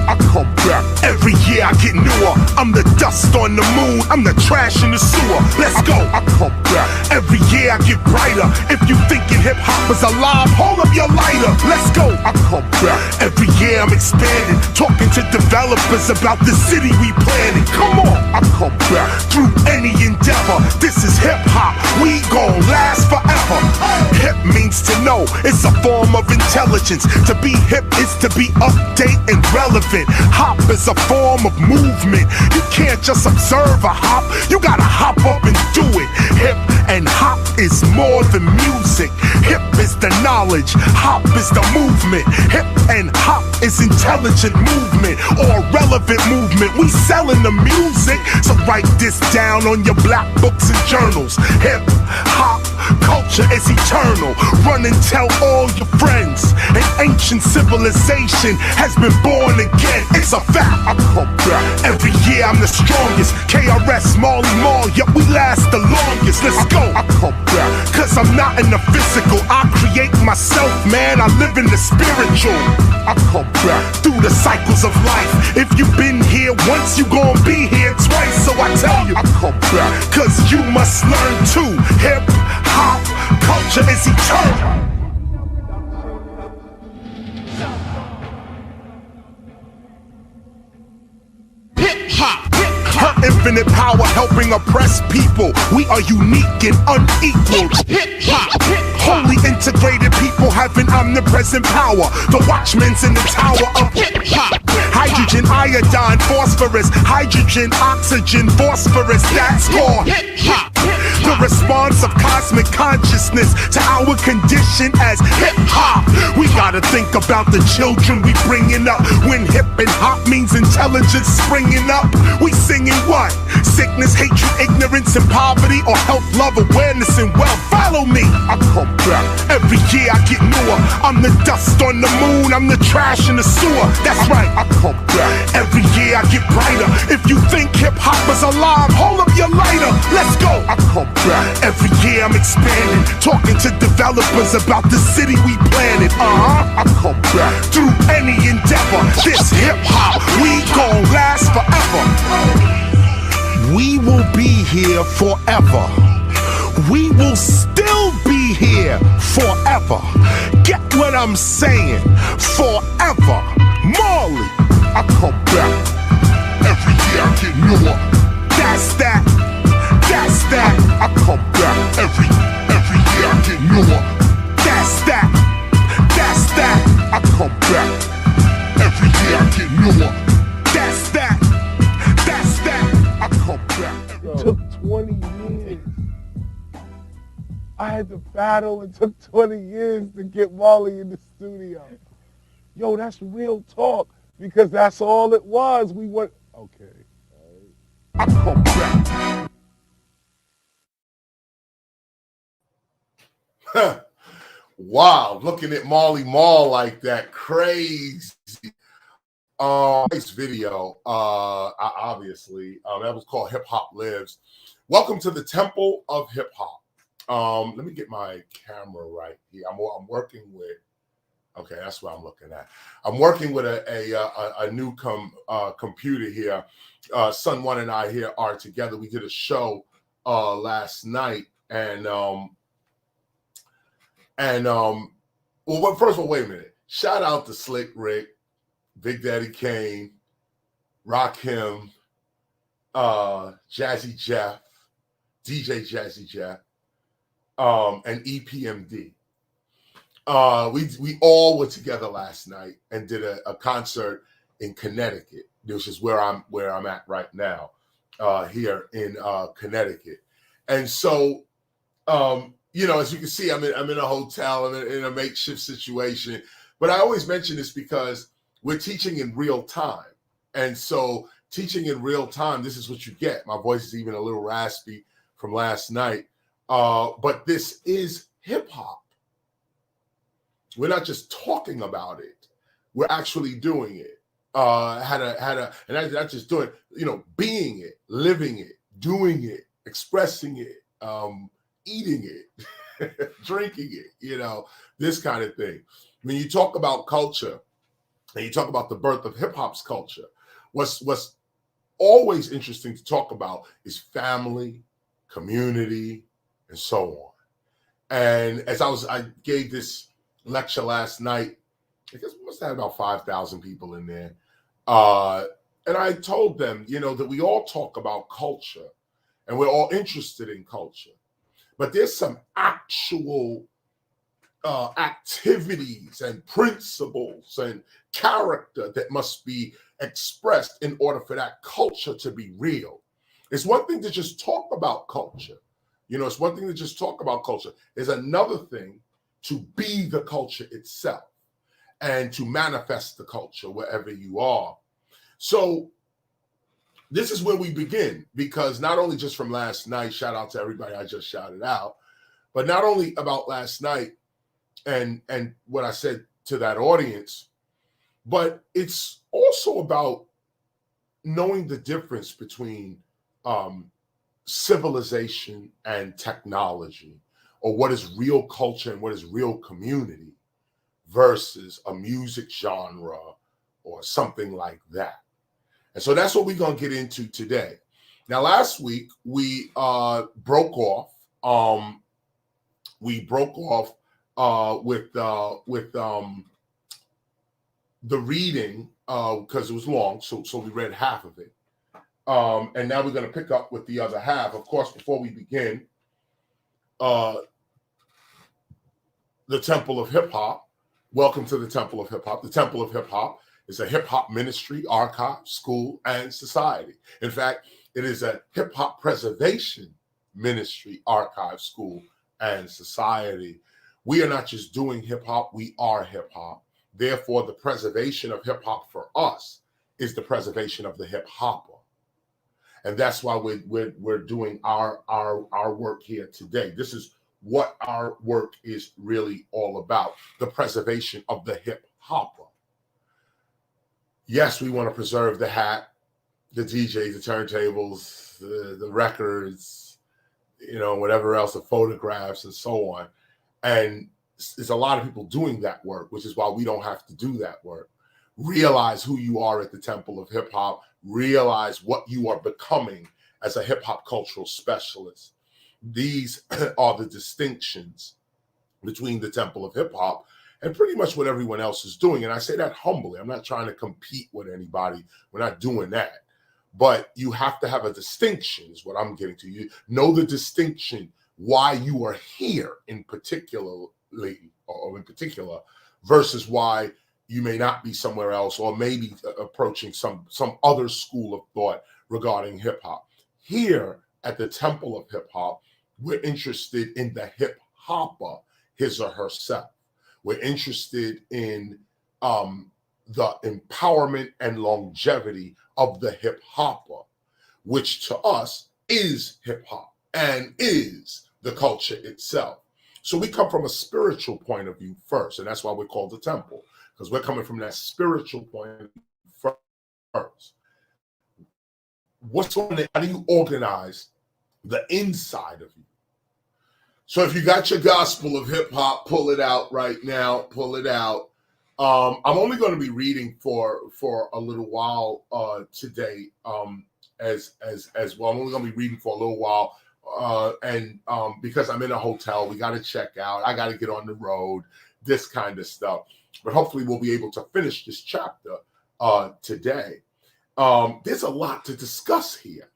I come back. Every year I get newer. I'm the dust on the moon, I'm the trash in the sewer. Let's go. I come back. Every year I get brighter. If you thinking hip-hop is alive, hold up your lighter. Let's go. I come back. Every year I'm expanding, talking to developers about the city we planning. Come on. I come back. Through any endeavor, this is hip-hop, we gon' last forever. Hip means to know, it's a form of intelligence. To be hip is to be update and relevant. Hop is a form of movement. You can't just observe a hop, you gotta hop up and do it. Hip and hop is more than music. Hip is the knowledge, hop is the movement. Hip and hop is intelligent movement or relevant movement. We selling the music, so write this down on your black books and journals. Hip hop culture is eternal. Run and tell all your friends. An ancient civilization has been born again. It's a fact. I come back. Every year I'm the strongest. KRS, Marley Marl, yep, we last the longest. Let's go. I come back. Cause I'm not in the physical. I create myself, man. I live in the spiritual. I come back through the cycles of life. If you've been here once, you gon' be here twice. So I tell you, I come back. Cause you must learn too. Hip hop culture is eternal. Hip hop. Her infinite power helping oppress people. We are unique and unequal. Hip hop. Wholly integrated people having omnipresent power. The watchmen's in the tower of hip hop. Hydrogen, iodine, phosphorus. Hydrogen, oxygen, phosphorus. That's called hip hop. The response of cosmic consciousness to our condition as hip hop. We gotta think about the children we bringing up. When hip and hop means intelligence springing up, we singing what? Sickness, hatred, ignorance, and poverty, or health, love, awareness, and wealth. Follow me. I come back. Every year I get newer. I'm the dust on the moon, I'm the trash in the sewer. That's right. I come back. Every year I get brighter. If you think hip hop is alive, hold up your lighter. Let's go. I come back. Every year I'm expanding, talking to developers about the city we planted. I come back. Through any endeavor, this hip hop, we gon' last forever. We will be here forever. We will still be here forever. Get what I'm saying? Forever. Marley, I come back. Every year I get newer. That's that. That's that. I come back. Every year I get newer. That's that. That's that. I come back. Every year I get newer. That's that. That's that. I come back. It took 20 years. I had to battle. It took 20 years to get Marley in the studio. Yo, that's real talk, because that's all it was. We went, okay. I come back. Wow, looking at Marley Marl like that, crazy. Nice video, obviously. That was called Hip Hop Lives. Welcome to the Temple of Hip Hop. Let me get my camera right here. I'm working with, okay, that's what I'm looking at. I'm working with a new computer here. Son One and I here are together. We did a show last night, and well, first of all, wait a minute. Shout out to Slick Rick, Big Daddy Kane, Rakim, Jazzy Jeff, DJ Jazzy Jeff, and EPMD. We all were together last night and did a concert in Connecticut, which is where I'm at right now, here in Connecticut. And so, you know, as you can see, I'm in a hotel, I'm in a makeshift situation. But I always mention this because we're teaching in real time. And so teaching in real time, this is what you get. My voice is even a little raspy from last night. But this is hip hop. We're not just talking about it. We're actually doing it. And not just doing it, you know, being it, living it, doing it, expressing it, eating it, drinking it, you know, this kind of thing. When you talk about culture, and you talk about the birth of hip hop's culture, what's always interesting to talk about is family, community, and so on. And as I gave this lecture last night, I guess we must have about 5,000 people in there. And I told them, that we all talk about culture and we're all interested in culture, but there's some actual activities and principles and character that must be expressed in order for that culture to be real. It's one thing to just talk about culture. It's one thing to just talk about culture. It's another thing to be the culture itself and to manifest the culture wherever you are. So this is where we begin, because not only just from last night, shout out to everybody I just shouted out, but not only about last night and what I said to that audience, but it's also about knowing the difference between civilization and technology, or what is real culture and what is real community versus a music genre or something like that. And so that's what we're going to get into today. Now, last week we broke off. We broke off with the reading because it was long, so we read half of it. And now we're going to pick up with the other half. Of course, before we begin, the Temple of Hip Hop. Welcome to the Temple of Hip Hop. The Temple of Hip Hop is a hip hop ministry, archive, school, and society. In fact, it is a hip hop preservation ministry, archive, school, and society. We are not just doing hip hop, we are hip hop. Therefore, the preservation of hip hop for us is the preservation of the hip hopper. And that's why we're doing our work here today. This is what our work is really all about, the preservation of the hip hopper. Yes, we want to preserve the hat, the DJ, the turntables, the records, whatever else, the photographs and so on. And there's a lot of people doing that work, which is why we don't have to do that work. Realize who you are at the Temple of Hip Hop. Realize what you are becoming as a hip hop cultural specialist. These are the distinctions between the Temple of Hip Hop and pretty much what everyone else is doing. And I say that humbly. I'm not trying to compete with anybody. We're not doing that. But you have to have a distinction is what I'm getting to. You know the distinction, why you are here in particular versus why you may not be somewhere else or maybe approaching some other school of thought regarding hip hop. Here at the Temple of Hip Hop, we're interested in the hip hopper, his or herself. We're interested in the empowerment and longevity of the hip hopper, which to us is hip hop and is the culture itself. So we come from a spiritual point of view first, and that's why we're called the temple, because we're coming from that spiritual point of view first. What's on it? How do you organize the inside of you? So if you got your gospel of hip hop, pull it out right now. Pull it out. I'm only going to be reading for a little while today, as well. I'm only going to be reading for a little while, and because I'm in a hotel, we got to check out. I got to get on the road. This kind of stuff. But hopefully, we'll be able to finish this chapter today. There's a lot to discuss here.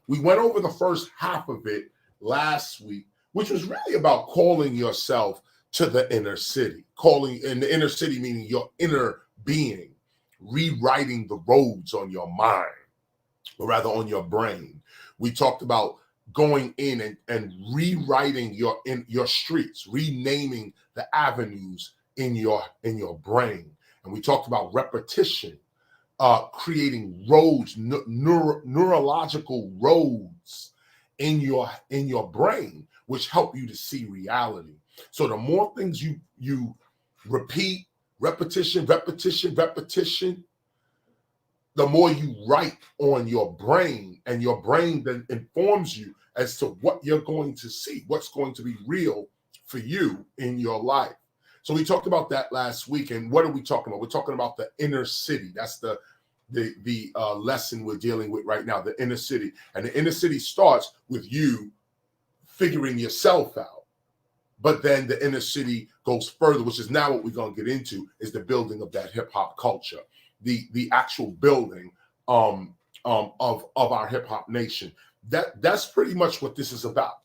We went over the first half of it last week, which was really about calling yourself to the inner city. Calling in the inner city, meaning your inner being, rewriting the roads on your mind, or rather on your brain. We talked about going in and rewriting your streets, renaming the avenues in your brain. And we talked about repetition, creating roads, neurological roads in your brain, which help you to see reality. So the more things you repeat, repetition, the more you write on your brain, and your brain then informs you as to what you're going to see, what's going to be real for you in your life. So we talked about that last week. And what are we talking about? We're talking about the inner city. That's the lesson we're dealing with right now, the inner city. And the inner city starts with you figuring yourself out. But then the inner city goes further, which is now what we're going to get into, is the building of that hip hop culture, the actual building of our hip hop nation. That's pretty much what this is about.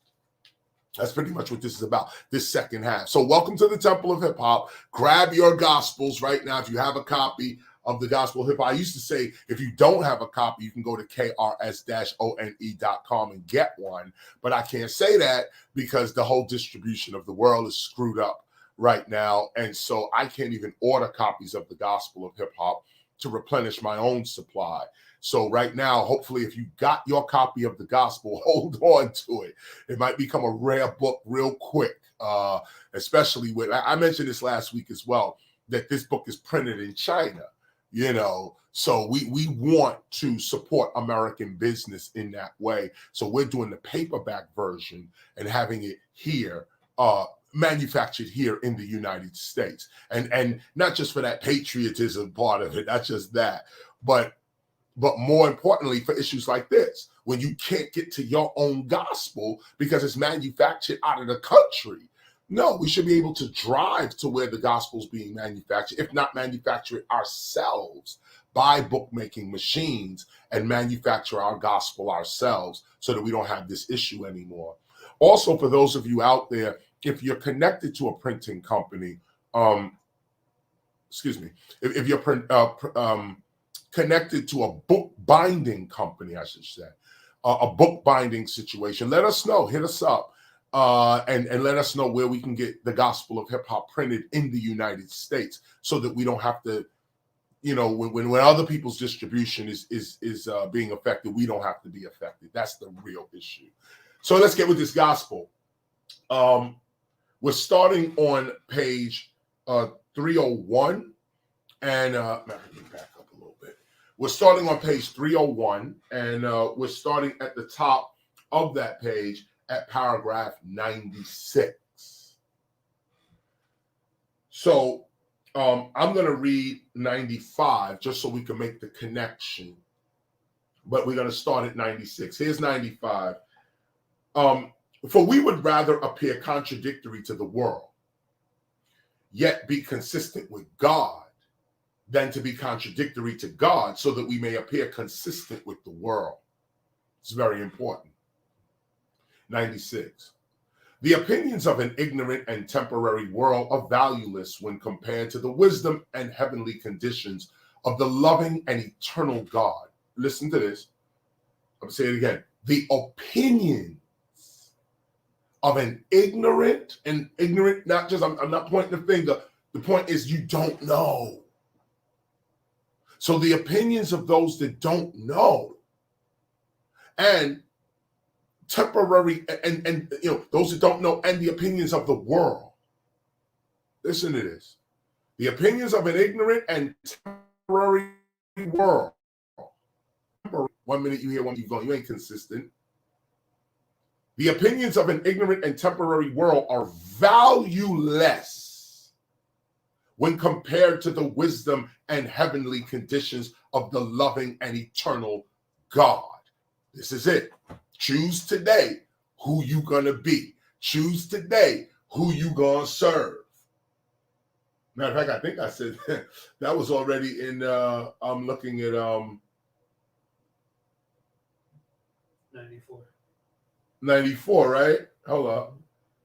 That's pretty much what this is about, this second half. So welcome to the Temple of Hip Hop. Grab your gospels right now. If you have a copy of the Gospel of Hip Hop, I used to say, if you don't have a copy, you can go to KRS-ONE.com and get one. But I can't say that because the whole distribution of the world is screwed up right now. And so I can't even order copies of the Gospel of Hip Hop to replenish my own supply. So right now, hopefully, if you got your copy of the gospel, hold on to it. It might become a rare book real quick, especially with, I mentioned this last week as well, that this book is printed in China, you know. So we want to support American business in that way. So we're doing the paperback version and having it here, manufactured here in the United States. And not just for that patriotism part of it, not just that, but more importantly, for issues like this, when you can't get to your own gospel because it's manufactured out of the country. No, we should be able to drive to where the gospel's being manufactured, if not manufacture it ourselves, buy bookmaking machines and manufacture our gospel ourselves so that we don't have this issue anymore. Also, for those of you out there, if you're connected to a printing company, if you're connected to a book binding company, I should say, a book binding situation, let us know. Hit us up and let us know where we can get the Gospel of Hip Hop printed in the United States so that we don't have to, you know, when other people's distribution is being affected, we don't have to be affected. That's the real issue. So let's get with this gospel. We're starting on page 301, and let me back up a little bit. We're starting on page 301, and we're starting at the top of that page at paragraph 96. So I'm going to read 95 just so we can make the connection, but we're going to start at 96. Here's 95. For we would rather appear contradictory to the world, yet be consistent with God, than to be contradictory to God so that we may appear consistent with the world. It's very important. 96. The opinions of an ignorant and temporary world are valueless when compared to the wisdom and heavenly conditions of the loving and eternal God. Listen to this. I'm going to say it again. The opinions of an ignorant, not just, I'm not pointing the finger. The point is you don't know. So the opinions of those that don't know and temporary and you know, those that don't know, and the opinions of the world. Listen to this. The opinions of an ignorant and temporary world. 1 minute you hear, 1 minute you go, you ain't consistent. The opinions of an ignorant and temporary world are valueless when compared to the wisdom and heavenly conditions of the loving and eternal God. This is it. Choose today who you gonna be. Choose today who you gonna serve. Matter of fact, I think I said that was already in, I'm looking at 94, right? Hold up.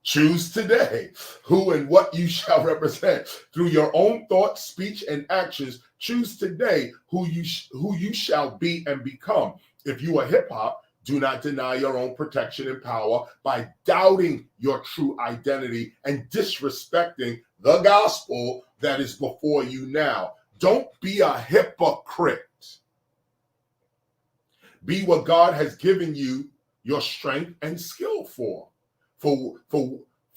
Choose today who and what you shall represent through your own thoughts, speech, and actions. Choose today who you shall be and become. If you are hip hop, do not deny your own protection and power by doubting your true identity and disrespecting the gospel that is before you now. Don't be a hypocrite. Be what God has given you your strength and skill for. For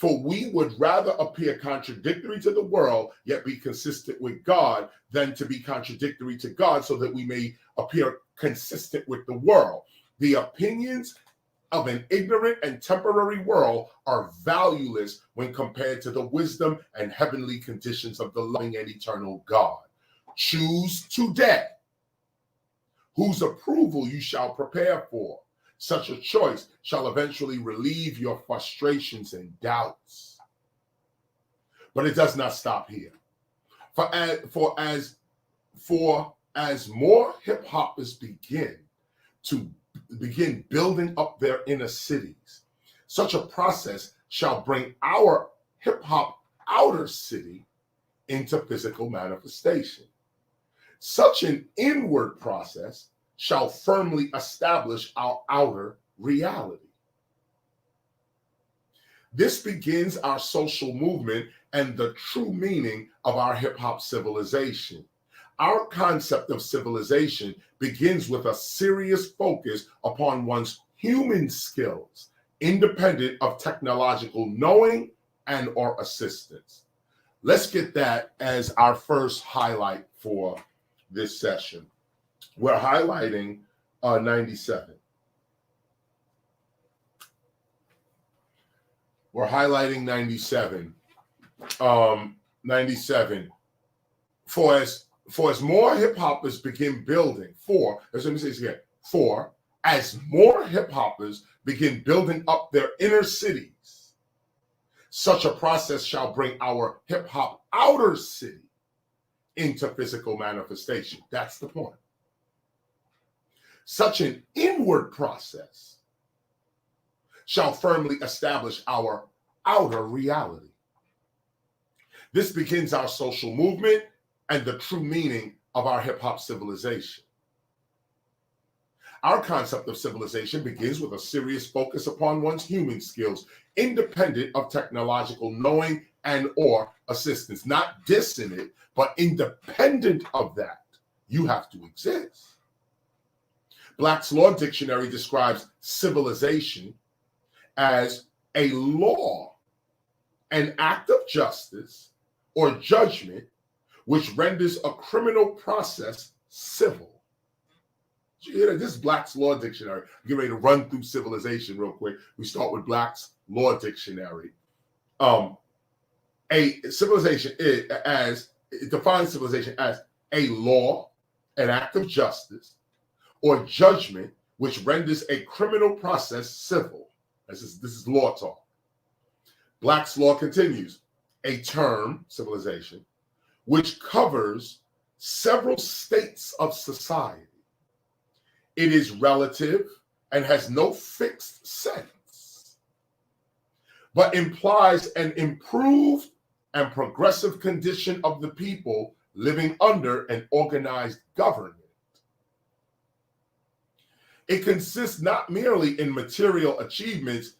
we would rather appear contradictory to the world, yet be consistent with God, than to be contradictory to God so that we may appear consistent with the world. The opinions of an ignorant and temporary world are valueless when compared to the wisdom and heavenly conditions of the loving and eternal God. Choose today whose approval you shall prepare for. Such a choice shall eventually relieve your frustrations and doubts. But it does not stop here. For as more hip hoppers begin building up their inner cities, such a process shall bring our hip hop outer city into physical manifestation. Such an inward process shall firmly establish our outer reality. This begins our social movement and the true meaning of our hip hop civilization. Our concept of civilization begins with a serious focus upon one's human skills, independent of technological knowing and or assistance. Let's get that as our first highlight for this session. We're highlighting 97. We're highlighting 97. 97. For as more hip hoppers begin building, let me say this again. For as more hip hoppers begin building up their inner cities, such a process shall bring our hip hop outer city into physical manifestation. That's the point. Such an inward process shall firmly establish our outer reality. This begins our social movement and the true meaning of our hip hop civilization. Our concept of civilization begins with a serious focus upon one's human skills, independent of technological knowing and or assistance. Not dissing it, but independent of that, you have to exist. Black's Law Dictionary describes civilization as a law, an act of justice or judgment which renders a criminal process civil. You hear that? This is Black's Law Dictionary. Get ready to run through civilization real quick. We start with Black's Law Dictionary. A civilization it defines civilization as a law, an act of justice, or judgment which renders a criminal process civil. This is law talk. Black's Law continues, a term, civilization, which covers several states of society. It is relative and has no fixed sense, but implies an improved and progressive condition of the people living under an organized government. It consists not merely in material achievements,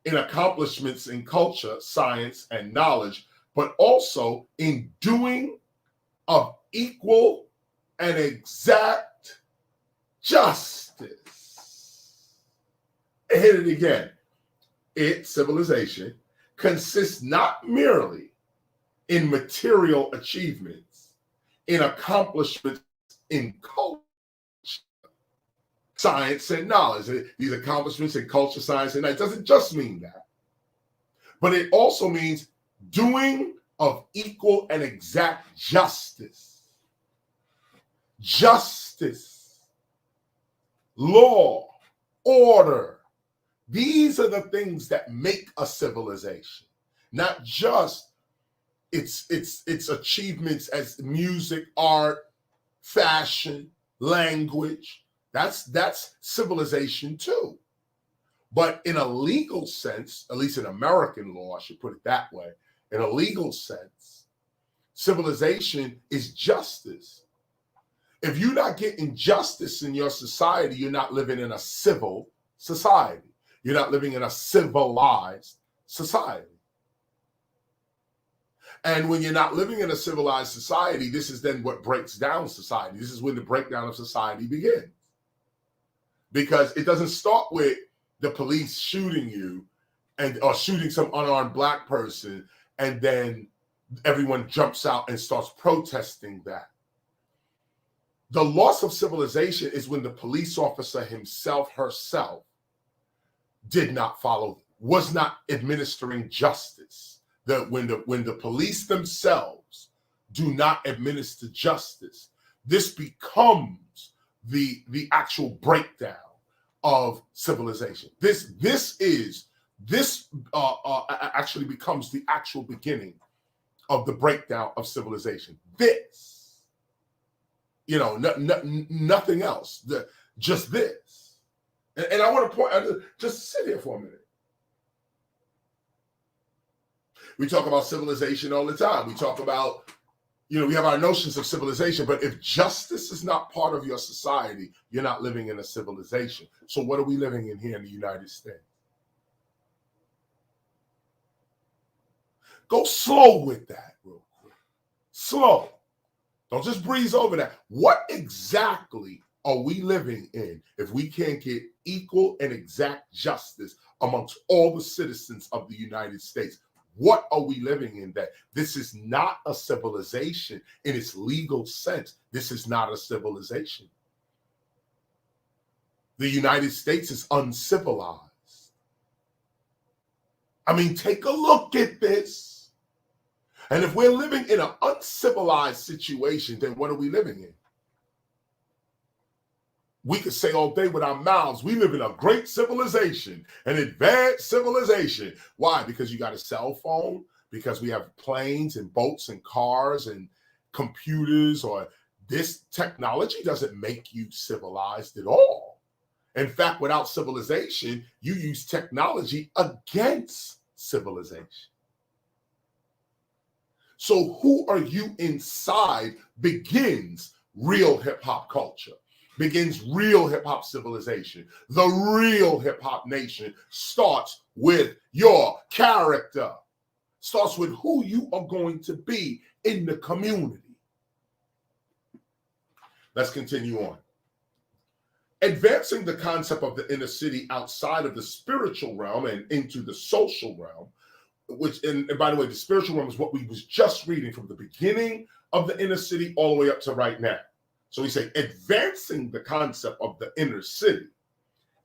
in accomplishments in culture, science, and knowledge, but also in doing of equal and exact justice. I hit it again. Civilization, consists not merely in material achievements, in accomplishments in culture, science, and knowledge. These accomplishments in culture, science, and knowledge. It doesn't just mean that, but it also means doing of equal and exact justice. Justice, law, order. These are the things that make a civilization, not just its achievements as music, art, fashion, language. That's civilization too. But in a legal sense, at least in American law, I should put it that way, in a legal sense, civilization is justice. If you're not getting justice in your society, you're not living in a civil society. You're not living in a civilized society. And when you're not living in a civilized society, this is then what breaks down society. This is when the breakdown of society begins. Because it doesn't start with the police shooting you or shooting some unarmed black person, and then everyone jumps out and starts protesting that. The loss of civilization is when the police officer himself, herself, did not follow, was not administering justice. When the police themselves do not administer justice, this becomes the actual breakdown of civilization. This actually becomes the actual beginning of the breakdown of civilization. This, nothing else. Just this. And I want to point out, just sit here for a minute. We talk about civilization all the time. We talk about, we have our notions of civilization, but if justice is not part of your society, you're not living in a civilization. So what are we living in here in the United States? Go slow with that real quick. Slow. Don't just breeze over that. What exactly are we living in if we can't get equal and exact justice amongst all the citizens of the United States? What are we living in that? This is not a civilization in its legal sense. This is not a civilization. The United States is uncivilized. I mean, take a look at this. And if we're living in an uncivilized situation, then what are we living in? We could say all day with our mouths, we live in a great civilization, an advanced civilization. Why? Because you got a cell phone, because we have planes and boats and cars and computers, or this technology doesn't make you civilized at all. In fact, without civilization, you use technology against civilization. So who are you inside begins real hip hop culture. Begins real hip-hop civilization. The real hip-hop nation starts with your character. Starts with who you are going to be in the community. Let's continue on. Advancing the concept of the inner city outside of the spiritual realm and into the social realm, which, and by the way, the spiritual realm is what we was just reading from the beginning of the inner city all the way up to right now. So we say advancing the concept of the inner city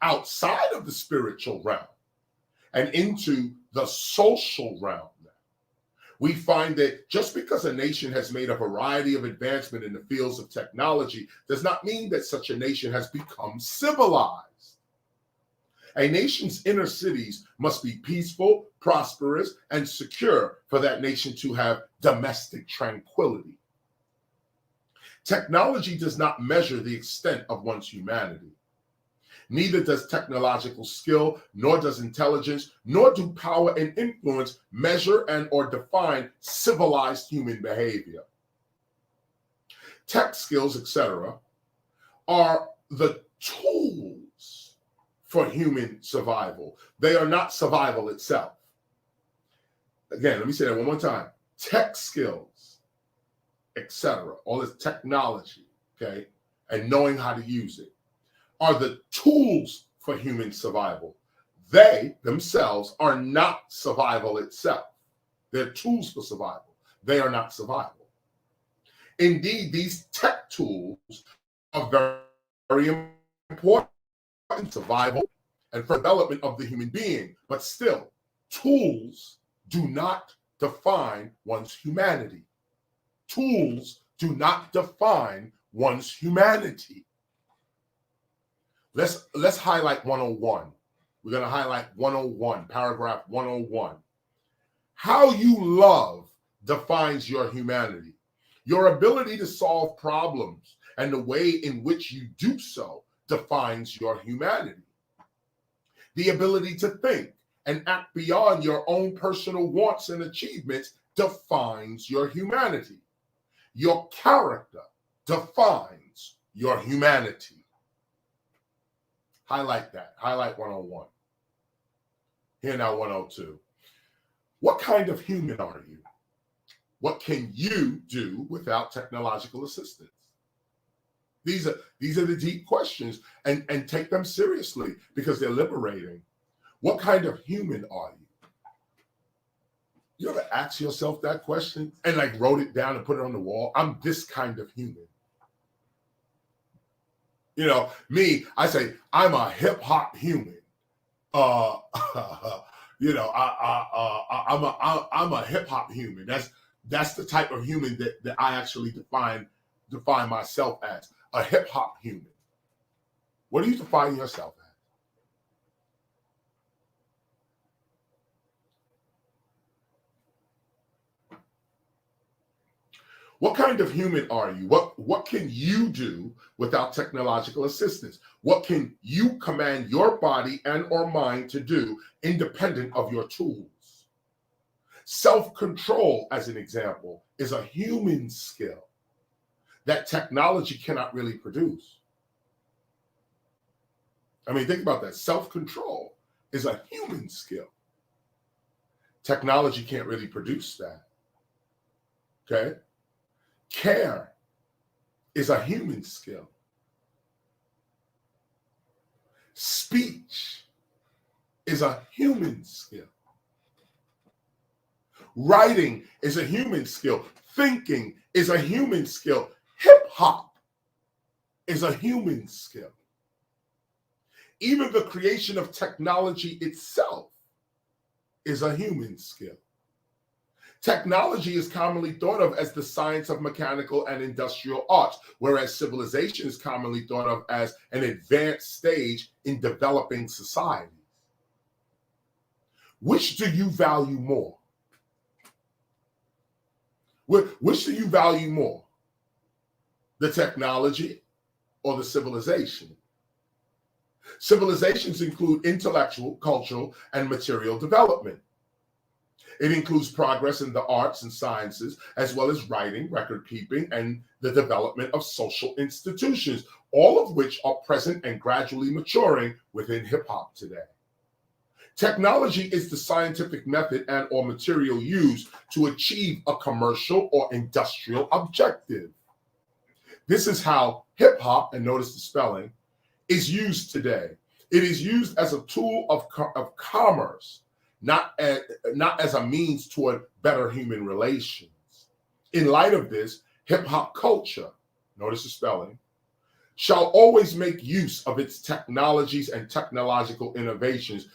outside of the spiritual realm and into the social realm. We find that just because a nation has made a variety of advancement in the fields of technology does not mean that such a nation has become civilized. A nation's inner cities must be peaceful, prosperous, and secure for that nation to have domestic tranquility. Technology does not measure the extent of one's humanity. Neither does technological skill, nor does intelligence, nor do power and influence measure and or define civilized human behavior. Tech skills, etc., are the tools for human survival. They are not survival itself. Again, let me say that one more time. Tech skills, etc., all this technology, okay, and knowing how to use it, are the tools for human survival. They themselves are not survival itself. They're tools for survival. They are not survival. Indeed, these tech tools are very, very important in survival and for development of the human being, but still, tools do not define one's humanity. Tools do not define one's humanity. Let's highlight 101. We're going to highlight 101, paragraph 101. How you love defines your humanity. Your ability to solve problems and the way in which you do so defines your humanity. The ability to think and act beyond your own personal wants and achievements defines your humanity. Your character defines your humanity. Highlight that. Highlight 101. Here now 102. What kind of human are you? What can you do without technological assistance? These are the deep questions, and take them seriously because they're liberating. What kind of human are you? You ever ask yourself that question and like wrote it down and put it on the wall? I'm this kind of human. You know, me, I say, I'm a hip hop human. You know, I'm a hip hop human. That's the type of human that I actually define myself as, a hip hop human. What do you define yourself as? What kind of human are you? What can you do without technological assistance? What can you command your body and or mind to do independent of your tools? Self-control, as an example, is a human skill that technology cannot really produce. I mean, think about that. Self-control is a human skill. Technology can't really produce that. Okay? Care is a human skill. Speech is a human skill. Writing is a human skill. Thinking is a human skill. Hip hop is a human skill. Even the creation of technology itself is a human skill. Technology is commonly thought of as the science of mechanical and industrial arts, whereas civilization is commonly thought of as an advanced stage in developing societies. Which do you value more? Which do you value more? The technology or the civilization? Civilizations include intellectual, cultural, and material development. It includes progress in the arts and sciences, as well as writing, record keeping, and the development of social institutions, all of which are present and gradually maturing within hip hop today. Technology is the scientific method and or material used to achieve a commercial or industrial objective. This is how hip hop, and notice the spelling, is used today. It is used as a tool of commerce, not as a means toward better human relations. In light of this, hip hop culture, notice the spelling, shall always make use of its technologies and technological innovations,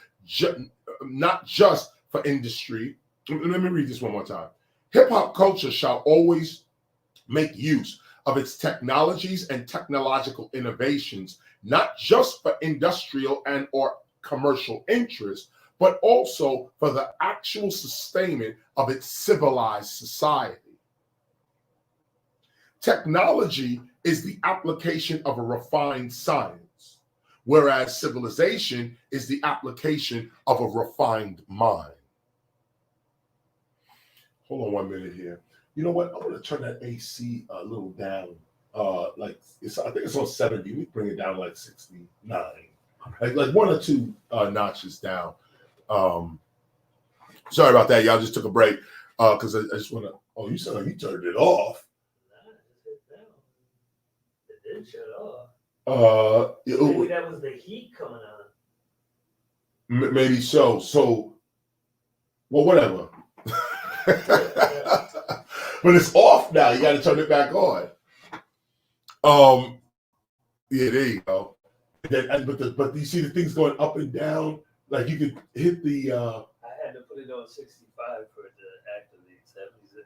not just for industry. Let me read this one more time. Hip hop culture shall always make use of its technologies and technological innovations, not just for industrial and or commercial interests, but also for the actual sustainment of its civilized society. Technology is the application of a refined science, whereas civilization is the application of a refined mind. Hold on 1 minute here. You know what? I'm going to turn that AC a little down. I think it's on 70. We bring it down to like 69, like 1 or 2 notches down. Sorry about that. Y'all just took a break because I just want to. Oh, you sound like you turned it off. Nah, it just hit down. It didn't shut off. Maybe that was the heat coming on. Maybe so. So, well, whatever. But it's off now. You got to turn it back on. Yeah, there you go. But you see the things going up and down. Like you could hit the. I had to put it on 65 for it to activate.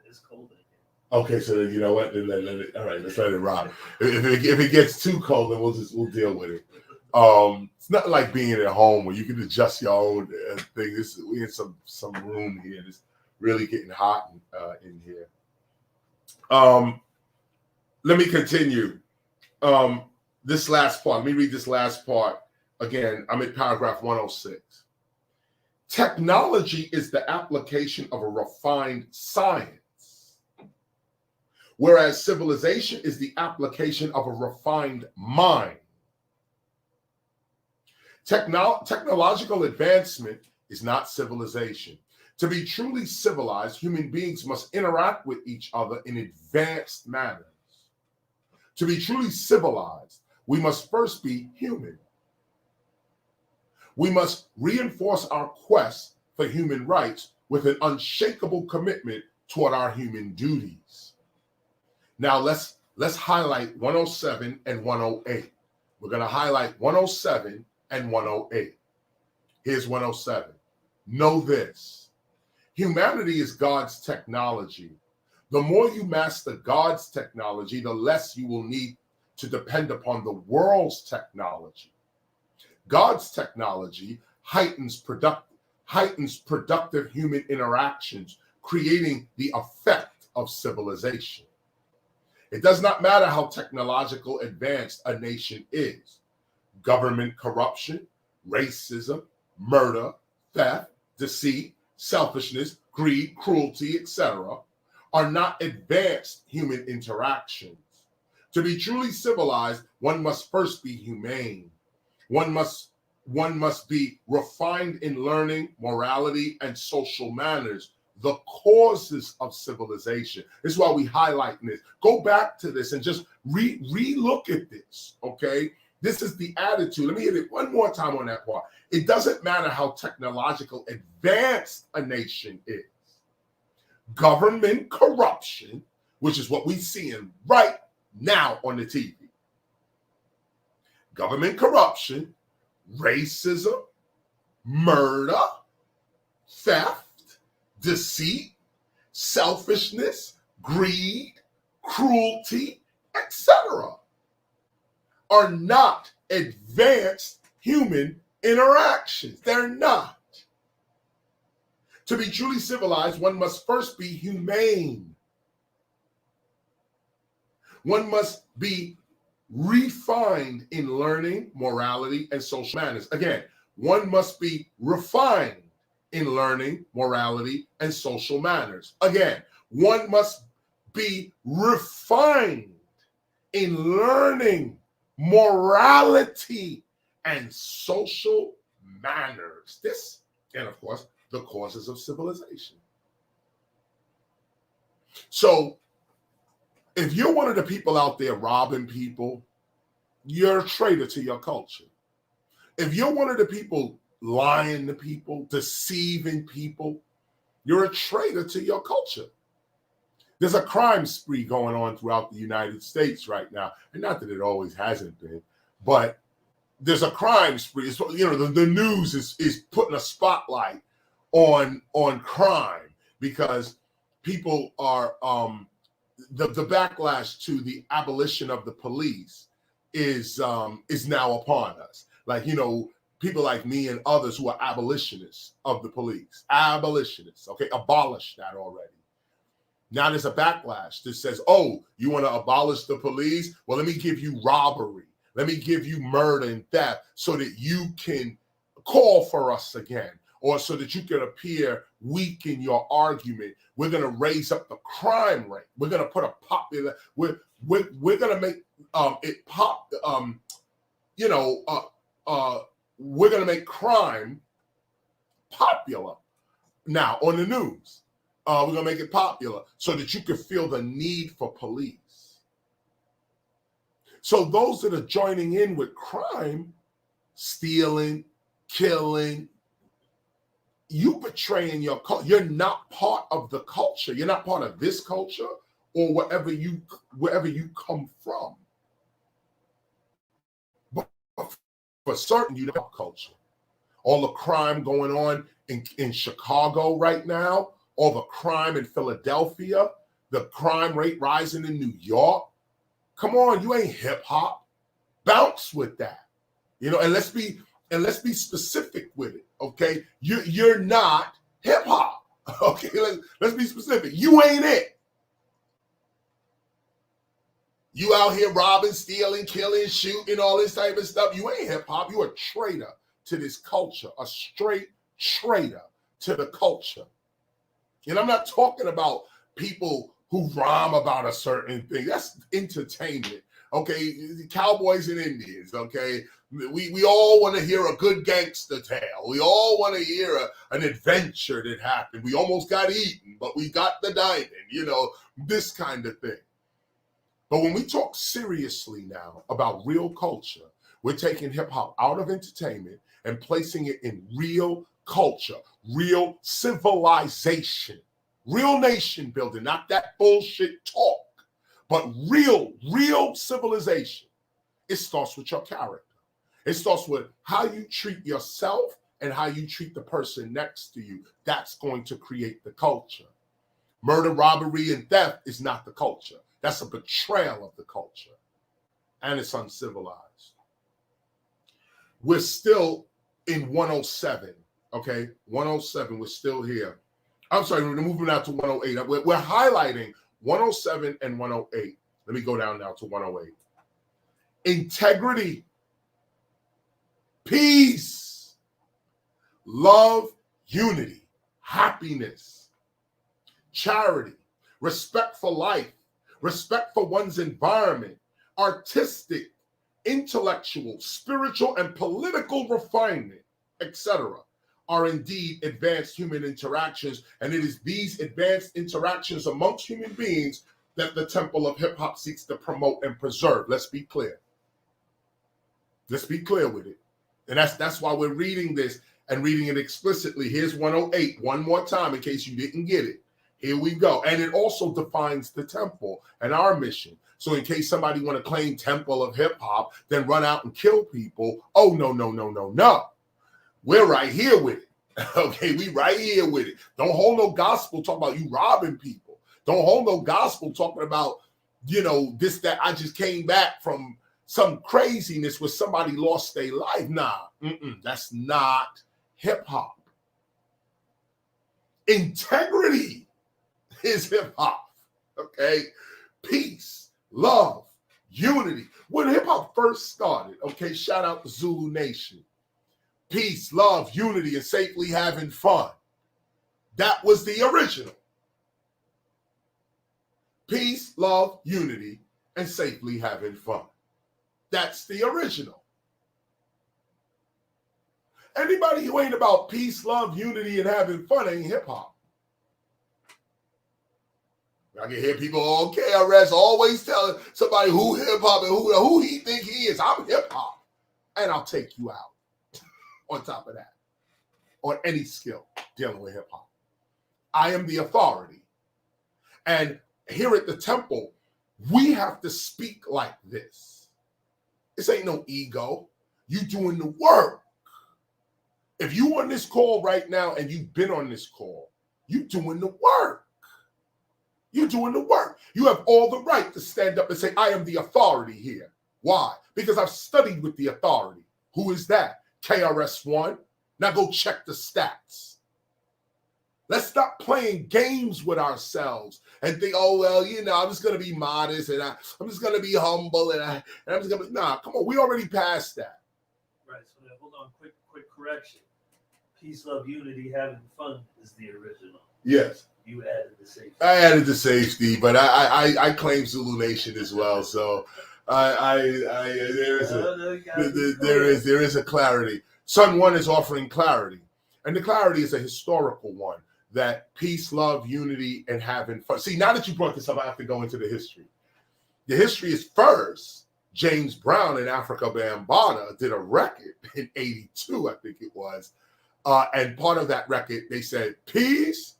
It's cold in here. Okay, so then you know what? Then let it. All right, let's let it rock. If it gets too cold, then we'll deal with it. It's not like being at home where you can adjust your own thing. We in some room here. It's really getting hot in here. Let me continue. This last part. Let me read this last part again. I'm at paragraph 106. Technology is the application of a refined science, whereas civilization is the application of a refined mind. Technological advancement is not civilization. To be truly civilized, human beings must interact with each other in advanced manners. To be truly civilized, we must first be human. We must reinforce our quest for human rights with an unshakable commitment toward our human duties. Now let's highlight 107 and 108. We're going to highlight 107 and 108. Here's 107. Know this. Humanity is God's technology. The more you master God's technology, the less you will need to depend upon the world's technology. God's technology heightens productive human interactions, creating the effect of civilization. It does not matter how technological advanced a nation is. Government corruption, racism, murder, theft, deceit, selfishness, greed, cruelty, etc. are not advanced human interactions. To be truly civilized, one must first be humane. One must be refined in learning, morality, and social manners, the causes of civilization. This is why we highlight this. Go back to this and just re-look at this, okay? This is the attitude. Let me hit it one more time on that part. It doesn't matter how technological advanced a nation is. Government corruption, which is what we're seeing right now on the TV. Government corruption, racism, murder, theft, deceit, selfishness, greed, cruelty, etc. are not advanced human interactions. They're not. To be truly civilized, one must first be humane. One must be refined in learning, morality, and social manners. Again, one must be refined in learning, morality, and social manners. Again, one must be refined in learning, morality, and social manners. This, and of course, the causes of civilization. So, if you're one of the people out there robbing people, you're a traitor to your culture. If you're one of the people lying to people, deceiving people, you're a traitor to your culture. There's a crime spree going on throughout the United States right now. And not that it always hasn't been, but there's a crime spree. It's, you know, the news is putting a spotlight on crime because people are the backlash to the abolition of the police is now upon us. Like, you know, people like me and others who are abolitionists of the police, abolitionists, okay, abolish that already. Now there's a backlash that says, oh, you want to abolish the police? Well, let me give you robbery. Let me give you murder and theft so that you can call for us again, or so that you can appear weak in your argument. We're going to raise up the crime rate. We're going to put a popular, we're going to make it pop, we're going to make crime popular now on the news. We're going to make it popular so that you can feel the need for police. So those that are joining in with crime, stealing, killing, you betraying your culture. You're not part of the culture. You're not part of this culture or wherever you come from. But for certain, you know culture. All the crime going on in Chicago right now, all the crime in Philadelphia, the crime rate rising in New York. Come on, you ain't hip hop. Bounce with that. You know, and let's be specific with it, okay? You're not hip hop. Okay, let's be specific. You ain't it. You out here robbing, stealing, killing, shooting, all this type of stuff. You ain't hip hop. You a traitor to this culture, a straight traitor to the culture. And I'm not talking about people who rhyme about a certain thing. That's entertainment. Okay, cowboys and Indians, okay? We all want to hear a good gangster tale. We all want to hear an adventure that happened. We almost got eaten, but we got the diamond, you know, this kind of thing. But when we talk seriously now about real culture, we're taking hip hop out of entertainment and placing it in real culture, real civilization, real nation building, not that bullshit talk, but real civilization. It starts with your character. It starts with how you treat yourself and how you treat the person next to you. That's going to create the culture. Murder, robbery, and theft is not the culture. That's a betrayal of the culture. And it's uncivilized. We're still in 107, okay? 107, we're still here. I'm sorry, we're moving now to 108. We're highlighting 107 and 108. Let me go down now to 108. Integrity, peace, love, unity, happiness, charity, respect for life, respect for one's environment, artistic, intellectual, spiritual, and political refinement, etc., are indeed advanced human interactions, and it is these advanced interactions amongst human beings that the Temple of Hip Hop seeks to promote and preserve. Let's be clear. Let's be clear with it. And that's why we're reading this and reading it explicitly. Here's 108, one more time in case you didn't get it. Here we go. And it also defines the temple and our mission. So in case somebody want to claim Temple of Hip Hop, then run out and kill people. Oh, no, no, no, no, no. We're right here with it. Okay, we right here with it. Don't hold no gospel talking about you robbing people. Don't hold no gospel talking about, this, that. I just came back from some craziness where somebody lost their life. Nah, that's not hip hop. Integrity is hip hop. Okay, peace, love, unity. When hip hop first started, okay, shout out to Zulu Nation. Peace, love, unity, and safely having fun. That was the original. Peace, love, unity, and safely having fun. That's the original. Anybody who ain't about peace, love, unity, and having fun ain't hip hop. I can hear people on KRS always telling somebody who hip hop and who he think he is. I'm hip hop, and I'll take you out. On top of that, on any skill dealing with hip hop, I am the authority. And here at the temple, we have to speak like this. This ain't no ego. You doing the work. If you on this call right now and you've been on this call, you doing the work. You're doing the work. You have all the right to stand up and say, I am the authority here. Why? Because I've studied with the authority. Who is that? KRS-ONE. Now go check the stats. Let's stop playing games with ourselves and think, oh, well, I'm just going to be modest and I'm just going to be humble and I'm just going to be, nah, come on. We already passed that. Right. So now, hold on. Quick correction. Peace, love, unity, having fun is the original. Yes. You added the safety. I added the safety, but I claim Zulu Nation as well. So there is a clarity. Sun One is offering clarity, and the clarity is a historical one, that peace, love, unity, and having fun. See, now that you brought this up, I have to go into the history. The history is first, James Brown and Africa Bambaataa did a record in '82, I think it was, and part of that record they said peace,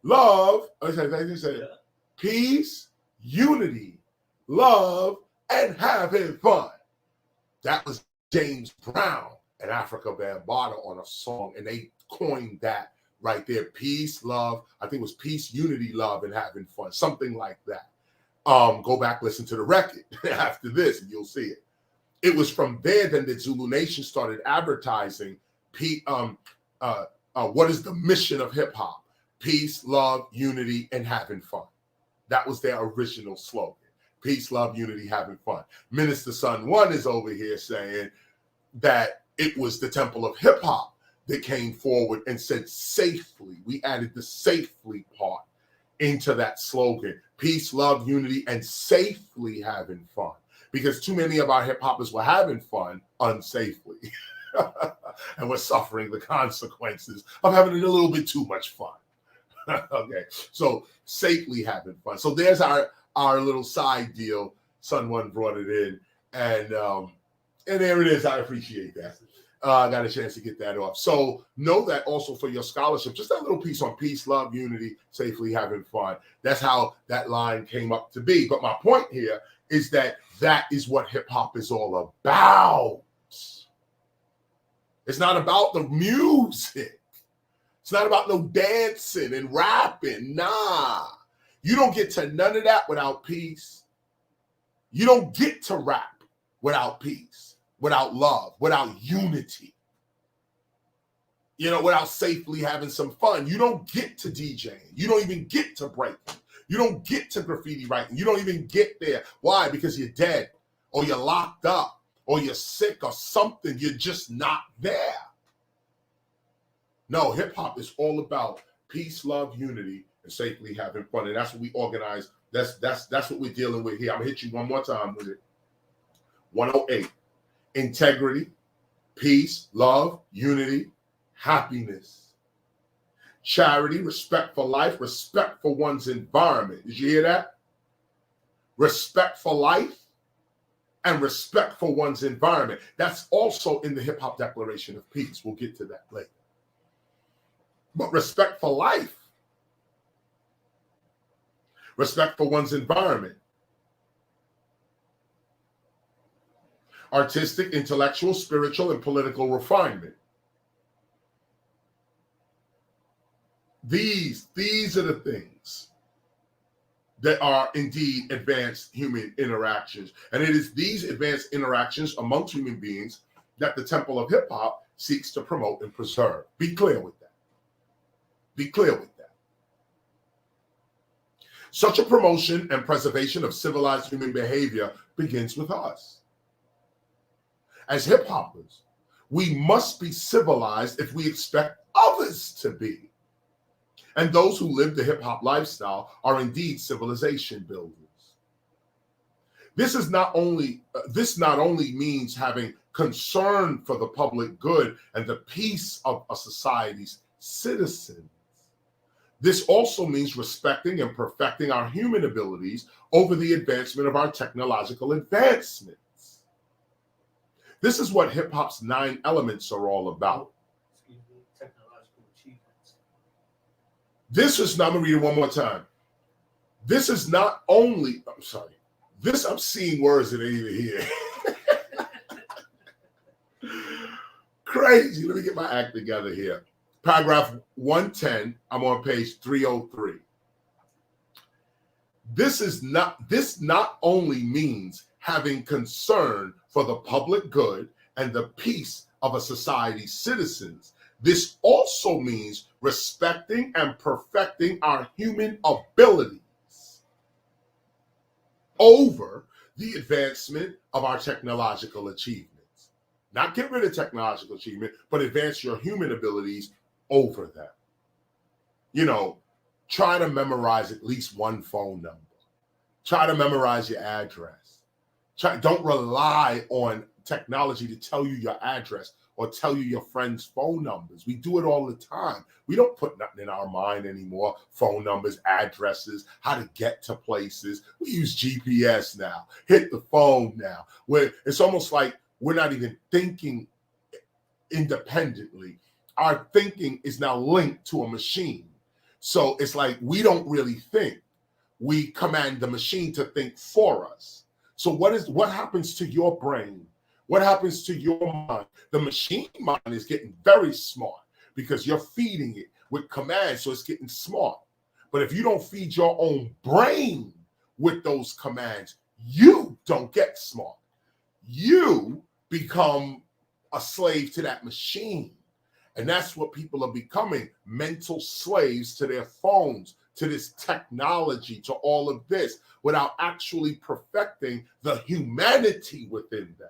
love. They said peace, unity, love, and having fun. That was James Brown and Africa Bambaataa on a song, and they coined that right there. Peace, love. I think it was peace, unity, love, and having fun. Something like that. Go back, listen to the record after this, and you'll see it. It was from there then that Zulu Nation started advertising what is the mission of hip hop? Peace, love, unity, and having fun. That was their original slogan. Peace, love, unity, having fun. Minister Sun One is over here saying that it was the Temple of Hip Hop that came forward and said safely. We added the safely part into that slogan. Peace, love, unity, and safely having fun. Because too many of our hip hoppers were having fun unsafely. And we're suffering the consequences of having a little bit too much fun. Okay, so safely having fun. So there's our little side deal. Sun One brought it in, and there it is. I appreciate that. I got a chance to get that off. So know that also for your scholarship, just that little piece on peace, love, unity, safely having fun. That's how that line came up to be. But my point here is that is what hip hop is all about. It's not about the music. It's not about no dancing and rapping. Nah. You don't get to none of that without peace. You don't get to rap without peace, without love, without unity. You know, without safely having some fun. You don't get to DJing. You don't even get to breaking. You don't get to graffiti writing. You don't even get there. Why? Because you're dead, or you're locked up, or you're sick, or something. You're just not there. No, hip hop is all about peace, love, unity, and safely having fun. And that's what we organize. That's what we're dealing with here. I'm gonna hit you one more time with it. 108. Integrity, peace, love, unity, happiness, charity, respect for life, respect for one's environment. Did you hear that? Respect for life and respect for one's environment. That's also in the Hip Hop Declaration of Peace. We'll get to that later. But respect for life, respect for one's environment, artistic, intellectual, spiritual, and political refinement. These are the things that are indeed advanced human interactions. And it is these advanced interactions amongst human beings that the Temple of Hip Hop seeks to promote and preserve. Be clear with that. Be clear with that. Such a promotion and preservation of civilized human behavior begins with us. As hip hoppers, we must be civilized if we expect others to be. And those who live the hip hop lifestyle are indeed civilization builders. This not only means having concern for the public good and the peace of a society's citizens. This also means respecting and perfecting our human abilities over the advancement of our technological advancements. This is what hip hop's 9 elements are all about. Technological achievements. This is, now I'm gonna read it one more time. This is not only, I'm seeing words that ain't even here. Crazy. Let me get my act together here. Paragraph 110, I'm on page 303. This not only means having concern for the public good and the peace of a society's citizens. This also means respecting and perfecting our human abilities over the advancement of our technological achievements. Not get rid of technological achievement, but advance your human abilities over them. You know, try to memorize at least one phone number. Try to memorize your address. Don't rely on technology to tell you your address or tell you your friends' phone numbers. We do it all the time. We don't put nothing in our mind anymore. Phone numbers, addresses, how to get to places. We use GPS now. Hit the phone now. Where it's almost like we're not even thinking independently. Our thinking is now linked to a machine. So it's like we don't really think. We command the machine to think for us. So what happens to your brain? What happens to your mind? The machine mind is getting very smart because you're feeding it with commands, so it's getting smart. But if you don't feed your own brain with those commands, you don't get smart. You become a slave to that machine. And that's what people are becoming, mental slaves to their phones, to this technology, to all of this, without actually perfecting the humanity within them.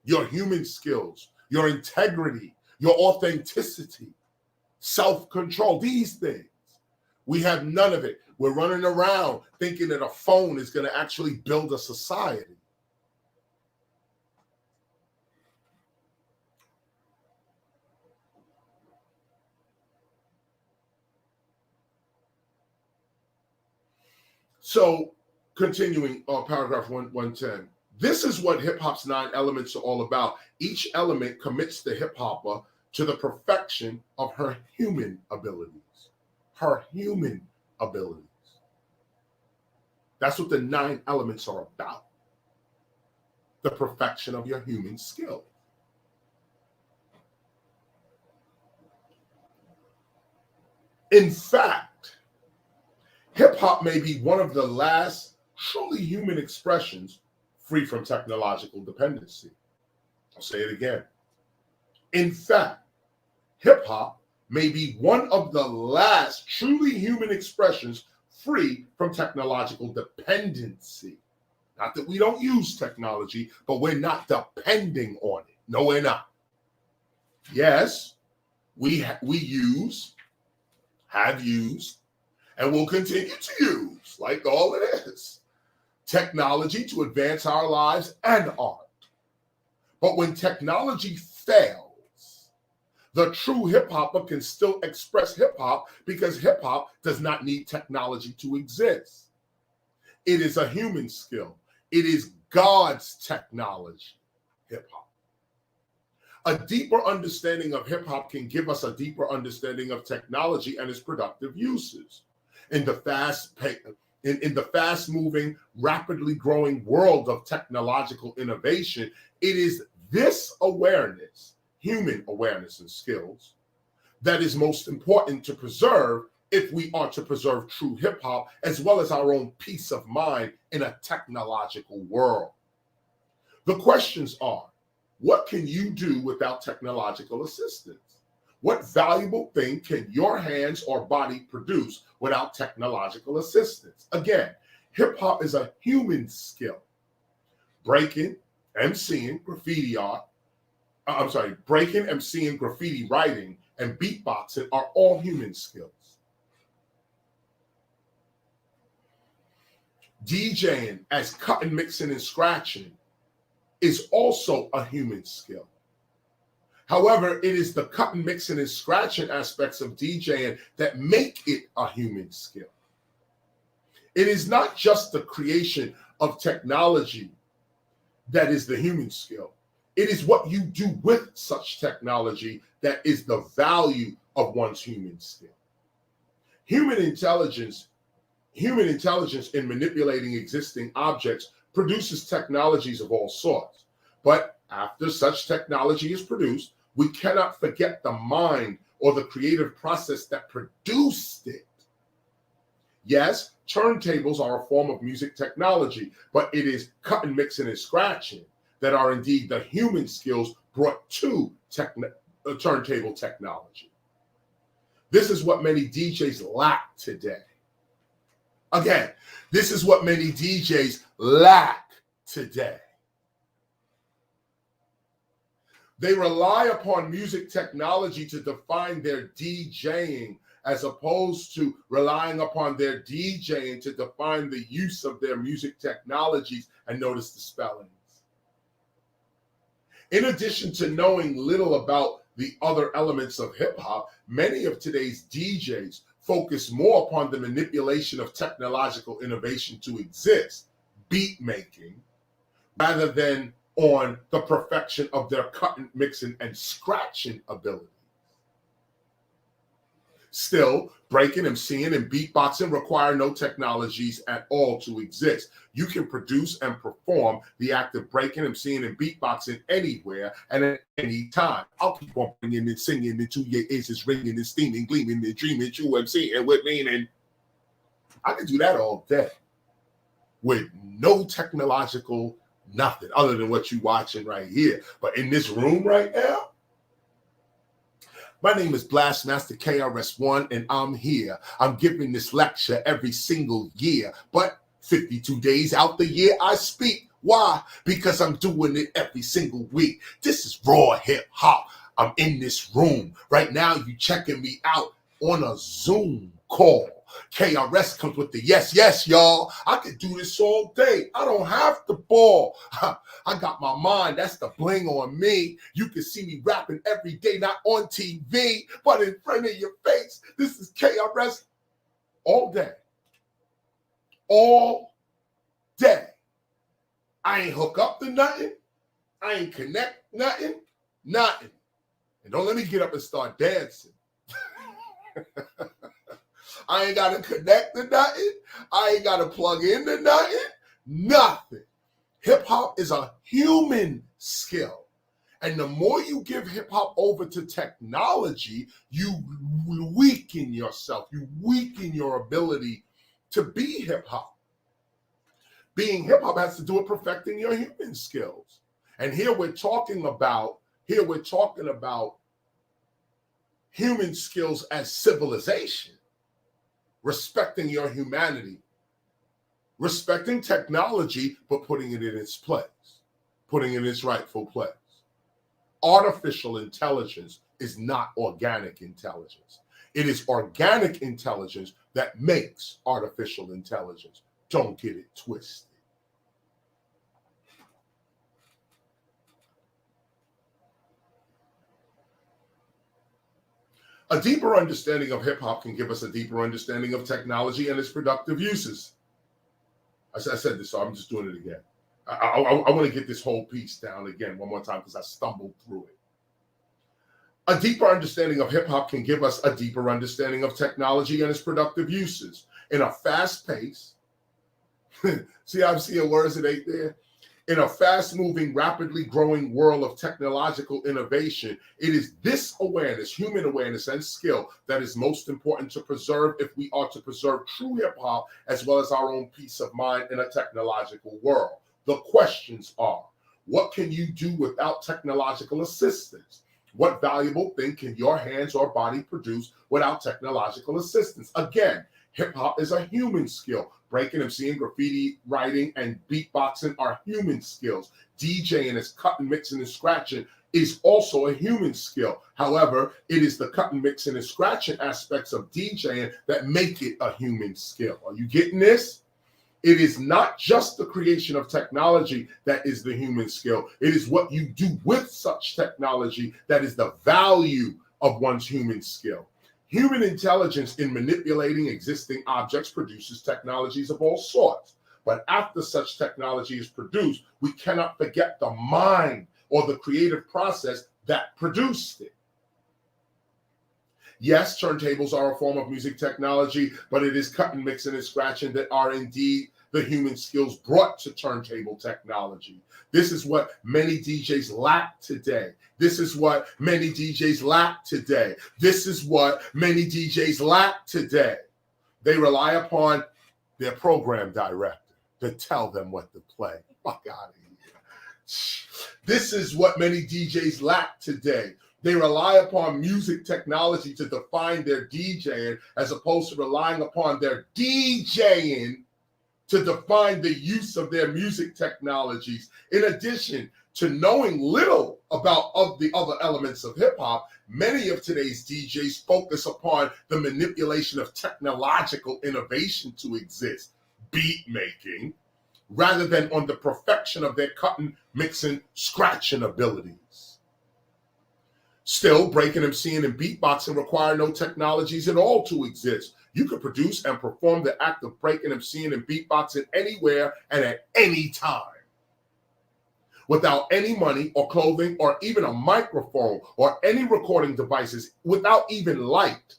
Your human skills, your integrity, your authenticity, self-control, these things. We have none of it. We're running around thinking that a phone is going to actually build a society. So, continuing on paragraph 110, this is what hip hop's 9 elements are all about. Each element commits the hip hopper to the perfection of her human abilities. Her human abilities. That's what the 9 elements are about. The perfection of your human skill. In fact, hip-hop may be one of the last truly human expressions free from technological dependency. I'll say it again. In fact, hip-hop may be one of the last truly human expressions free from technological dependency. Not that we don't use technology, but we're not depending on it. No, we're not. Yes, we use, have used, and will continue to use, like all it is, technology to advance our lives and art. But when technology fails, the true hip-hopper can still express hip-hop because hip-hop does not need technology to exist. It is a human skill. It is God's technology, hip-hop. A deeper understanding of hip-hop can give us a deeper understanding of technology and its productive uses. In the fast-moving, rapidly growing world of technological innovation, it is this awareness, human awareness and skills, that is most important to preserve if we are to preserve true hip-hop as well as our own peace of mind in a technological world. The questions are, what can you do without technological assistance? What valuable thing can your hands or body produce without technological assistance? Again, hip-hop is a human skill. Breaking, MCing, graffiti writing, and beatboxing are all human skills. DJing as cutting, mixing, and scratching is also a human skill. However, it is the cutting, mixing, and scratching aspects of DJing that make it a human skill. It is not just the creation of technology that is the human skill. It is what you do with such technology that is the value of one's human skill. Human intelligence in manipulating existing objects produces technologies of all sorts. But after such technology is produced, we cannot forget the mind or the creative process that produced it. Yes, turntables are a form of music technology, but it is cutting, mixing, and scratching that are indeed the human skills brought to turntable technology. This is what many DJs lack today. Again, this is what many DJs lack today. They rely upon music technology to define their DJing as opposed to relying upon their DJing to define the use of their music technologies, and notice the spellings. In addition to knowing little about the other elements of hip-hop, many of today's DJs focus more upon the manipulation of technological innovation to exist, beat making, rather than on the perfection of their cutting, mixing, and scratching abilities. Still, breaking, MCing, and beatboxing require no technologies at all to exist. You can produce and perform the act of breaking, MCing, and beatboxing anywhere and at any time. I'll keep on bringing and singing until your ears is ringing and steaming, gleaming and dreaming, true MCing with meaning. I can do that all day with no technological nothing other than what you're watching right here. But in this room right now, my name is Blastmaster KRS-ONE, and I'm here. I'm giving this lecture every single year, but 52 days out the year I speak. Why? Because I'm doing it every single week. This is raw hip hop. I'm in this room. Right now, you checking me out on a Zoom call. KRS comes with the yes, yes, y'all. I could do this all day. I don't have to ball. I got my mind. That's the bling on me. You can see me rapping every day, not on TV, but in front of your face. This is KRS all day. All day. I ain't hook up to nothing. I ain't connect nothing. Nothing. And don't let me get up and start dancing. I ain't got to connect to nothing. I ain't got to plug into nothing. Nothing. Hip-hop is a human skill. And the more you give hip hop over to technology, you weaken yourself. You weaken your ability to be hip hop. Being hip hop has to do with perfecting your human skills. And here we're talking about human skills as civilization, respecting your humanity, respecting technology, but putting it in its place, putting it in its rightful place. Artificial intelligence is not organic intelligence. It is organic intelligence that makes artificial intelligence. Don't get it twisted. A deeper understanding of hip-hop can give us a deeper understanding of technology and its productive uses. I said this, so I'm just doing it again. I want to get this whole piece down again one more time because I stumbled through it. A deeper understanding of hip-hop can give us a deeper understanding of technology and its productive uses. In a fast-paced, see how I'm seeing words that ain't there? In a fast-moving, rapidly growing world of technological innovation, it is this awareness, human awareness and skill, that is most important to preserve if we are to preserve true hip-hop as well as our own peace of mind in a technological world. The questions are, what can you do without technological assistance? What valuable thing can your hands or body produce without technological assistance? Again, hip-hop is a human skill. Breaking, MCing, graffiti, writing, and beatboxing are human skills. DJing is cutting, mixing, and scratching is also a human skill. However, it is the cutting, mixing, and scratching aspects of DJing that make it a human skill. Are you getting this? It is not just the creation of technology that is the human skill. It is what you do with such technology that is the value of one's human skill. Human intelligence in manipulating existing objects produces technologies of all sorts. But after such technology is produced, we cannot forget the mind or the creative process that produced it. Yes, turntables are a form of music technology, but it is cutting, mixing, and scratching that are indeed the human skills brought to turntable technology. This is what many DJs lack today. This is what many DJs lack today. This is what many DJs lack today. They rely upon their program director to tell them what to play. Fuck out of here. This is what many DJs lack today. They rely upon music technology to define their DJing as opposed to relying upon their DJing to define the use of their music technologies. In addition to knowing little about the other elements of hip-hop, many of today's DJs focus upon the manipulation of technological innovation to exist, beat making, rather than on the perfection of their cutting, mixing, scratching abilities. Still, breaking, MCing, and beatboxing require no technologies at all to exist. You can produce and perform the act of breaking, MCing, and beatboxing anywhere and at any time. Without any money or clothing or even a microphone or any recording devices, without even light,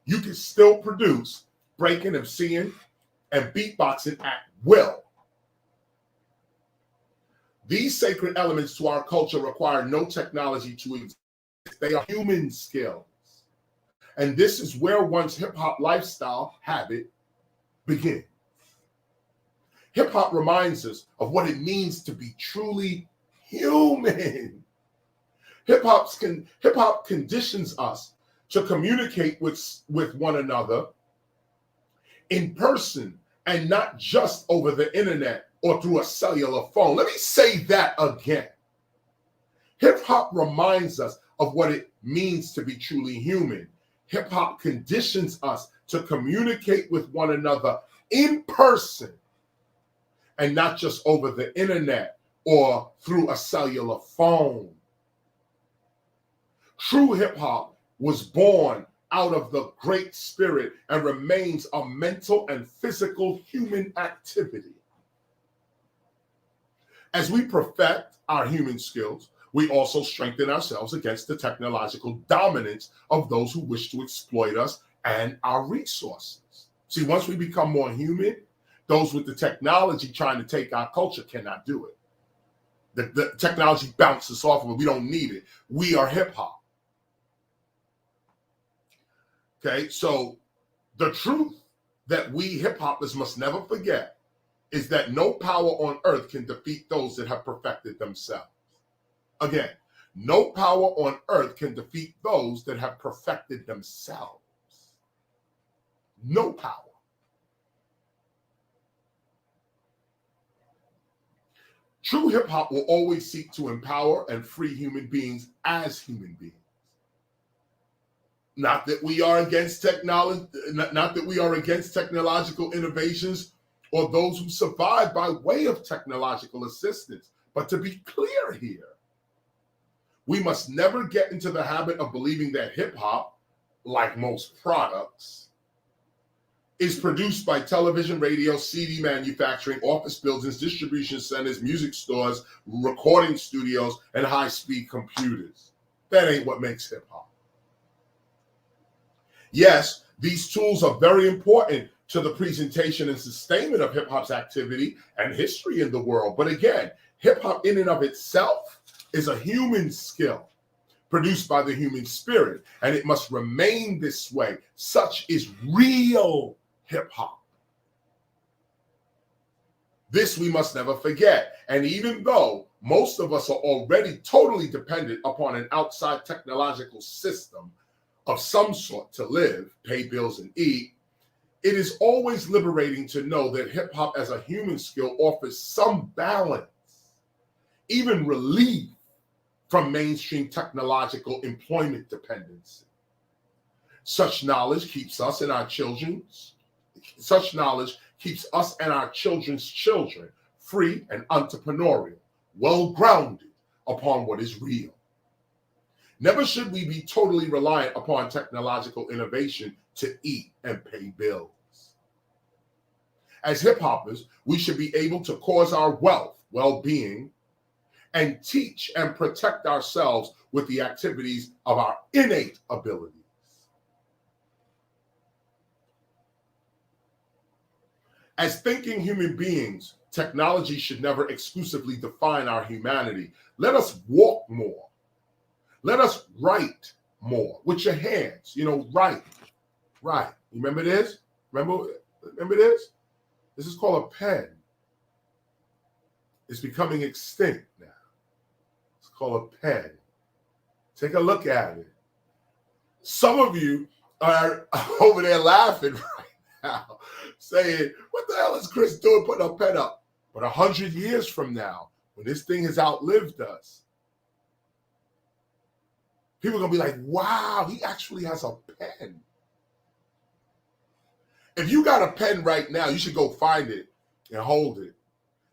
you can still produce breaking, MCing, and beatboxing at will. These sacred elements to our culture require no technology to exist. They are human skills. And this is where one's hip-hop lifestyle habit begins. Hip-hop reminds us of what it means to be truly human. Hip-hop conditions us to communicate with one another in person and not just over the internet or through a cellular phone. Let me say that again. Hip-hop reminds us of what it means to be truly human. Hip-hop conditions us to communicate with one another in person and not just over the internet or through a cellular phone. True hip-hop was born out of the Great Spirit and remains a mental and physical human activity. As we perfect our human skills, we also strengthen ourselves against the technological dominance of those who wish to exploit us and our resources. See, once we become more human, those with the technology trying to take our culture cannot do it. The technology bounces off of it. We don't need it. We are hip hop. Okay, so the truth that we hip hoppers must never forget is that no power on earth can defeat those that have perfected themselves. Again, no power on earth can defeat those that have perfected themselves. No power. True hip hop will always seek to empower and free human beings as human beings. Not that we are against technology, not that we are against technological innovations or those who survive by way of technological assistance. But to be clear here, we must never get into the habit of believing that hip hop, like most products, is produced by television, radio, CD manufacturing, office buildings, distribution centers, music stores, recording studios, and high-speed computers. That ain't what makes hip hop. Yes, these tools are very important to the presentation and sustainment of hip hop's activity and history in the world. But again, hip hop in and of itself is a human skill produced by the human spirit, and it must remain this way. Such is real hip hop. This we must never forget. And even though most of us are already totally dependent upon an outside technological system of some sort to live, pay bills, and eat, it is always liberating to know that hip hop as a human skill offers some balance, even relief from mainstream technological employment dependency. Such knowledge keeps us and our children's children free and entrepreneurial, well-grounded upon what is real. Never should we be totally reliant upon technological innovation to eat and pay bills. As hip hoppers, we should be able to cause our wealth, well-being, and teach and protect ourselves with the activities of our innate abilities. As thinking human beings, technology should never exclusively define our humanity. Let us walk more. Let us write more with your hands. Write. Remember this? Remember this? This is called a pen. It's becoming extinct now. It's called a pen. Take a look at it. Some of you are over there laughing right now, saying, what the hell is Chris doing putting a pen up? But 100 years from now, when this thing has outlived us, people are going to be like, wow, he actually has a pen. If you got a pen right now, you should go find it and hold it,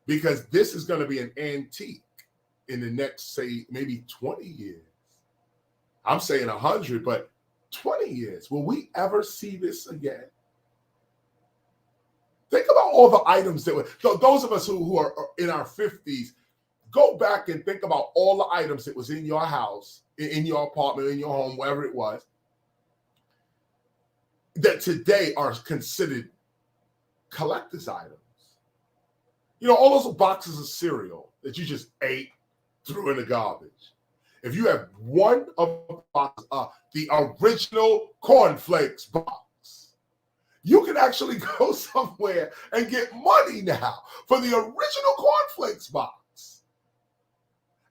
because this is going to be an antique in the next, say, maybe 20 years. I'm saying 100, but 20 years. Will we ever see this again? Think about all the items that were, those of us who are in our 50s, go back and think about all the items that was in your house, in your apartment, in your home, wherever it was, that today are considered collector's items. All those boxes of cereal that you just ate, threw in the garbage. If you have one of the boxes, the original cornflakes box, you can actually go somewhere and get money now for the original cornflakes box.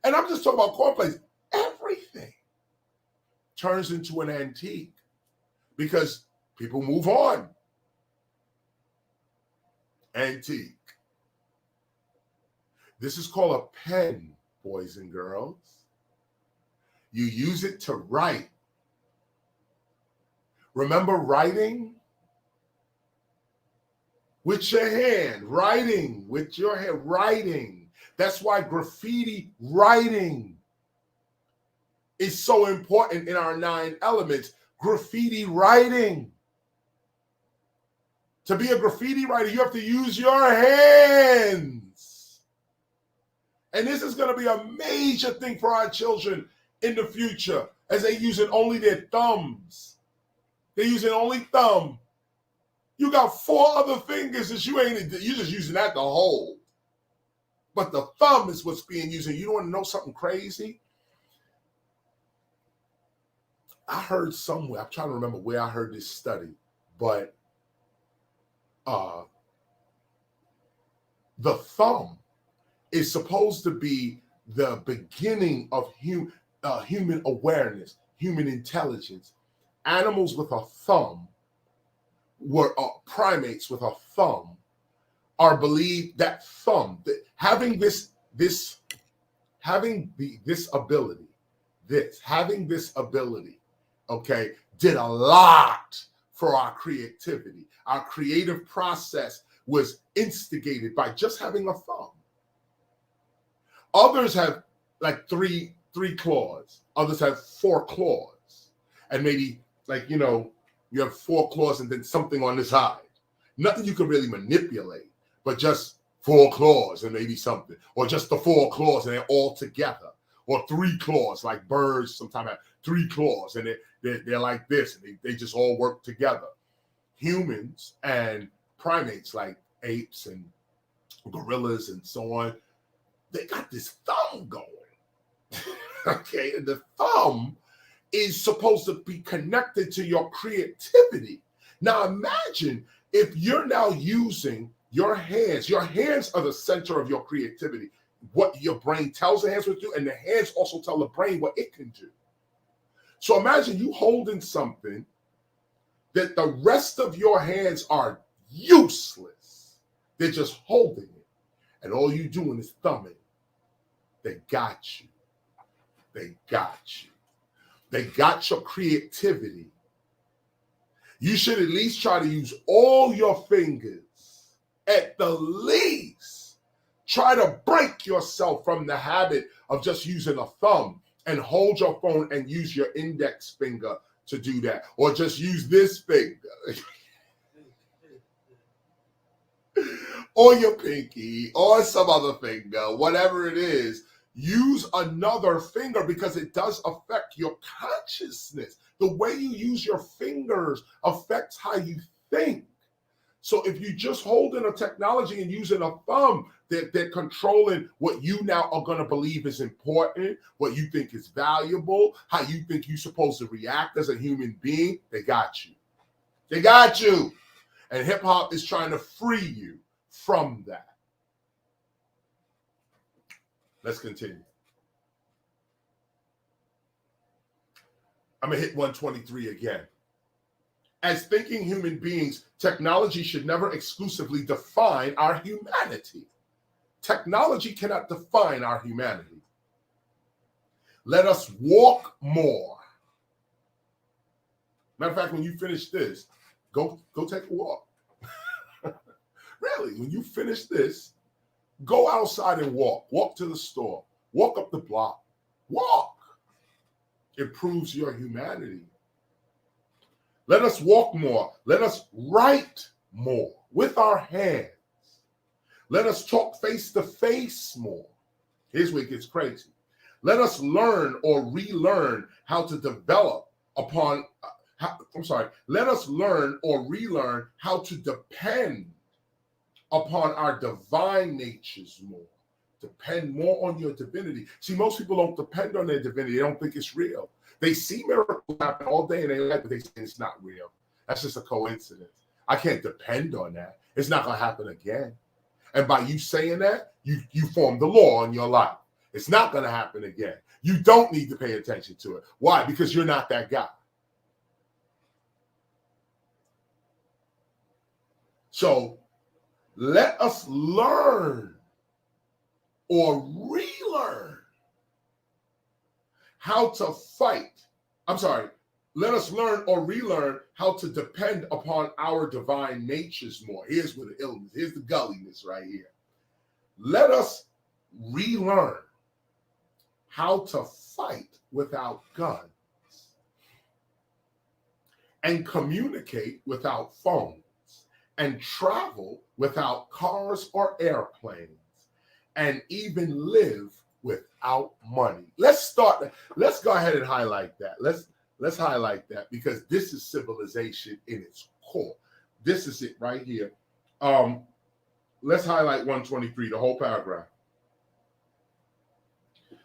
And I'm just talking about cornflakes. Everything turns into an antique because people move on. Antique. This is called a pen, boys and girls. You use it to write. Remember writing? With your hand, writing with your hand, writing. That's why graffiti writing is so important in our 9 elements. Graffiti writing. To be a graffiti writer, you have to use your hands. And this is going to be a major thing for our children in the future, as they're using only their thumbs. They're using only thumb. You got 4 other fingers that you're just using that to hold. but the thumb is what's being used. And you want to know something crazy? I heard somewhere, I'm trying to remember where I heard this study, but the thumb is supposed to be the beginning of human awareness, human intelligence. Animals with a thumb primates with a thumb are believed that thumb, that having this ability, okay, did a lot for our creativity. Our creative process was instigated by just having a thumb. Others have like three claws. Others have 4 claws. And maybe like, you have 4 claws and then something on the side. Nothing you can really manipulate, but just 4 claws and maybe something. Or just the 4 claws and they're all together. Or 3 claws, like birds sometimes have 3 claws and they're like this and they just all work together. Humans and primates like apes and gorillas and so on, they got this thumb going. Okay, and the thumb is supposed to be connected to your creativity. Now imagine if you're now using your hands are the center of your creativity. What your brain tells the hands what to do, and the hands also tell the brain what it can do. So imagine you holding something that the rest of your hands are useless. They're just holding it. And all you doing is thumbing. They got you. They got you. They got your creativity. You should at least try to use all your fingers. At the least, try to break yourself from the habit of just using a thumb and hold your phone and use your index finger to do that. Or just use this finger. Or your pinky, or some other finger, whatever it is. Use another finger because it does affect your consciousness. The way you use your fingers affects how you think. So if you just holding a technology and using a thumb, they're controlling what you now are going to believe is important, what you think is valuable, how you think you're supposed to react as a human being. They got you. They got you. And hip hop is trying to free you from that. Let's continue. I'm going to hit 123 again. As thinking human beings, technology should never exclusively define our humanity. Technology cannot define our humanity. Let us walk more. Matter of fact, when you finish this, go take a walk. Really, when you finish this, go outside and walk. Walk to the store. Walk up the block. Walk. Improves your humanity. Let us walk more. Let us write more with our hands. Let us talk face to face more. Here's where it gets crazy. Let us learn or relearn how to develop upon, let us learn or relearn how to depend upon our divine natures more. Depend more on your divinity. See, most people don't depend on their divinity. They don't think it's real. They see miracles happen all day in their life, but they say it's not real. That's just a coincidence. I can't depend on that. It's not going to happen again. And by you saying that, you form the law in your life. It's not going to happen again. You don't need to pay attention to it. Why? Because you're not that guy. So let us learn or relearn how to fight. Let us learn or relearn how to depend upon our divine natures more. Here's where the illness, here's the gulliness right here. Let us relearn how to fight without guns and communicate without phones and travel without cars or airplanes and even live without money. Let's go ahead and highlight that. Let's highlight that because this is civilization in its core. This is it right here. Let's highlight 123, the whole paragraph.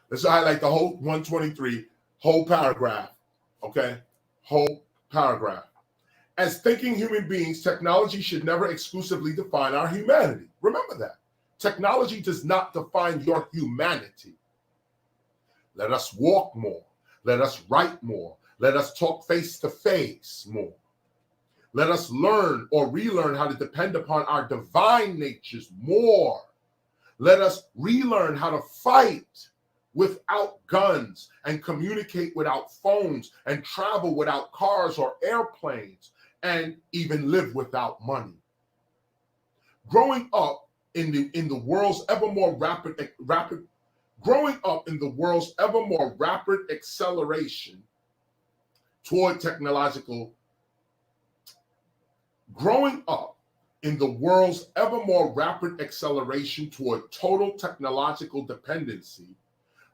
Let's highlight the whole 123, whole paragraph, okay? Whole paragraph. As thinking human beings, technology should never exclusively define our humanity. Remember that. Technology does not define your humanity. Let us walk more. Let us write more. Let us talk face to face more. Let us learn or relearn how to depend upon our divine natures more. Let us relearn how to fight without guns and communicate without phones and travel without cars or airplanes and even live without money. Growing up in the world's ever more rapid acceleration toward technological Growing up in the world's ever more rapid acceleration toward total technological dependency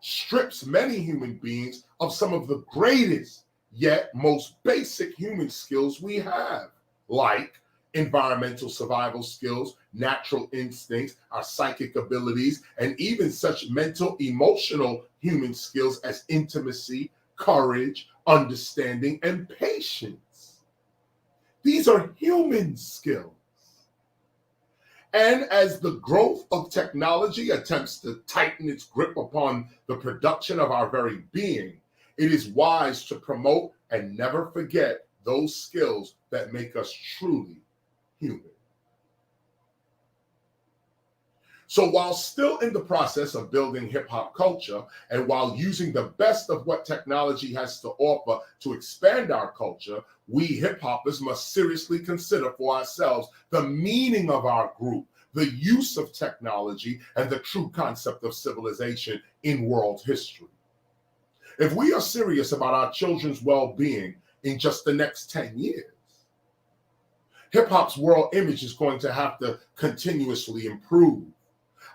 strips many human beings of some of the greatest yet most basic human skills we have, like environmental survival skills, natural instincts, our psychic abilities, and even such mental, emotional human skills as intimacy, courage, understanding, and patience. These are human skills. And as the growth of technology attempts to tighten its grip upon the production of our very being, it is wise to promote and never forget those skills that make us truly human. So while still in the process of building hip-hop culture, and while using the best of what technology has to offer to expand our culture, we hip-hoppers must seriously consider for ourselves the meaning of our group, the use of technology, and the true concept of civilization in world history. If we are serious about our children's well-being in just the next 10 years, hip-hop's world image is going to have to continuously improve.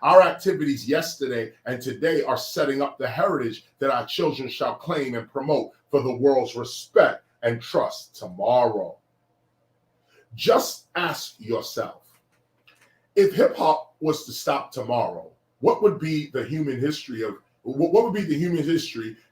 Our activities yesterday and today are setting up the heritage that our children shall claim and promote for the world's respect and trust tomorrow. Just ask yourself, if hip-hop was to stop tomorrow, what would be the human history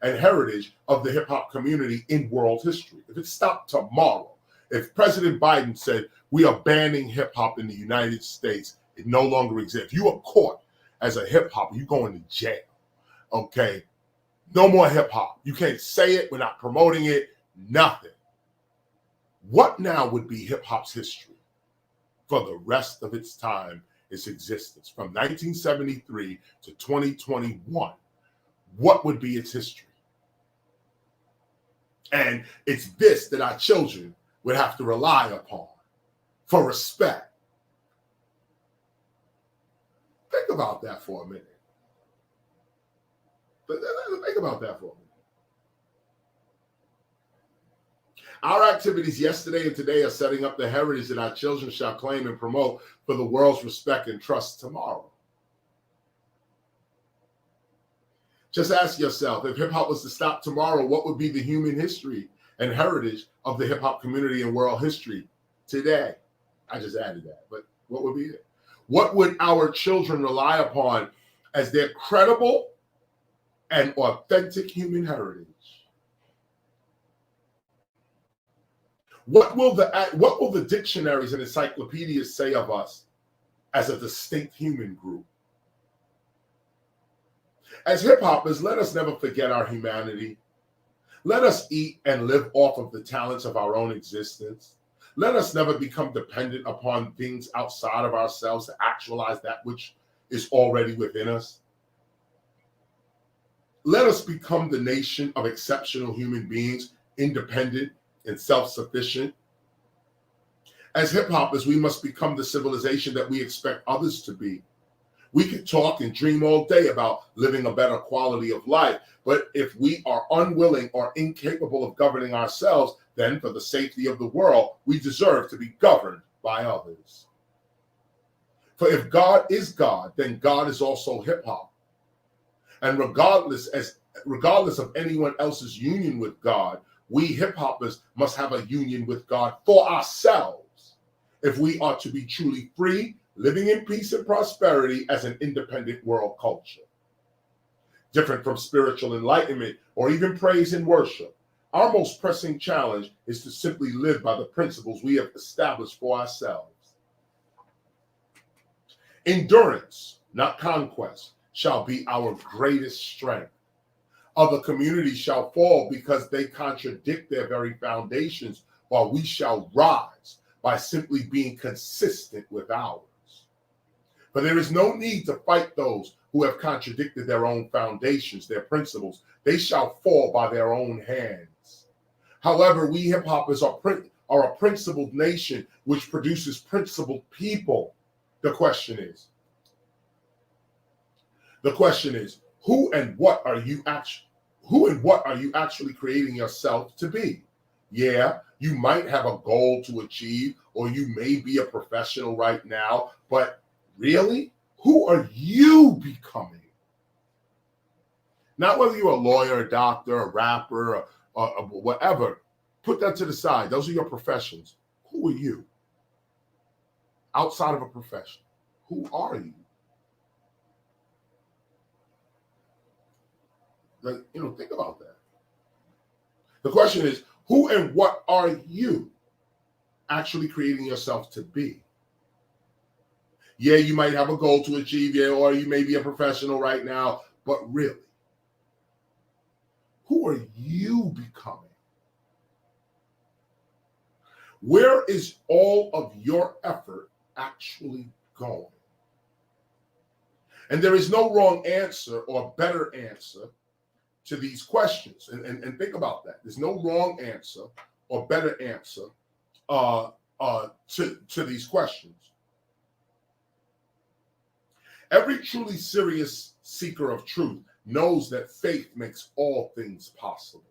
and heritage of the hip-hop community in world history? If it stopped tomorrow, if President Biden said, we are banning hip-hop in the United States, it no longer exists. If you are caught as a hip-hopper, you're going to jail, okay? No more hip-hop. You can't say it. We're not promoting it. Nothing. What now would be hip-hop's history for the rest of its time, its existence? From 1973 to 2021, what would be its history? And it's this that our children would have to rely upon for respect. Think about that for a minute. Think about that for a minute. Our activities yesterday and today are setting up the heritage that our children shall claim and promote for the world's respect and trust tomorrow. Just ask yourself, if hip-hop was to stop tomorrow, what would be the human history and heritage of the hip-hop community in world history today? I just added that, but what would be it? What would our children rely upon as their credible and authentic human heritage? What will the dictionaries and encyclopedias say of us as a distinct human group? As hip-hoppers, let us never forget our humanity. Let us eat and live off of the talents of our own existence. Let us never become dependent upon things outside of ourselves to actualize that which is already within us. Let us become the nation of exceptional human beings, independent and self-sufficient. As hip-hoppers, we must become the civilization that we expect others to be. We can talk and dream all day about living a better quality of life, but if we are unwilling or incapable of governing ourselves, then for the safety of the world, we deserve to be governed by others. For if God is God, then God is also hip-hop. And regardless of anyone else's union with God, we hip-hoppers must have a union with God for ourselves if we are to be truly free, living in peace and prosperity as an independent world culture. different from spiritual enlightenment or even praise and worship. Our most pressing challenge is to simply live by the principles we have established for ourselves. Endurance, not conquest, shall be our greatest strength. Other communities shall fall because they contradict their very foundations, while we shall rise by simply being consistent with ours. But there is no need to fight those who have contradicted their own foundations, their principles. They shall fall by their own hands. However, we hip-hoppers are a principled nation which produces principled people. The question is, who and what are you actually creating yourself to be? Yeah, you might have a goal to achieve, or you may be a professional right now, but really, who are you becoming? Not whether you're a lawyer, a doctor, a rapper, or whatever. Put that to the side. Those are your professions. Who are you? Outside of a profession, who are you? Like, think about that. The question is, who and what are you actually creating yourself to be? Yeah, you might have a goal to achieve, yeah, or you may be a professional right now, but really, who are you becoming? Where is all of your effort actually going? And there is no wrong answer or better answer to these questions. And think about that. There's no wrong answer or better answer to these questions. Every truly serious seeker of truth knows that faith makes all things possible.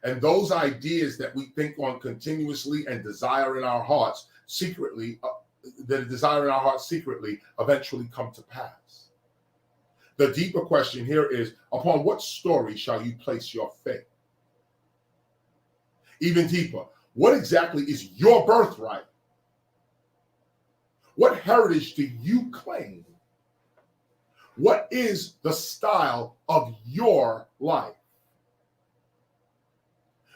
And those ideas that we think on continuously and desire in our hearts secretly, eventually come to pass. The deeper question here is, upon what story shall you place your faith? Even deeper, what exactly is your birthright? What heritage do you claim? What is the style of your life?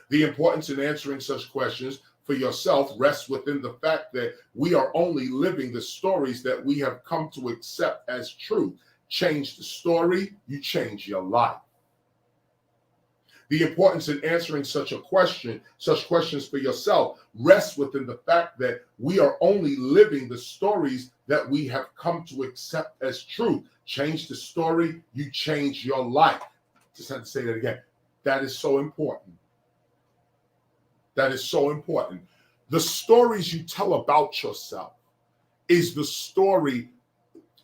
The importance in answering such questions for yourself rests within the fact that we are only living the stories that we have come to accept as truth. Change the story, you change your life. The importance in answering such questions for yourself, rests within the fact that we are only living the stories that we have come to accept as truth. Change the story, you change your life. Just had to say that again. That is so important. That is so important. The stories you tell about yourself is the story.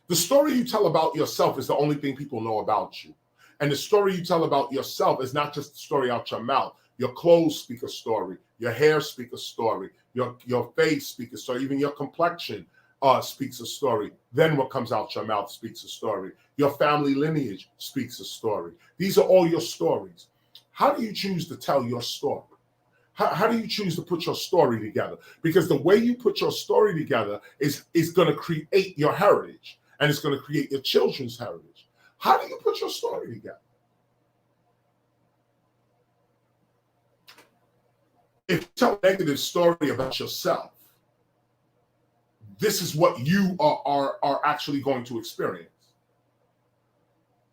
The story you tell about yourself is the only thing people know about you. And the story you tell about yourself is not just the story out your mouth. Your clothes speak a story. Your hair speaks a story. Your face speaks a story. Even your complexion speaks a story. Then what comes out your mouth speaks a story. Your family lineage speaks a story. These are all your stories. How do you choose to tell your story? How do you choose to put your story together? Because the way you put your story together is going to create your heritage, and it's going to create your children's heritage. How do you put your story together? If you tell a negative story about yourself, this is what you are actually going to experience.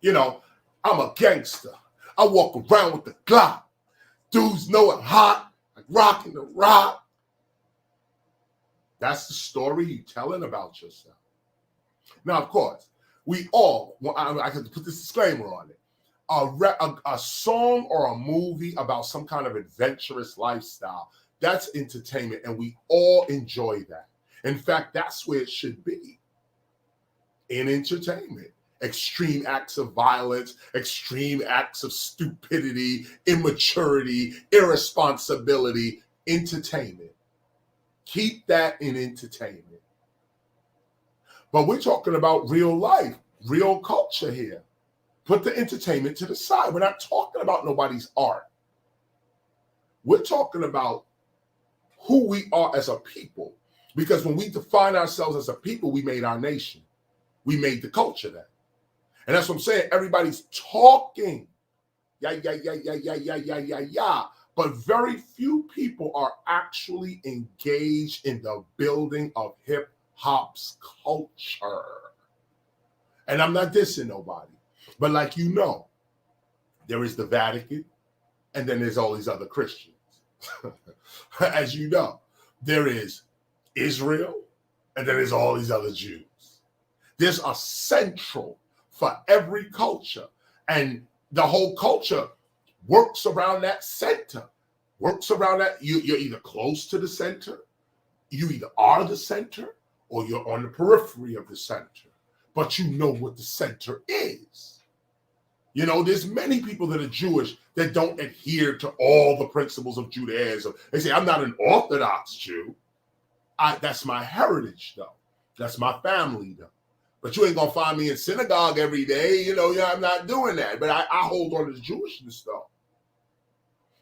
I'm a gangster. I walk around with the Glock. Dudes know it hot, like rocking the rock. That's the story you're telling about yourself. Now, of course, we all, I have to put this disclaimer on it, a song or a movie about some kind of adventurous lifestyle, that's entertainment, and we all enjoy that. In fact, that's where it should be, in entertainment. Extreme acts of violence, extreme acts of stupidity, immaturity, irresponsibility, entertainment. Keep that in entertainment. But we're talking about real life, real culture here. Put the entertainment to the side. We're not talking about nobody's art. We're talking about who we are as a people. Because when we define ourselves as a people, we made our nation. We made the culture that. And that's what I'm saying. Everybody's talking. Yeah. But very few people are actually engaged in the building of hip hop's culture. And I'm not dissing nobody. But like you know, there is the Vatican, and then there's all these other Christians. As you know, there is Israel, and then there's all these other Jews. There's a central for every culture, and the whole culture works around that center, works around that. You're either close to the center, you either are the center, or you're on the periphery of the center, but you know what the center is. You know, there's many people that are Jewish that don't adhere to all the principles of Judaism. They say, I'm not an Orthodox Jew. That's my heritage, though. That's my family, though. But you ain't going to find me in synagogue every day. You know, I'm not doing that. But I hold on to the Jewishness, though.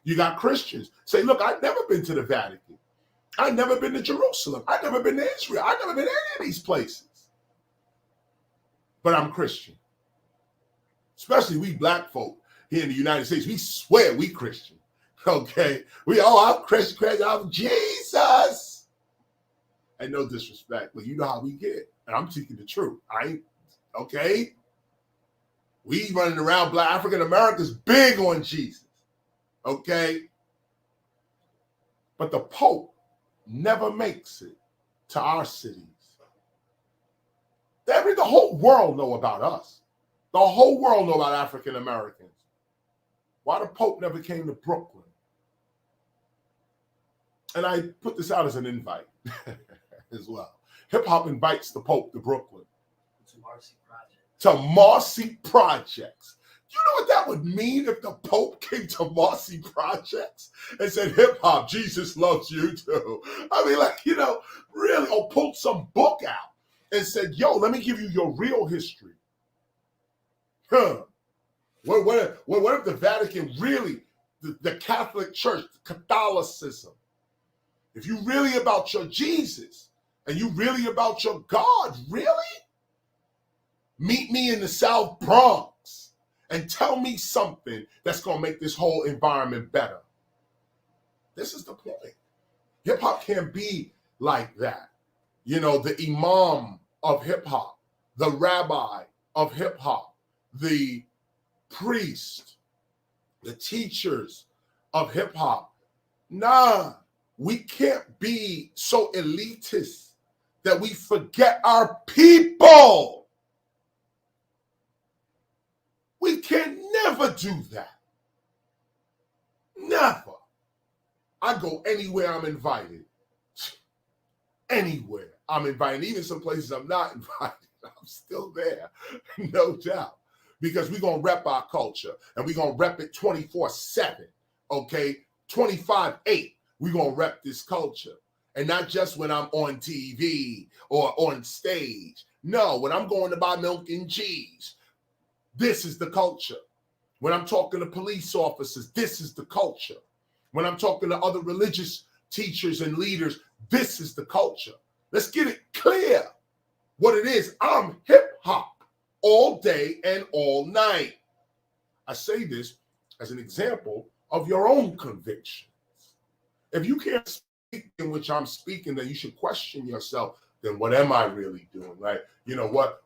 You got Christians. Say, look, I've never been to the Vatican. I've never been to Jerusalem. I've never been to Israel. I've never been to any of these places. But I'm Christian. Especially we black folk here in the United States. We swear we Christian. Okay? I'm Christian. I'm Jesus. And no disrespect, but you know how we get. And I'm speaking the truth. Okay? We running around black African Americans big on Jesus. Okay? But the Pope never makes it to our cities. The whole world know about us. The whole world know about African Americans. Why the Pope never came to Brooklyn? And I put this out as an invite as well. Hip hop invites the Pope to Brooklyn. To Marcy Projects. You know what that would mean if the Pope came to Marcy Projects and said, hip hop, Jesus loves you too. I mean, like, you know, really, or pulled some book out and said, yo, let me give you your real history. What if the Vatican really, the Catholic Church, Catholicism, if you really about your Jesus and you really about your God, really? Meet me in the South Bronx and tell me something that's going to make this whole environment better. This is the point. Hip hop can't be like that. You know, the imam of hip hop, the rabbi of hip hop, the priest, the teachers of hip hop. Nah, we can't be so elitist that we forget our people. We can never do that. Never. I go anywhere I'm invited. Anywhere I'm invited. Even some places I'm not invited. I'm still there. No doubt. Because we're going to rep our culture. And we're going to rep it 24/7. Okay? 25/8. We're going to rep this culture. And not just when I'm on TV or on stage. No, when I'm going to buy milk and cheese. This is the culture. When I'm talking to police officers, this is the culture. When I'm talking to other religious teachers and leaders, this is the culture. Let's get it clear what it is. I'm hip hop all day and all night. I say this as an example of your own convictions. If you can't speak in which I'm speaking, then you should question yourself. Then what am I really doing? Right? You know, what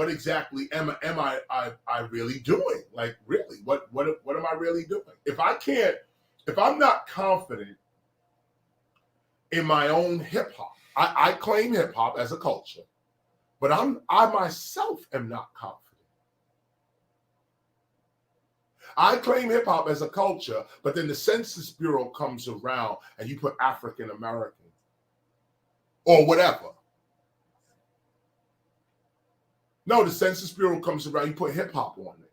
exactly am I really doing? Like, really, what am I really doing? If I'm not confident in my own hip hop, I claim hip hop as a culture, but I myself am not confident. I claim hip hop as a culture, but then the Census Bureau comes around and you put African American or whatever. No, the Census Bureau comes around, you put hip hop on it.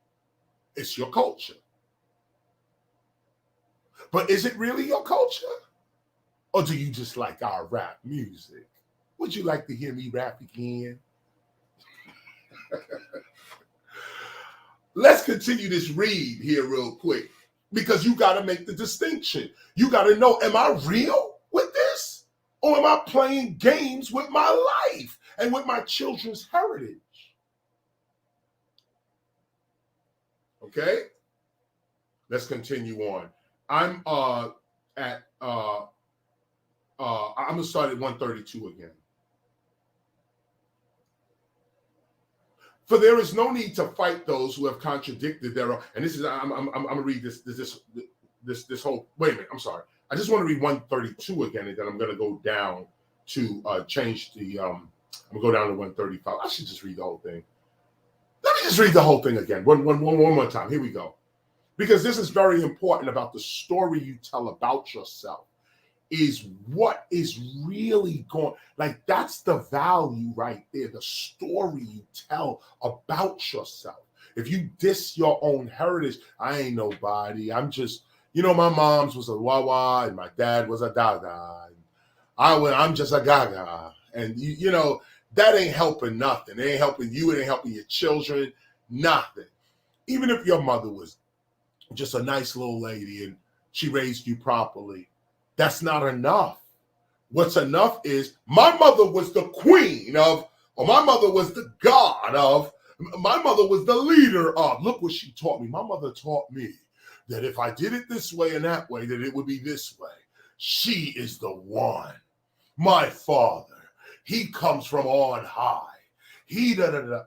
It's your culture. But is it really your culture? Or do you just like our rap music? Would you like to hear me rap again? Let's continue this read here real quick, because you got to make the distinction. You got to know, am I real with this? Or am I playing games with my life and with my children's heritage? Okay? Let's continue on. I'm gonna start at 132 again. For there is no need to fight those who have contradicted their own. And this is I'm gonna read this whole. Wait a minute. I'm sorry. I just want to read 132 again, and then I'm gonna go down to change the. I'm gonna go down to 135. I should just read the whole thing. Let me just read the whole thing again. One more time. Here we go. Because this is very important about the story you tell about yourself. Is what is really going, like that's the value right there, the story you tell about yourself. If you diss your own heritage, I ain't nobody, I'm just, my mom's was a wawa and my dad was a dada. I'm just a gaga. And that ain't helping nothing. It ain't helping you, it ain't helping your children, nothing. Even if your mother was just a nice little lady and she raised you properly, that's not enough. What's enough is my mother was the queen of, or my mother was the god of, my mother was the leader of. Look what she taught me. My mother taught me that if I did it this way and that way, that it would be this way. She is the one. My father, he comes from on high. He da-da-da.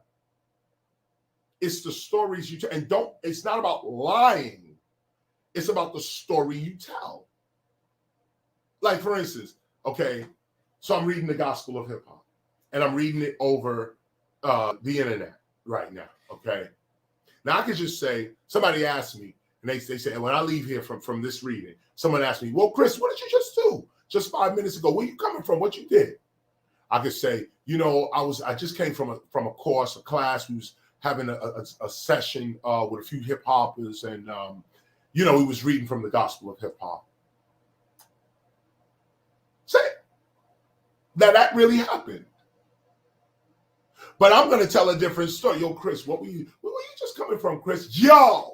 It's the stories you tell. And it's not about lying. It's about the story you tell. Like, for instance, okay, so I'm reading the Gospel of Hip Hop, and I'm reading it over the internet right now, okay? Now, I could just say, somebody asked me, and they say, when I leave here from this reading, someone asked me, well, Chris, what did you just do just 5 minutes ago? Where you coming from? What you did? I could say, I just came from a course, a class. We was having a session with a few hip hoppers, and, we was reading from the Gospel of Hip Hop. Say it. Now that really happened. But I'm going to tell a different story. Yo, Chris, where were you just coming from, Chris? Yo,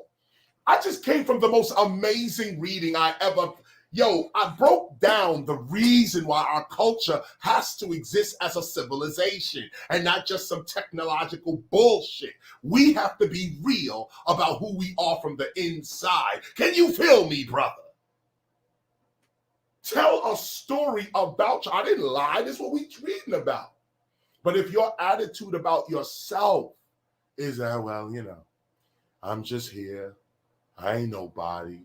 I just came from the most amazing reading I ever. I broke down the reason why our culture has to exist as a civilization and not just some technological bullshit. We have to be real about who we are from the inside. Can you feel me, brother? Tell a story about you. I didn't lie. This is what we're reading about. But if your attitude about yourself is that, well, I'm just here. I ain't nobody.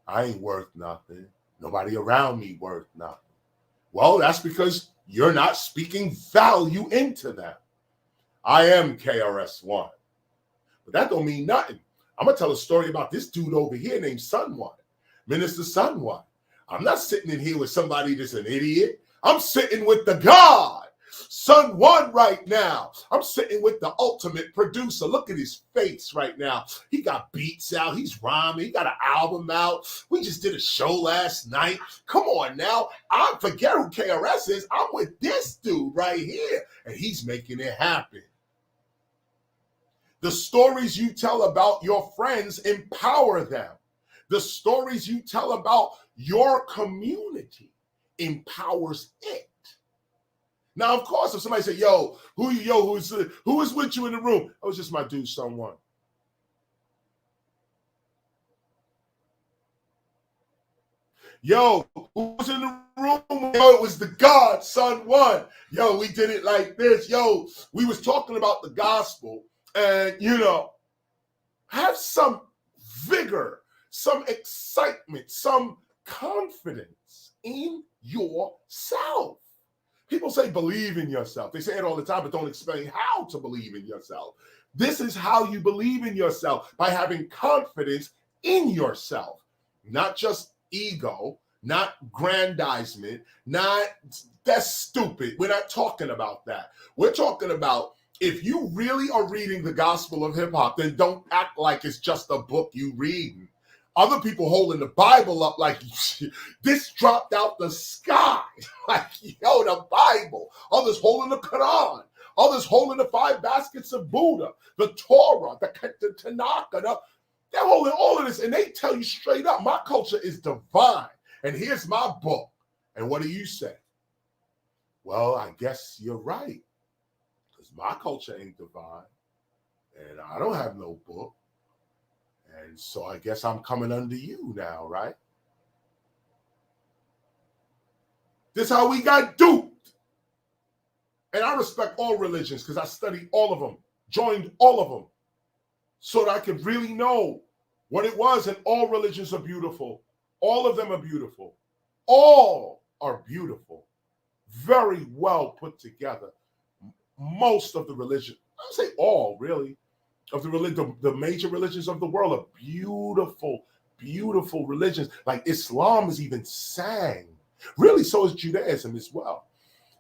I ain't worth nothing. Nobody around me worth nothing. Well, that's because you're not speaking value into them. I am KRS-ONE. But that don't mean nothing. I'm going to tell a story about this dude over here named SIMONE, Minister SIMONE. I'm not sitting in here with somebody that's an idiot. I'm sitting with the God, SIMONE, right now. I'm sitting with the ultimate producer. Look at his face right now. He got beats out. He's rhyming. He got an album out. We just did a show last night. Come on now. I forget who KRS is. I'm with this dude right here, and he's making it happen. The stories you tell about your friends empower them. The stories you tell about your community empowers it. Now, of course, if somebody say, who is with you in the room? Oh, it's just my dude, SIMONE. Who's in the room? It was the God, SIMONE. We did it like this. We was talking about the gospel, and, have some vigor, some excitement, some confidence in yourself. People say believe in yourself. They say it all the time, but don't explain how to believe in yourself. This is how you believe in yourself, by having confidence in yourself. Not just ego, not grandizement, that's stupid. We're not talking about that. We're talking about, if you really are reading the Gospel of Hip Hop, then don't act like it's just a book you reading. Other people holding the Bible up like this dropped out the sky. Like, the Bible. Others holding the Quran. Others holding the 5 baskets of Buddha, the Torah, the Tanakh. They're holding all of this, and they tell you straight up, my culture is divine. And here's my book. And what do you say? Well, I guess you're right. Because my culture ain't divine. And I don't have no book. And so I guess I'm coming under you now, right? This is how we got duped. And I respect all religions because I studied all of them, joined all of them, so that I could really know what it was. And all religions are beautiful. All of them are beautiful. All are beautiful. Very well put together. Most of the religions, I don't say all really, of the major religions of the world are beautiful, beautiful religions. Like Islam is even sang. Really, so is Judaism as well.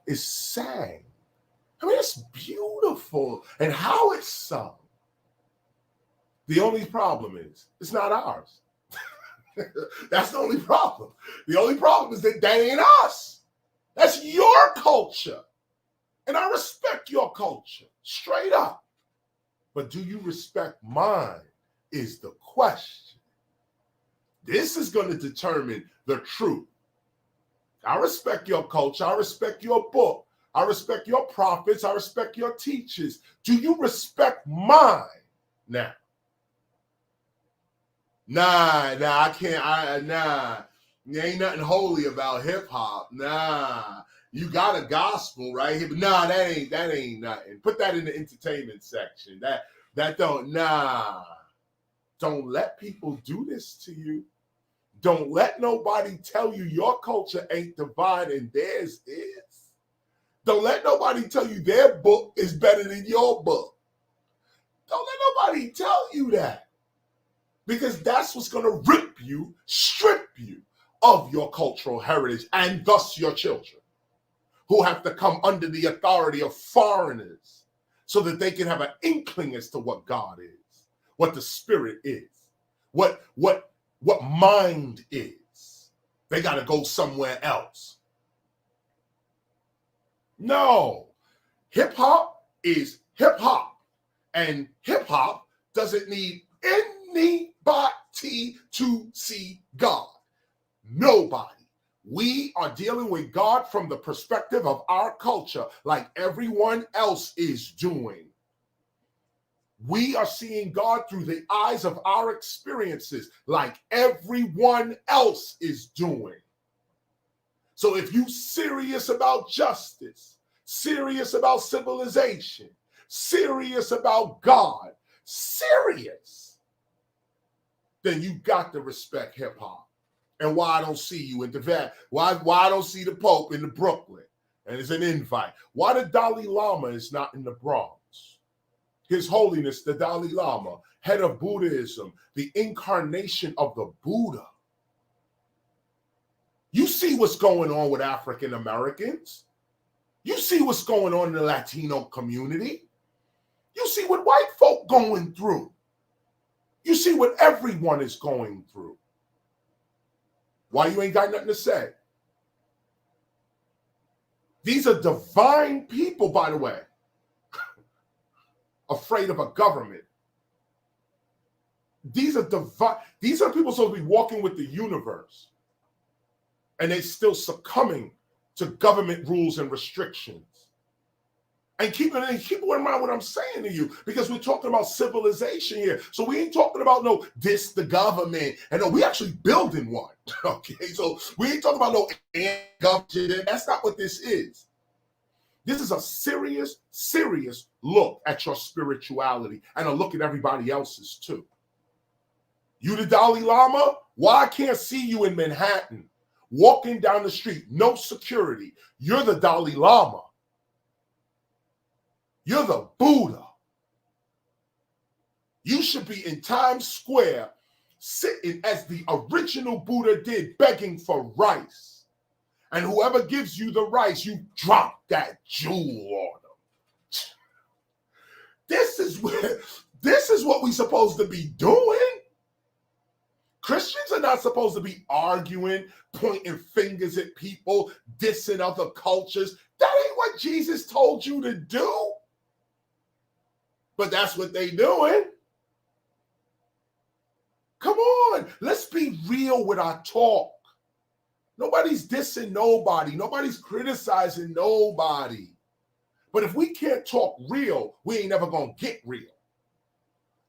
It's sang. I mean, it's beautiful. And how it's sung. The only problem is, it's not ours. That's the only problem. The only problem is that ain't us. That's your culture. And I respect your culture, straight up. But do you respect mine is the question. This is going to determine the truth. I respect your culture. I respect your book. I respect your prophets. I respect your teachers. Do you respect mine now? Nah, I can't. Nah. There ain't nothing holy about hip hop. Nah. You got a gospel right here, but nah, that ain't nothing. Put that in the entertainment section. That don't, nah. Don't let people do this to you. Don't let nobody tell you your culture ain't divine and theirs is. Don't let nobody tell you their book is better than your book. Don't let nobody tell you that. Because that's what's going to rip you, strip you of your cultural heritage and thus your children, who have to come under the authority of foreigners so that they can have an inkling as to what God is, what the spirit is, what mind is. They got to go somewhere else. No, hip hop is hip hop, and hip hop doesn't need anybody to see God. Nobody. We are dealing with God from the perspective of our culture, like everyone else is doing. We are seeing God through the eyes of our experiences, like everyone else is doing. So if you're serious about justice, serious about civilization, serious about God, serious, then you got to respect hip hop. And why I don't see you in the why I don't see the Pope in the Brooklyn, and it's an invite. Why the Dalai Lama is not in the Bronx? His Holiness the Dalai Lama, head of Buddhism, the incarnation of the Buddha. You see what's going on with African Americans. You see what's going on in the Latino community. You see what white folk going through. You see what everyone is going through. Why you ain't got nothing to say? These are divine people, by the way, afraid of a government. These are divine. These are people supposed to be walking with the universe, and they're still succumbing to government rules and restrictions. And keep in mind what I'm saying to you, because we're talking about civilization here. So we ain't talking about the government. And no, we actually building one. Okay, so we ain't talking about no government. That's not what this is. This is a serious, serious look at your spirituality and a look at everybody else's too. You the Dalai Lama? Why I can't see you in Manhattan walking down the street, no security? You're the Dalai Lama. You're the Buddha. You should be in Times Square sitting as the original Buddha did, begging for rice. And whoever gives you the rice, you drop that jewel on them. This is what we're supposed to be doing. Christians are not supposed to be arguing, pointing fingers at people, dissing other cultures. That ain't what Jesus told you to do. But that's what they doing. Come on, let's be real with our talk. Nobody's dissing nobody. Nobody's criticizing nobody. But if we can't talk real, we ain't never gonna get real.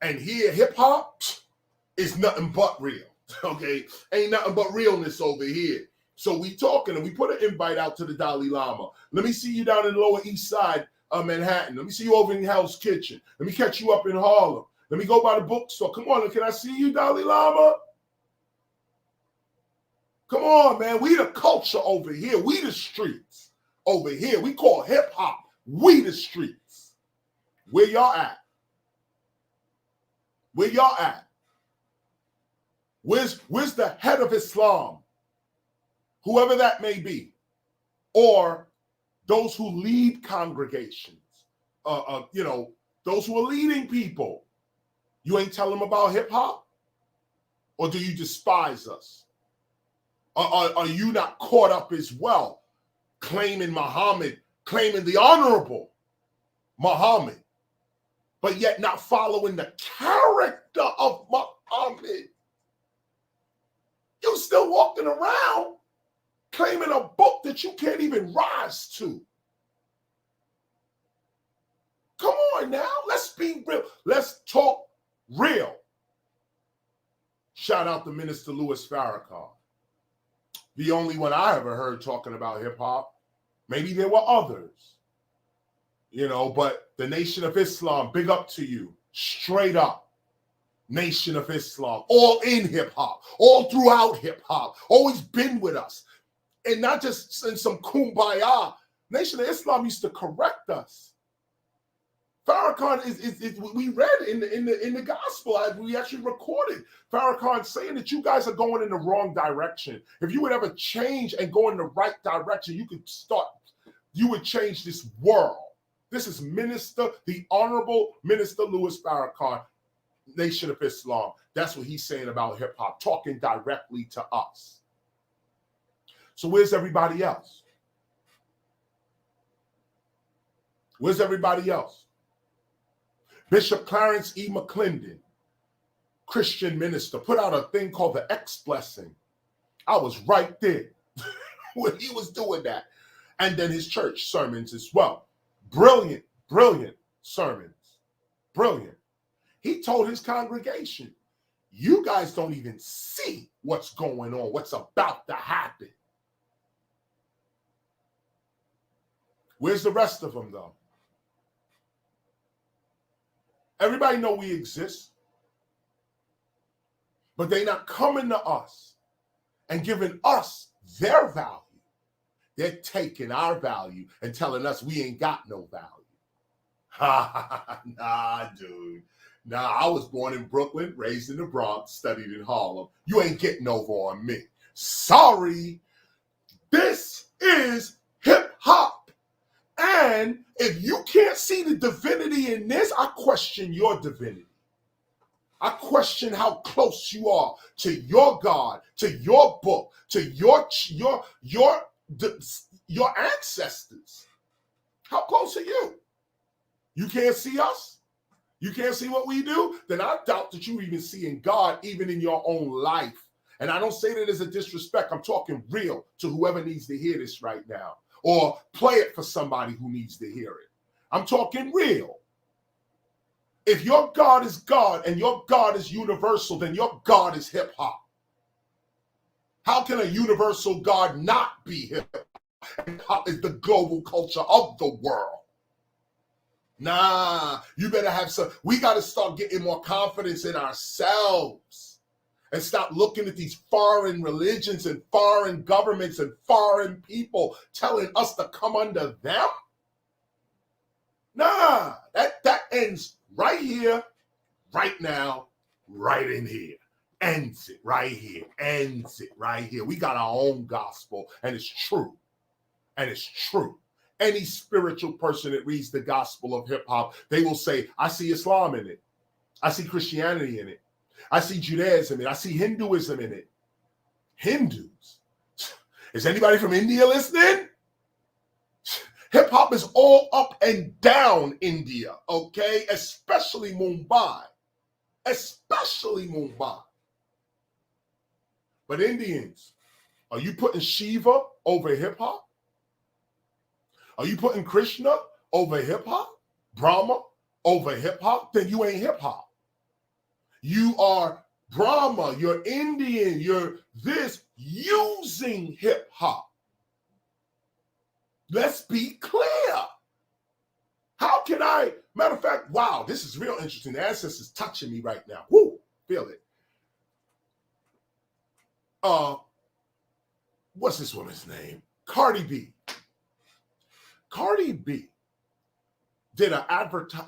And here, hip hop is nothing but real. Okay, ain't nothing but realness over here. So we talking, and we put an invite out to the Dalai Lama. Let me see you down in the Lower East Side of Manhattan. Let me see you over in Hell's Kitchen. Let me catch you up in Harlem. Let me go by the bookstore. Come on, can I see you, Dalai Lama? Come on, man. We the culture over here. We the streets over here. We call hip hop. We the streets. Where y'all at? Where y'all at? Where's the head of Islam? Whoever that may be. Or those who lead congregations. Those who are leading people. You ain't tell them about hip hop? Or do you despise us? Are you not caught up as well? Claiming Muhammad, claiming the honorable Muhammad, but yet not following the character of Muhammad. You still walking around claiming a book that you can't even rise to. Come on now, let's be real. Let's talk real. Shout out to Minister Louis Farrakhan. The only one I ever heard talking about hip hop. Maybe there were others, but the Nation of Islam, big up to you. Straight up. Nation of Islam, all in hip hop, all throughout hip hop, always been with us. And not just in some kumbaya. Nation of Islam used to correct us. Farrakhan is we read in the gospel, we actually recorded Farrakhan saying that you guys are going in the wrong direction. If you would ever change and go in the right direction, you would change this world. This is the Honorable Minister Louis Farrakhan, Nation of Islam. That's what he's saying about hip hop, talking directly to us. So where's everybody else? Where's everybody else? Bishop Clarence E. McClendon, Christian minister, put out a thing called the X Blessing. I was right there when he was doing that. And then his church sermons as well. Brilliant, brilliant sermons. Brilliant. He told his congregation, you guys don't even see what's going on, what's about to happen. Where's the rest of them, though? Everybody know we exist, but they're not coming to us and giving us their value. They're taking our value and telling us we ain't got no value. Nah, dude. Nah, I was born in Brooklyn, raised in the Bronx, studied in Harlem. You ain't getting over on me. Sorry. This is hip hop. And if you can't see the divinity in this, I question your divinity. I question how close you are to your God, to your book, to your ancestors. How close are you? You can't see us? You can't see what we do? Then I doubt that you even see in God, even in your own life. And I don't say that as a disrespect. I'm talking real to whoever needs to hear this right now. Or play it for somebody who needs to hear it. I'm talking real. If your God is God and your God is universal, then your God is hip hop. How can a universal God not be hip hop? Hip hop is the global culture of the world. Nah, you better have some. We got to start getting more confidence in ourselves. And stop looking at these foreign religions and foreign governments and foreign people telling us to come under them. Nah, that ends right here, right now, right in here. Ends it right here. Ends it right here. We got our own gospel, and it's true. And it's true. Any spiritual person that reads the gospel of hip hop, they will say, I see Islam in it. I see Christianity in it. I see Judaism in it. I see Hinduism in it. Hindus. Is anybody from India listening? Hip hop is all up and down India, okay? Especially Mumbai. Especially Mumbai. But Indians, are you putting Shiva over hip hop? Are you putting Krishna over hip hop? Brahma over hip hop? Then you ain't hip hop. You are Brahma, you're Indian, you're this, using hip hop. Let's be clear. How can I, matter of fact, wow, this is real interesting. The ancestors touching me right now. Woo, feel it. What's this woman's name? Cardi B. Cardi B did an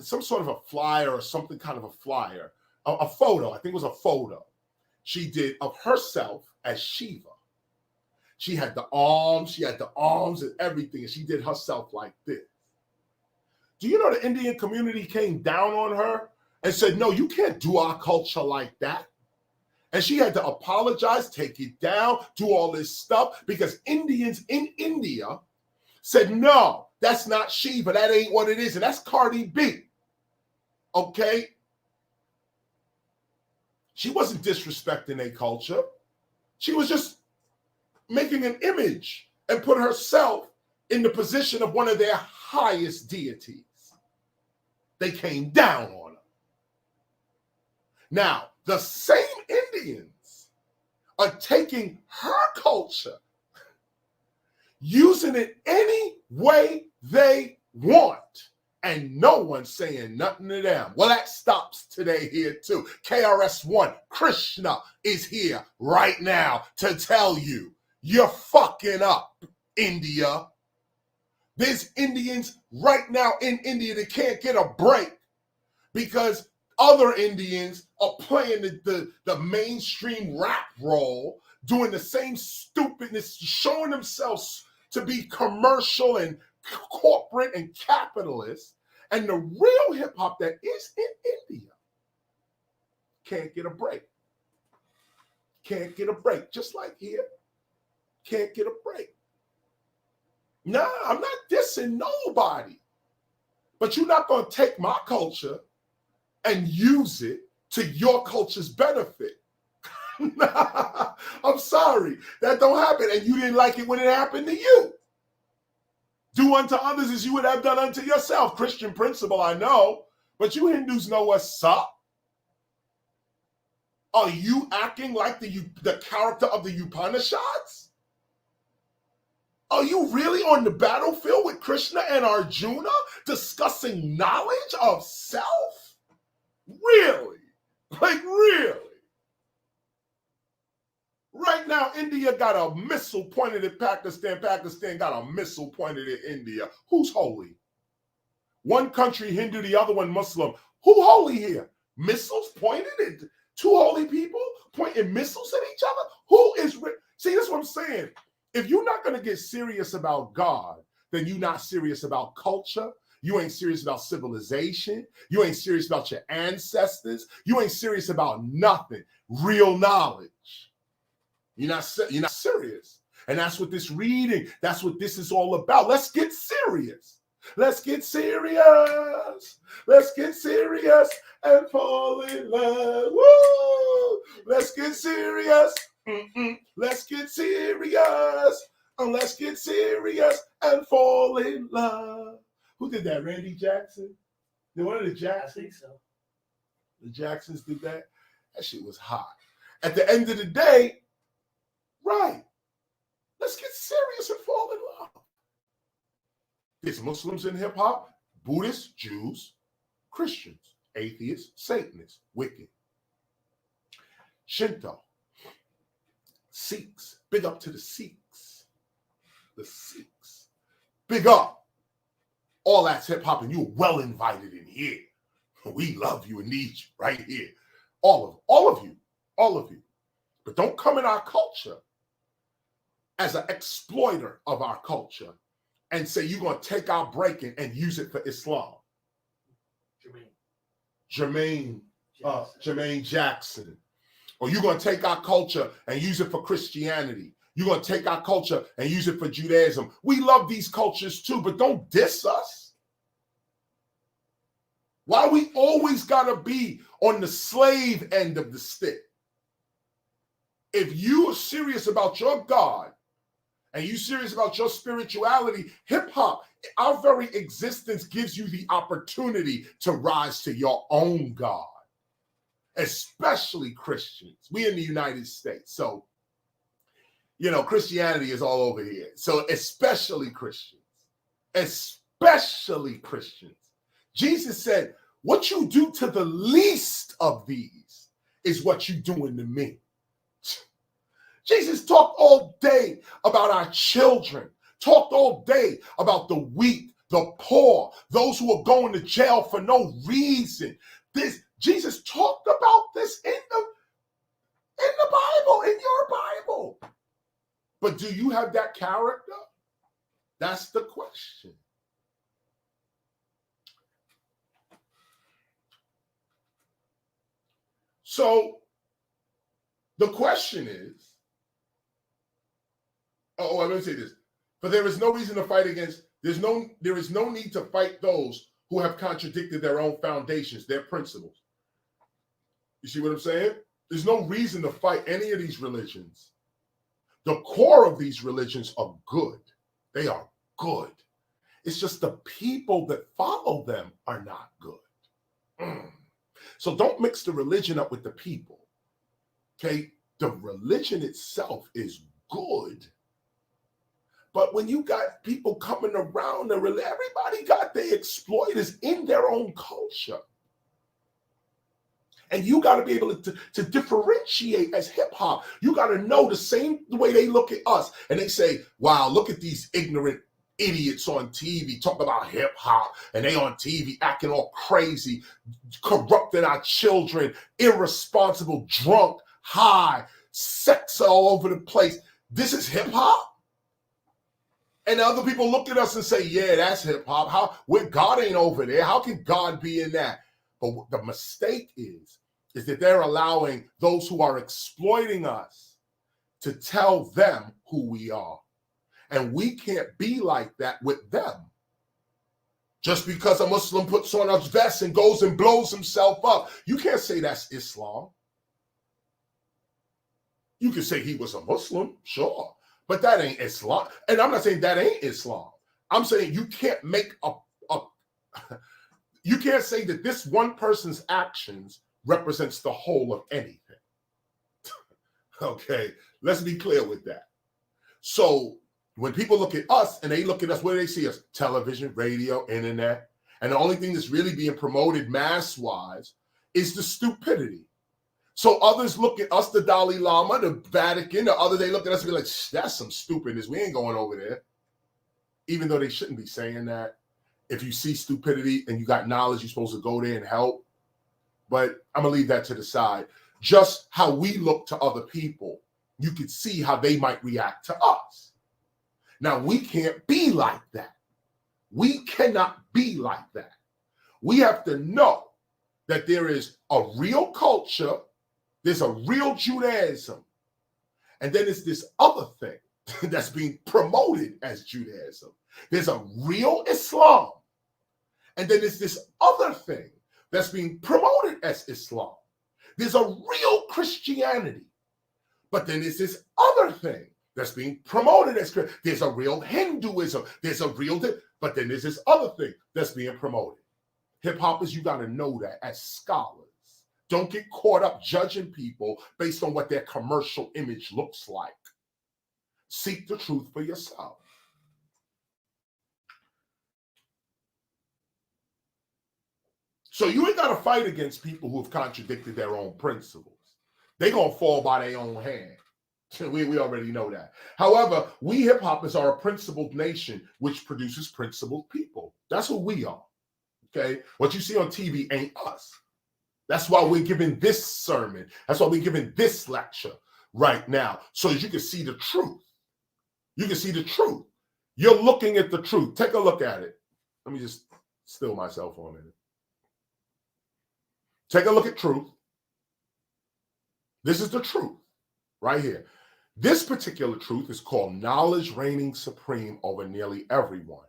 some sort of a flyer or something kind of a flyer, a photo, I think it was a photo she did of herself as Shiva. She had the arms and everything, and she did herself like this. Do you know the Indian community came down on her and said, no, you can't do our culture like that? And she had to apologize, take it down, do all this stuff, because Indians in India said, no, that's not Shiva. That ain't what it is. And that's Cardi B. Okay? She wasn't disrespecting their culture. She was just making an image and put herself in the position of one of their highest deities. They came down on her. Now, the same Indians are taking her culture, using it any way they want, and no one's saying nothing to them. Well, that stops today here too. KRS-ONE, Krishna, is here right now to tell you, you're fucking up, India. There's Indians right now in India that can't get a break because other Indians are playing the mainstream rap role, doing the same stupidness, showing themselves to be commercial and corporate and capitalist. And the real hip hop that is in India can't get a break. Can't get a break. Just like here, can't get a break. Nah, I'm not dissing nobody. But you're not going to take my culture and use it to your culture's benefit. Nah, I'm sorry. That don't happen. And you didn't like it when it happened to you. Do unto others as you would have done unto yourself. Christian principle, I know. But you Hindus know what's up. Are you acting like the character of the Upanishads? Are you really on the battlefield with Krishna and Arjuna discussing knowledge of self? Really? Like, really? Right now, India got a missile pointed at Pakistan. Pakistan got a missile pointed at India. Who's holy? One country Hindu, the other one Muslim. Who holy here? Missiles pointed at two holy people pointing missiles at each other? Who is... See, that's what I'm saying. If you're not going to get serious about God, then you're not serious about culture. You ain't serious about civilization. You ain't serious about your ancestors. You ain't serious about nothing. Real knowledge. You're not serious. And that's what this reading, that's what this is all about. Let's get serious. Let's get serious. Let's get serious and fall in love. Woo! Let's get serious. Let's get serious. And let's get serious and fall in love. Who did that? Randy Jackson? Did one of the Jacksons? I think so. The Jacksons did that? That shit was hot. At the end of the day, right. Let's get serious and fall in love. There's Muslims in hip hop, Buddhists, Jews, Christians, atheists, Satanists, Wiccan, Shinto, Sikhs. Big up to the Sikhs. The Sikhs. Big up. All that's hip hop, and you're well invited in here. We love you and need you right here. All of you. But don't come in our culture as an exploiter of our culture and say you're going to take our breaking and use it for Islam. Jermaine Jackson. Or you're going to take our culture and use it for Christianity. You're going to take our culture and use it for Judaism. We love these cultures too, but don't diss us. Why we always got to be on the slave end of the stick? If you are serious about your God and you serious about your spirituality, hip hop, our very existence gives you the opportunity to rise to your own God. especially Christians. We in the United States. So, you know, Christianity is all over here. So especially Christians. Especially Christians. Jesus said, what you do to the least of these is what you doing to me. Jesus talked all day about our children, talked all day about the weak, the poor, those who are going to jail for no reason. Jesus talked about this in the Bible, in your Bible. But do you have that character? That's the question. So the question is, let me say this. For there is no reason to fight against, there is no need to fight those who have contradicted their own foundations, their principles. You see what I'm saying? There's no reason to fight any of these religions. The core of these religions are good. They are good. It's just the people that follow them are not good. So don't mix the religion up with the people. Okay? The religion itself is good. But when you got people coming around, everybody got their exploiters in their own culture. And you got to be able to differentiate as hip hop. You got to know the same way they look at us. And they say, wow, look at these ignorant idiots on TV talking about hip hop, and they on TV acting all crazy, corrupting our children, irresponsible, drunk, high, sex all over the place. This is hip hop? And other people look at us and say, yeah, that's hip hop. God ain't over there. How can God be in that? But the mistake is that they're allowing those who are exploiting us to tell them who we are. And we can't be like that with them. Just because a Muslim puts on a vest and goes and blows himself up, you can't say that's Islam. You can say he was a Muslim, sure, but that ain't Islam. And I'm not saying that ain't Islam. I'm saying you can't make you can't say that this one person's actions represents the whole of anything. Okay, let's be clear with that. So when people look at us and they look at us, where do they see us? Television, radio, internet. And the only thing that's really being promoted mass-wise is the stupidity. So others look at us, the Dalai Lama, the Vatican, the others, they look at us and be like, that's some stupidness. We ain't going over there. Even though they shouldn't be saying that. If you see stupidity and you got knowledge, you're supposed to go there and help. But I'm going to leave that to the side. Just how we look to other people, you could see how they might react to us. Now, we can't be like that. We cannot be like that. We have to know that there is a real culture, there's a real Judaism, and then there's this other thing that's being promoted as Judaism. There's a real Islam, and then there's this other thing that's being promoted as Islam. There's a real Christianity, but then there's this other thing that's being promoted as Christian. There's a real Hinduism. There's a real, but then there's this other thing that's being promoted. Hip-hoppers, you got to know that as scholars. Don't get caught up judging people based on what their commercial image looks like. Seek the truth for yourself. So you ain't got to fight against people who have contradicted their own principles. They're going to fall by their own hand. We already know that. However, we hip-hoppers are a principled nation which produces principled people. That's what we are. Okay? What you see on TV ain't us. That's why we're giving this sermon. That's why we're giving this lecture right now, so that you can see the truth. You can see the truth. You're looking at the truth. Take a look at it. Let me just still myself for a minute. Take a look at truth. This is the truth right here. This particular truth is called knowledge reigning supreme over nearly everyone.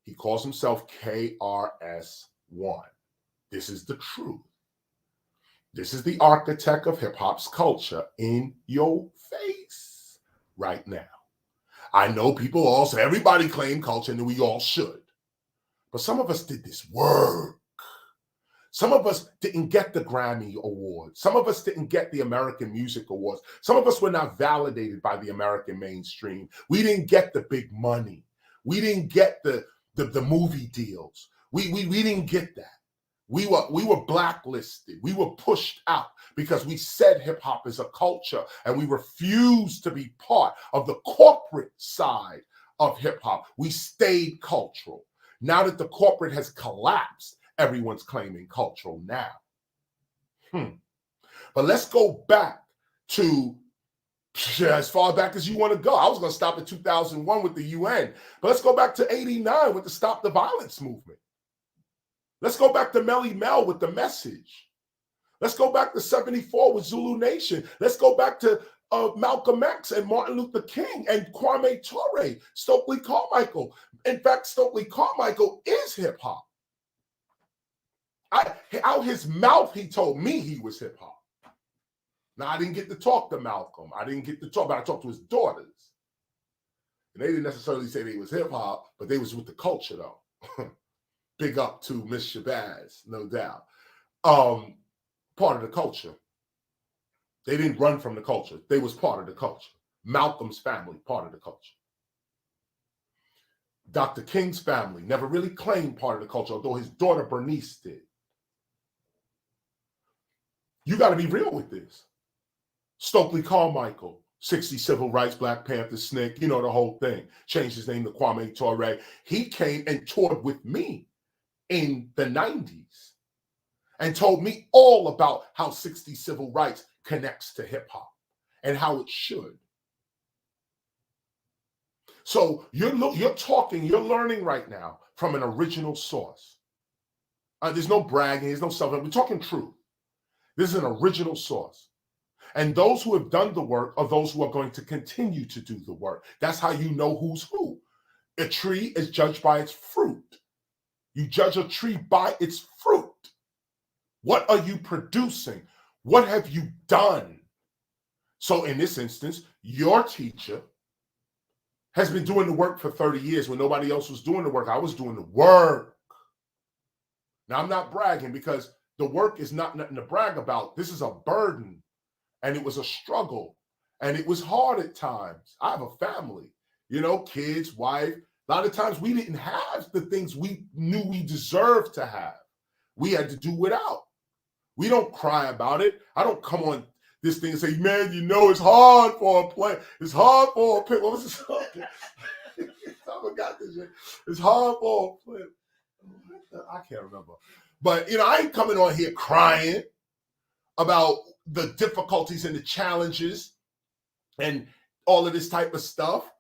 He calls himself KRS-ONE. This is the truth. This is the architect of hip-hop's culture in your face right now. I know people all say, everybody claim culture, and we all should. But some of us did this work. Some of us didn't get the Grammy Awards. Some of us didn't get the American Music Awards. Some of us were not validated by the American mainstream. We didn't get the big money. We didn't get the movie deals. We didn't get that. We were blacklisted. We were pushed out because we said hip hop is a culture, and we refused to be part of the corporate side of hip hop. We stayed cultural. Now that the corporate has collapsed, everyone's claiming cultural now. But let's go back to as far back as you want to go. I was going to stop at 2001 with the UN, but let's go back to 89 with the Stop the Violence movement. Let's go back to Melly Mel with The Message. Let's go back to 74 with Zulu Nation. Let's go back to Malcolm X and Martin Luther King and Kwame Ture, Stokely Carmichael. In fact, Stokely Carmichael is hip hop. Out his mouth, he told me he was hip hop. Now, I didn't get to talk to Malcolm. I didn't get to talk, but I talked to his daughters. And they didn't necessarily say they was hip hop, but they was with the culture though. Big up to Miss Shabazz, no doubt. Part of the culture. They didn't run from the culture. They was part of the culture. Malcolm's family, part of the culture. Dr. King's family never really claimed part of the culture, although his daughter Bernice did. You got to be real with this. Stokely Carmichael, 60 civil rights, Black Panther, SNCC, you know, the whole thing. Changed his name to Kwame Ture. He came and toured with me in the 90s and told me all about how 60 civil rights connects to hip hop and how it should. So you're learning right now from an original source. There's no bragging, there's no self. We're talking truth. This is an original source. And those who have done the work are those who are going to continue to do the work. That's how you know who's who. A tree is judged by its fruit. You judge a tree by its fruit. What are you producing? What have you done? So in this instance, your teacher has been doing the work for 30 years when nobody else was doing the work. I was doing the work. Now, I'm not bragging because the work is not nothing to brag about. This is a burden, and it was a struggle, and it was hard at times. I have a family, you know, kids, wife. A lot of times we didn't have the things we knew we deserved to have. We had to do without. We don't cry about it. I don't come on this thing and say, man, you know, it's hard for a play. It's hard for a pick. What was this song? I forgot this shit. It's hard for a play. I can't remember. But, you know, I ain't coming on here crying about the difficulties and the challenges and all of this type of stuff.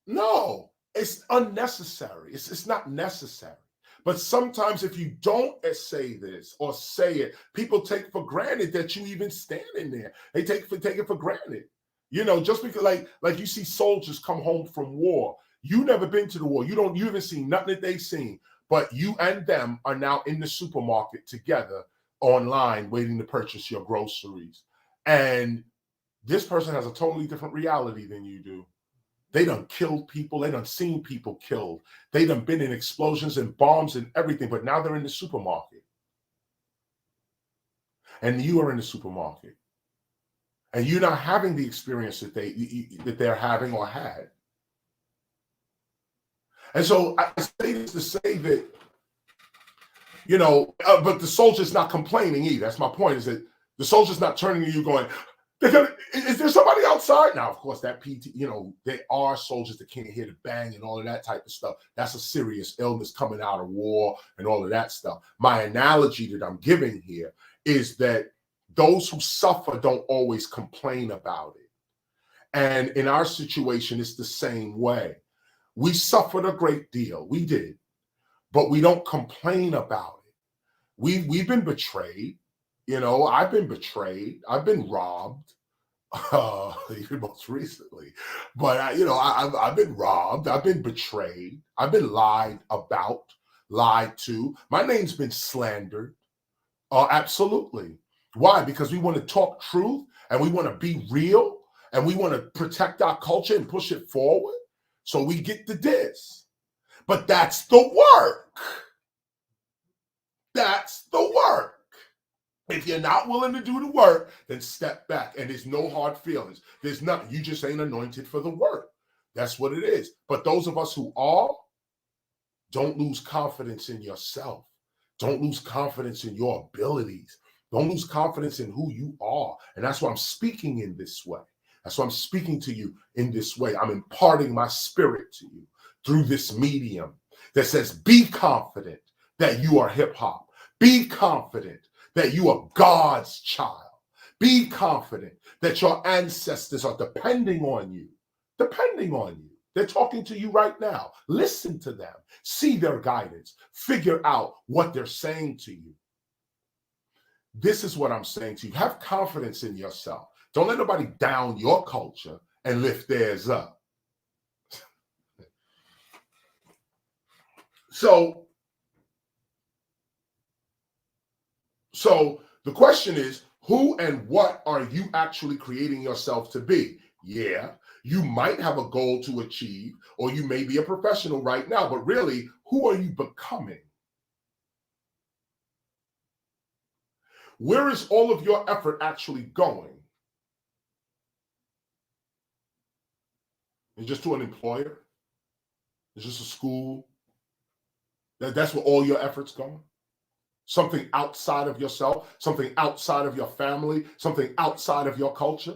No, it's unnecessary. It's not necessary. But sometimes if you don't say this or say it, people take for granted that you even standing there. They take it for granted. You know, just because like you see soldiers come home from war. You never been to the war. You haven't seen nothing that they've seen. But you and them are now in the supermarket together online waiting to purchase your groceries. And this person has a totally different reality than you do. They done killed people. They done seen people killed. They done been in explosions and bombs and everything, but now they're in the supermarket. And you are in the supermarket. And you're not having the experience that they're having or had. And so I say this to say that, you know, but the soldier's not complaining either. That's my point, is that the soldier's not turning to you going, is there somebody outside? Now, of course, that PT, you know, there are soldiers that can't hear the bang and all of that type of stuff. That's a serious illness coming out of war and all of that stuff. My analogy that I'm giving here is that those who suffer don't always complain about it. And in our situation, it's the same way. We suffered a great deal. We did. But we don't complain about it. We've been betrayed. You know, I've been betrayed. I've been robbed, even most recently. But, I've been robbed. I've been betrayed. I've been lied about, lied to. My name's been slandered. Absolutely. Why? Because we want to talk truth and we want to be real and we want to protect our culture and push it forward. So we get the diss. But that's the work. That's the work. If you're not willing to do the work, then step back. And there's no hard feelings. There's nothing. You just ain't anointed for the work. That's what it is. But those of us who are, don't lose confidence in yourself. Don't lose confidence in your abilities. Don't lose confidence in who you are. And that's why I'm speaking in this way. That's why I'm speaking to you in this way. I'm imparting my spirit to you through this medium that says, be confident that you are hip hop. Be confident that you are God's child. Be confident that your ancestors are depending on you. Depending on you. They're talking to you right now. Listen to them. See their guidance. Figure out what they're saying to you. This is what I'm saying to you. Have confidence in yourself. Don't let nobody down your culture and lift theirs up. So the question is, who and what are you actually creating yourself to be? Yeah, you might have a goal to achieve, or you may be a professional right now, but really, who are you becoming? Where is all of your effort actually going? It's just to an employer? It's just a school? That's where all your efforts going? Something outside of yourself, something outside of your family, something outside of your culture?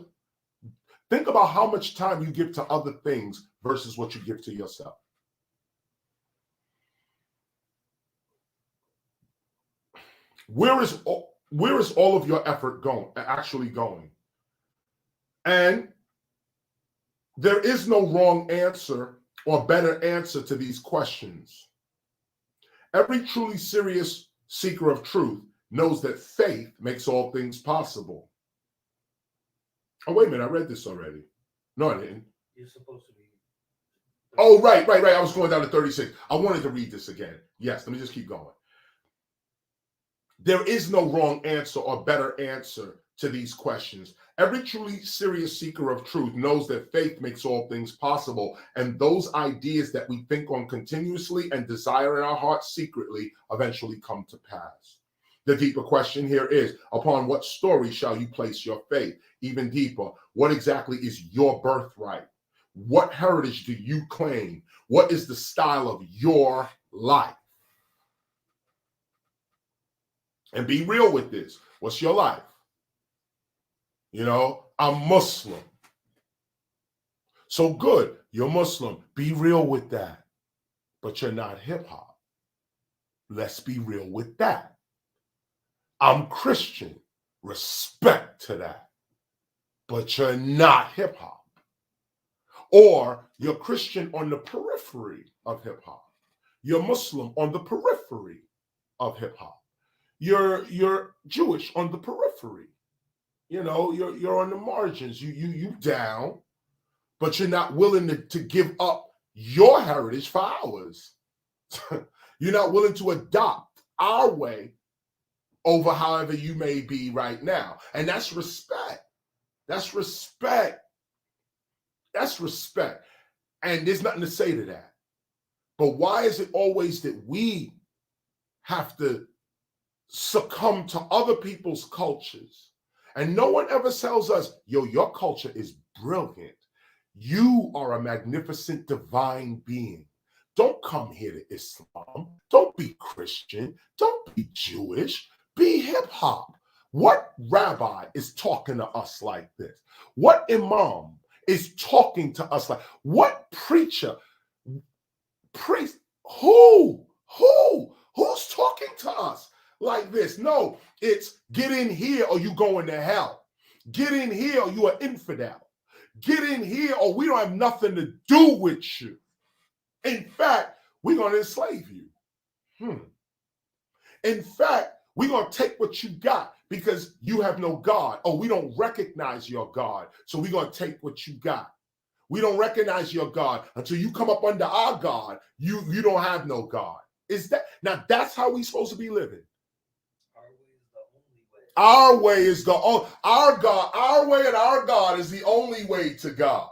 Think about how much time you give to other things versus what you give to yourself. Where is all of your effort actually going? And there is no wrong answer or better answer to these questions. Every truly serious seeker of truth knows that faith makes all things possible. Oh, wait a minute. I read this already. No, I didn't. You're supposed to be. Oh, right. I was going down to 36. I wanted to read this again. Yes, let me just keep going. There is no wrong answer or better answer to these questions. Every truly serious seeker of truth knows that faith makes all things possible, and those ideas that we think on continuously and desire in our hearts secretly eventually come to pass. The deeper question here is, upon what story shall you place your faith? Even deeper, what exactly is your birthright? What heritage do you claim? What is the style of your life? And be real with this. What's your life? You know, I'm Muslim. So good, you're Muslim. Be real with that. But you're not hip hop. Let's be real with that. I'm Christian. Respect to that. But you're not hip hop. Or you're Christian on the periphery of hip hop. You're Muslim on the periphery of hip hop. You're Jewish on the periphery. You know, you're on the margins. You down, but you're not willing to give up your heritage for ours. You're not willing to adopt our way over however you may be right now. And that's respect. That's respect. That's respect. And there's nothing to say to that. But why is it always that we have to succumb to other people's cultures? And no one ever tells us, yo, your culture is brilliant. You are a magnificent divine being. Don't come here to Islam. Don't be Christian. Don't be Jewish. Be hip hop. What rabbi is talking to us like this? What imam is talking to us like? What preacher? Priest? Who's talking to us like this? No, it's get in here or you going to hell. Get in here or you are infidel. Get in here or we don't have nothing to do with you. In fact, we're going to enslave you. In fact, we're going to take what you got because you have no God. Oh, we don't recognize your God, so we're going to take what you got. We don't recognize your God until you come up under our God. You don't have no God. Is that now? That's how we supposed to be living. Our way is the only way. Our God. Our way and our God is the only way to God.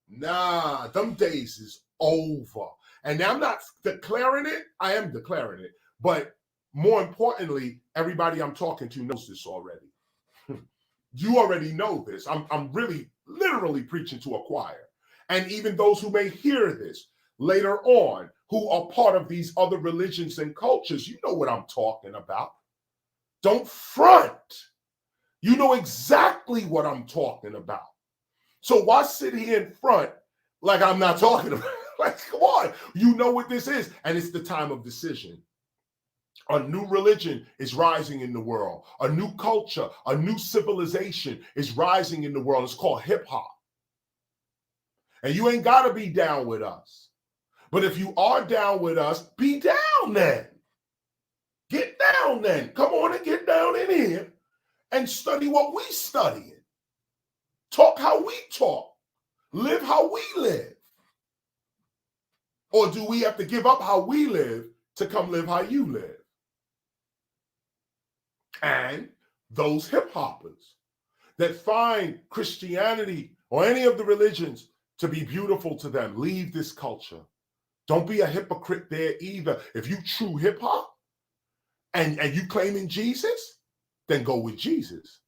Nah, them days is over. And I'm not declaring it. I am declaring it, but more importantly, everybody I'm talking to knows this already. You already know this. I'm really literally preaching to a choir. And even those who may hear this later on, who are part of these other religions and cultures, you know what I'm talking about. Don't front. You know exactly what I'm talking about. So why sit here in front like I'm not talking about? Like, come on. You know what this is. And it's the time of decision. A new religion is rising in the world. A new culture, a new civilization is rising in the world. It's called hip hop. And you ain't got to be down with us. But if you are down with us, be down then. Get down then. Come on and get down in here and study what we studying. Talk how we talk. Live how we live. Or do we have to give up how we live to come live how you live? And those hip hoppers that find Christianity or any of the religions to be beautiful to them, leave this culture. Don't be a hypocrite there either. If you true hip hop and you claiming Jesus, then go with Jesus.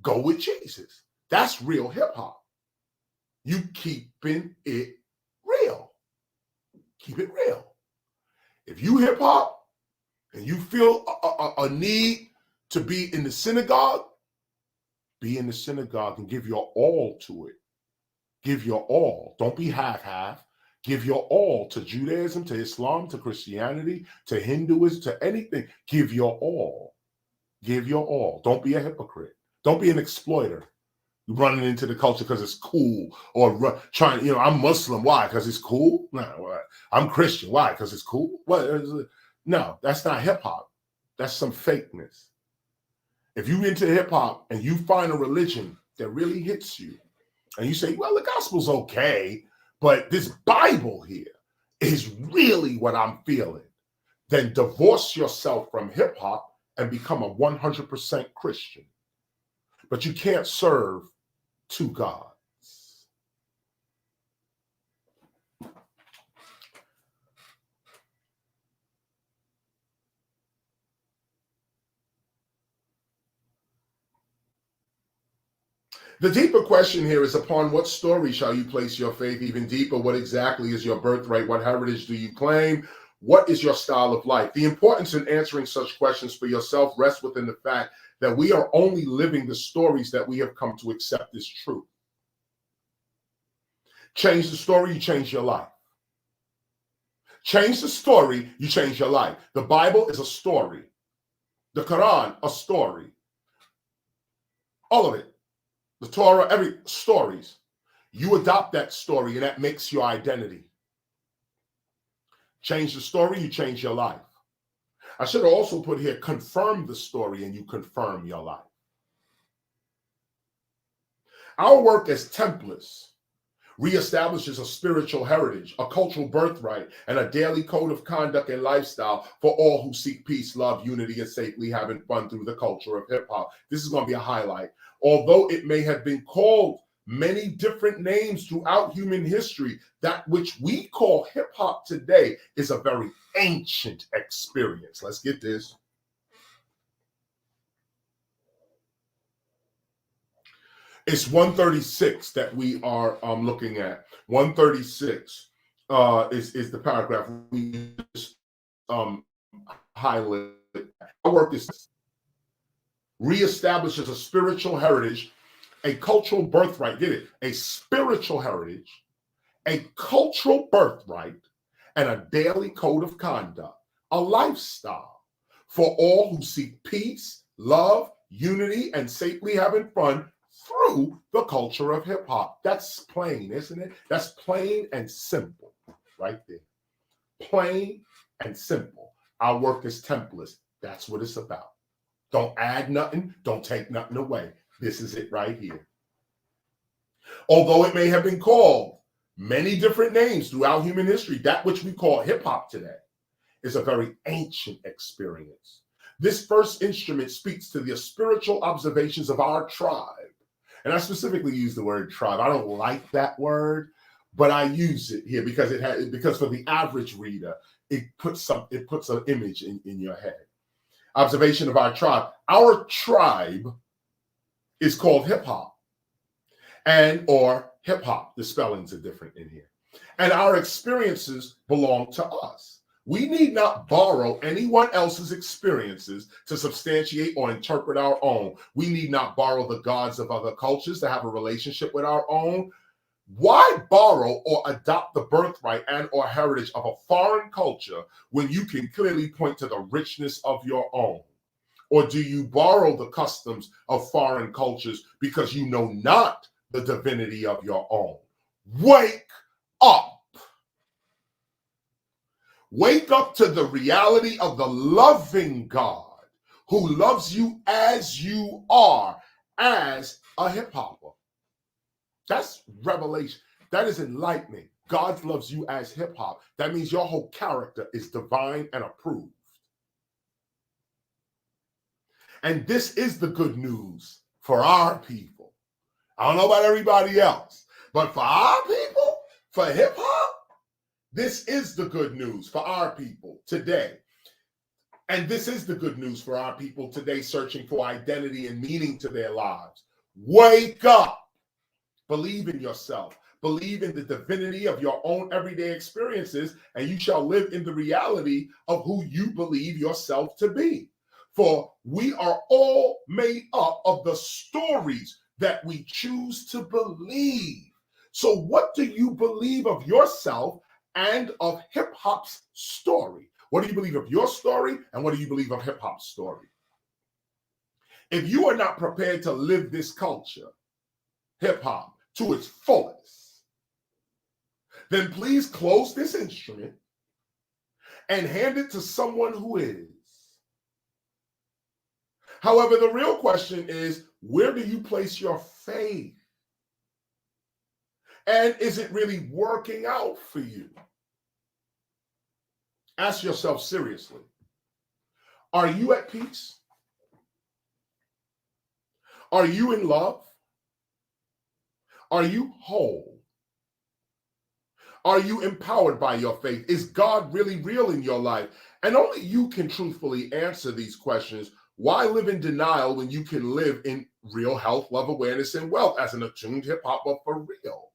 Go with Jesus. That's real hip hop. You keeping it real. Keep it real. If you hip hop and you feel a need to be in the synagogue, be in the synagogue and give your all to it. Give your all. Don't be half-half. Give your all to Judaism, to Islam, to Christianity, to Hinduism, to anything. Give your all. Give your all. Don't be a hypocrite. Don't be an exploiter. Running into the culture because it's cool, or trying, I'm Muslim. Why? Because it's cool? No. I'm Christian. Why? Because it's cool? What? No, that's not hip hop. That's some fakeness. If you into hip hop and you find a religion that really hits you, and you say, well, the gospel's okay, but this Bible here is really what I'm feeling, then divorce yourself from hip hop and become a 100% Christian. But you can't serve two gods. The deeper question here is, upon what story shall you place your faith? Even deeper, what exactly is your birthright? What heritage do you claim? What is your style of life? The importance in answering such questions for yourself rests within the fact that we are only living the stories that we have come to accept as true. Change the story, you change your life. Change the story, you change your life. The Bible is a story. The Quran, a story. All of it. The Torah, every stories. You adopt that story and that makes your identity. Change the story, you change your life. I should have also put here, confirm the story and you confirm your life. Our work as Templars reestablishes a spiritual heritage, a cultural birthright, and a daily code of conduct and lifestyle for all who seek peace, love, unity, and safely having fun through the culture of hip hop. This is going to be a highlight. Although it may have been called many different names throughout human history, that which we call hip hop today is a very ancient experience. Let's get this. It's 136 that we are looking at. 136 is the paragraph we just highlighted. Our work is reestablishes a spiritual heritage, a cultural birthright. Get it? A spiritual heritage, a cultural birthright, and a daily code of conduct, a lifestyle for all who seek peace, love, unity, and safely having fun through the culture of hip hop. That's plain, isn't it? That's plain and simple right there. Plain and simple. Our work as Templars. That's what it's about. Don't add nothing. Don't take nothing away. This is it right here. Although it may have been called many different names throughout human history, that which we call hip hop today is a very ancient experience. This first instrument speaks to the spiritual observations of our tribe. And I specifically use the word tribe. I don't like that word, but I use it here because because for the average reader, it puts an image in your head. Observation of our tribe. Our tribe is called hip hop, or hip hop. The spellings are different in here. And our experiences belong to us. We need not borrow anyone else's experiences to substantiate or interpret our own. We need not borrow the gods of other cultures to have a relationship with our own. Why borrow or adopt the birthright and or heritage of a foreign culture when you can clearly point to the richness of your own? Or do you borrow the customs of foreign cultures because you know not the divinity of your own? Wake up. Wake up to the reality of the loving God who loves you as you are, as a hip hopper. That's revelation. That is enlightening. God loves you as hip hop. That means your whole character is divine and approved. And this is the good news for our people. I don't know about everybody else, but for our people, for hip hop, this is the good news for our people today. And this is the good news for our people today searching for identity and meaning to their lives. Wake up. Believe in yourself. Believe in the divinity of your own everyday experiences, and you shall live in the reality of who you believe yourself to be. For we are all made up of the stories that we choose to believe. So what do you believe of yourself and of hip hop's story? What do you believe of your story, and what do you believe of hip hop's story? If you are not prepared to live this culture, hip hop, to its fullest, then please close this instrument and hand it to someone who is. However, the real question is, where do you place your faith? And is it really working out for you? Ask yourself seriously. Are you at peace? Are you in love? Are you whole? Are you empowered by your faith? Is God really real in your life? And only you can truthfully answer these questions. Why live in denial when you can live in real health, love, awareness, and wealth as an attuned hip hopper for real?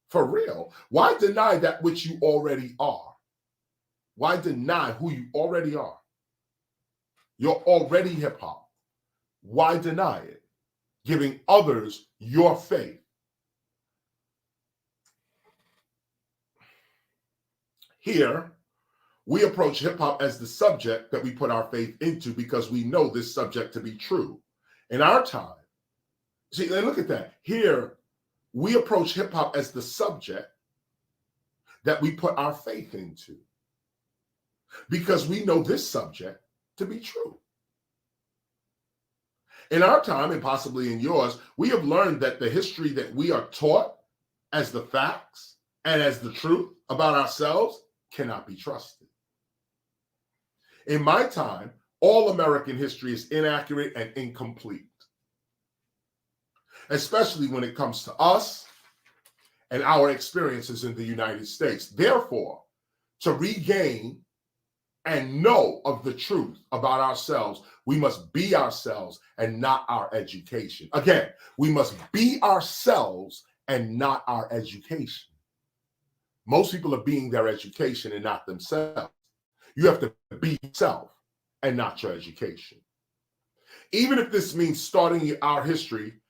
For real. Why deny that which you already are? Why deny who you already are? You're already hip hop. Why deny it? Giving others your faith. Here, we approach hip hop as the subject that we put our faith into because we know this subject to be true. In our time, see, look at that. Here, we approach hip hop as the subject that we put our faith into because we know this subject to be true. In our time, and possibly in yours, we have learned that the history that we are taught as the facts and as the truth about ourselves cannot be trusted. In my time, all American history is inaccurate and incomplete, especially when it comes to us and our experiences in the United States. Therefore, to regain and know of the truth about ourselves, we must be ourselves and not our education. Again, we must be ourselves and not our education. Most people are being their education and not themselves. You have to be yourself and not your education. Even if this means starting our history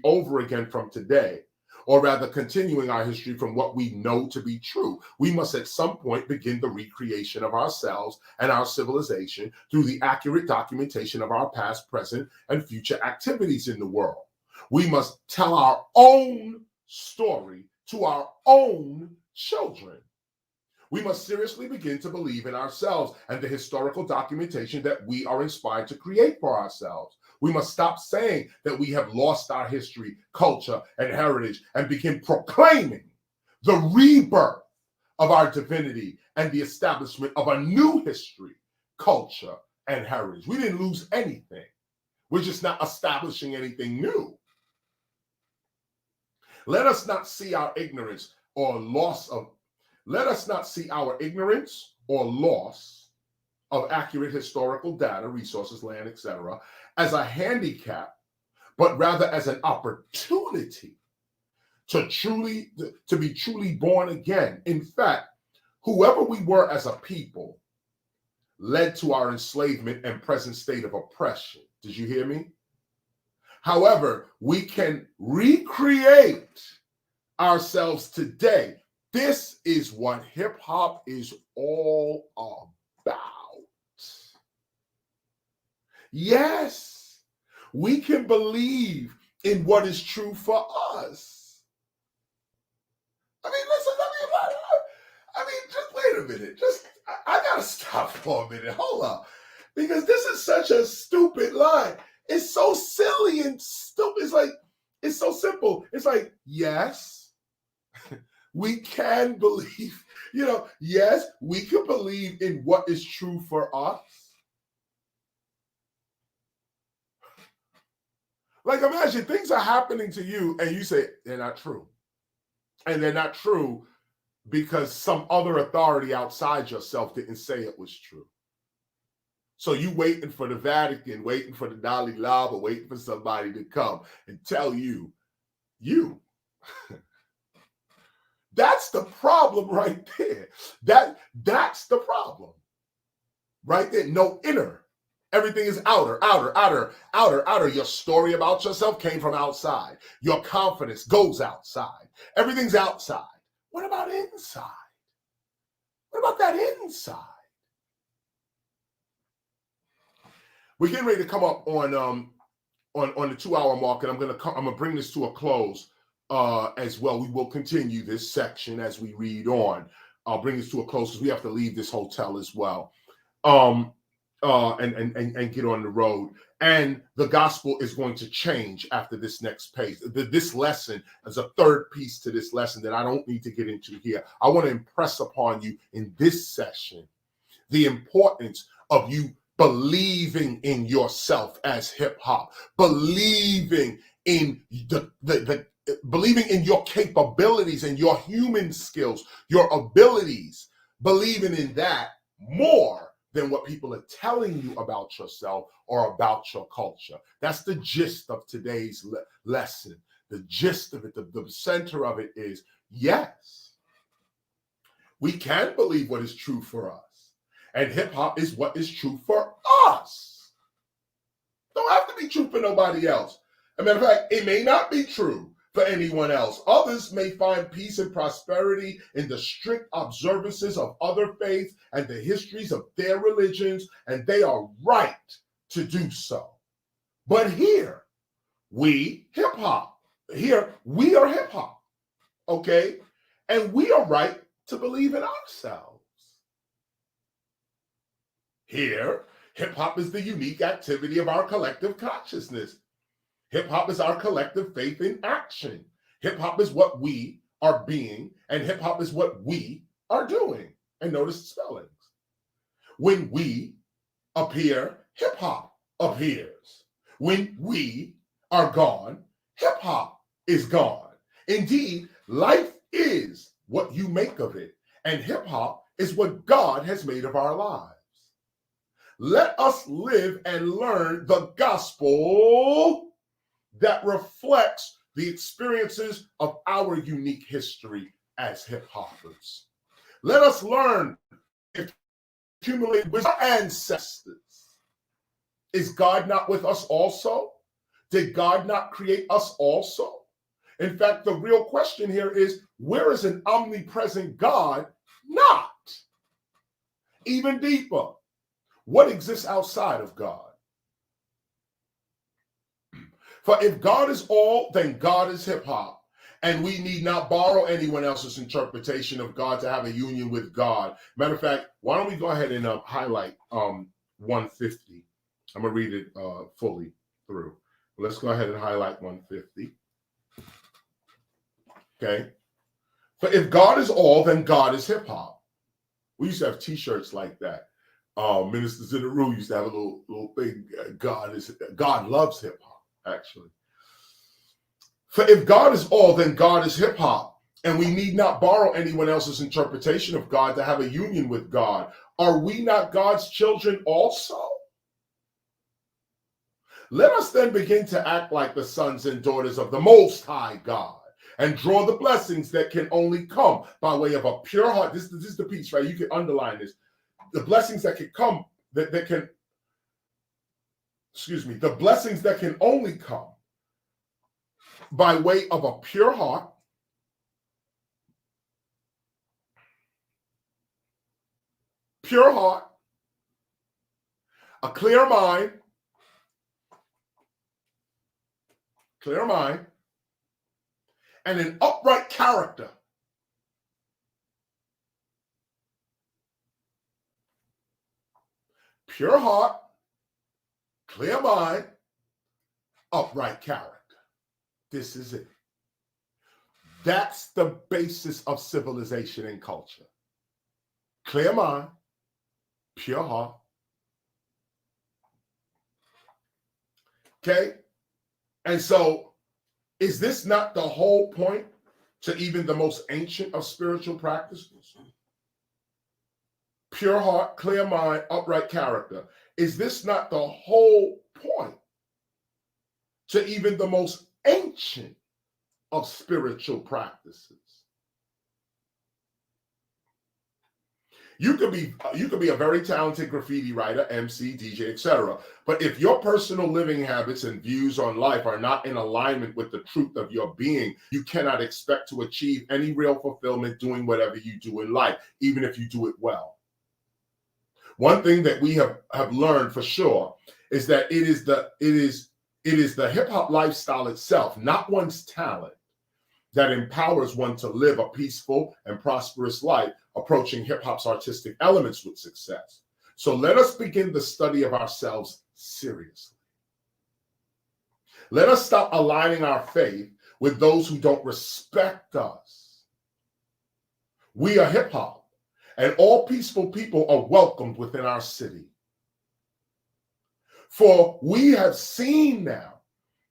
over again from today, or rather continuing our history from what we know to be true, we must at some point begin the recreation of ourselves and our civilization through the accurate documentation of our past, present, and future activities in the world. We must tell our own story to our own children. We must seriously begin to believe in ourselves and the historical documentation that we are inspired to create for ourselves. We must stop saying that we have lost our history, culture, and heritage and begin proclaiming the rebirth of our divinity and the establishment of a new history, culture, and heritage. We didn't lose anything. We're just not establishing anything new. Let us not see our ignorance or loss of let us not see our ignorance or loss of accurate historical data, resources, land, etc., as a handicap, but rather as an opportunity to be truly born again. In fact, whoever we were as a people led to our enslavement and present state of oppression. Did you hear me? However, we can recreate ourselves today. This is what hip hop is all about. Yes, we can believe in what is true for us. I mean, listen, just wait a minute. I gotta stop for a minute. Hold up. Because this is such a stupid line. It's so silly and stupid. It's so simple. It's like, yes, we can believe, yes, we can believe in what is true for us. Like, imagine things are happening to you and you say, they're not true. And they're not true because some other authority outside yourself didn't say it was true. So you waiting for the Vatican, waiting for the Dalai Lama, waiting for somebody to come and tell you. That's the problem right there. That's the problem right there. No inner. Everything is outer. Your story about yourself came from outside. Your confidence goes outside. Everything's outside. What about inside? What about that inside? We're getting ready to come up on the 2-hour mark, and I'm gonna bring this to a close as well. We will continue this section as we read on. I'll bring this to a close because we have to leave this hotel as well, and get on the road. And the gospel is going to change after this next page. This lesson is a third piece to this lesson that I don't need to get into here. I want to impress upon you in this session the importance of you believing in yourself as hip hop, believing in believing in your capabilities and your human skills, your abilities, believing in that more than what people are telling you about yourself or about your culture. That's the gist of today's lesson. The gist of it, the center of it is, yes, we can believe what is true for us. And hip hop is what is true for us. Don't have to be true for nobody else. As a matter of fact, it may not be true for anyone else. Others may find peace and prosperity in the strict observances of other faiths and the histories of their religions, and they are right to do so. But here, we hip hop. Here, we are hip hop. Okay? And we are right to believe in ourselves. Here, hip-hop is the unique activity of our collective consciousness. Hip-hop is our collective faith in action. Hip-hop is what we are being, and hip-hop is what we are doing. And notice the spellings. When we appear, hip-hop appears. When we are gone, hip-hop is gone. Indeed, life is what you make of it, and hip-hop is what God has made of our lives. Let us live and learn the gospel that reflects the experiences of our unique history as hip hoppers. Let us learn and accumulate with our ancestors. Is God not with us also? Did God not create us also? In fact, the real question here is, where is an omnipresent God not? Even deeper. What exists outside of God? For if God is all, then God is hip hop. And we need not borrow anyone else's interpretation of God to have a union with God. Matter of fact, why don't we go ahead and highlight 150. I'm going to read it fully through. Let's go ahead and highlight 150. Okay. For if God is all, then God is hip hop. We used to have t-shirts like that. Ministers in the Room used to have a little thing. God loves hip hop, actually. For if God is all, then God is hip hop. And we need not borrow anyone else's interpretation of God to have a union with God. Are we not God's children also? Let us then begin to act like the sons and daughters of the Most High God and draw the blessings that can only come by way of a pure heart. This is the piece, right? You can underline this. The blessings that can come, the blessings that can only come by way of a pure heart, a clear mind, and an upright character. Pure heart, clear mind, upright character. This is it. That's the basis of civilization and culture. Clear mind, pure heart. Okay? And so, is this not the whole point to even the most ancient of spiritual practices? Pure heart, clear mind, upright character. Is this not the whole point to even the most ancient of spiritual practices? You could be a very talented graffiti writer, MC, DJ, etc. But if your personal living habits and views on life are not in alignment with the truth of your being, you cannot expect to achieve any real fulfillment doing whatever you do in life, even if you do it well. One thing that we have learned for sure is that it is the hip-hop lifestyle itself, not one's talent, that empowers one to live a peaceful and prosperous life, approaching hip-hop's artistic elements with success. So let us begin the study of ourselves seriously. Let us stop aligning our faith with those who don't respect us. We are hip-hop, and all peaceful people are welcomed within our city. For we have seen now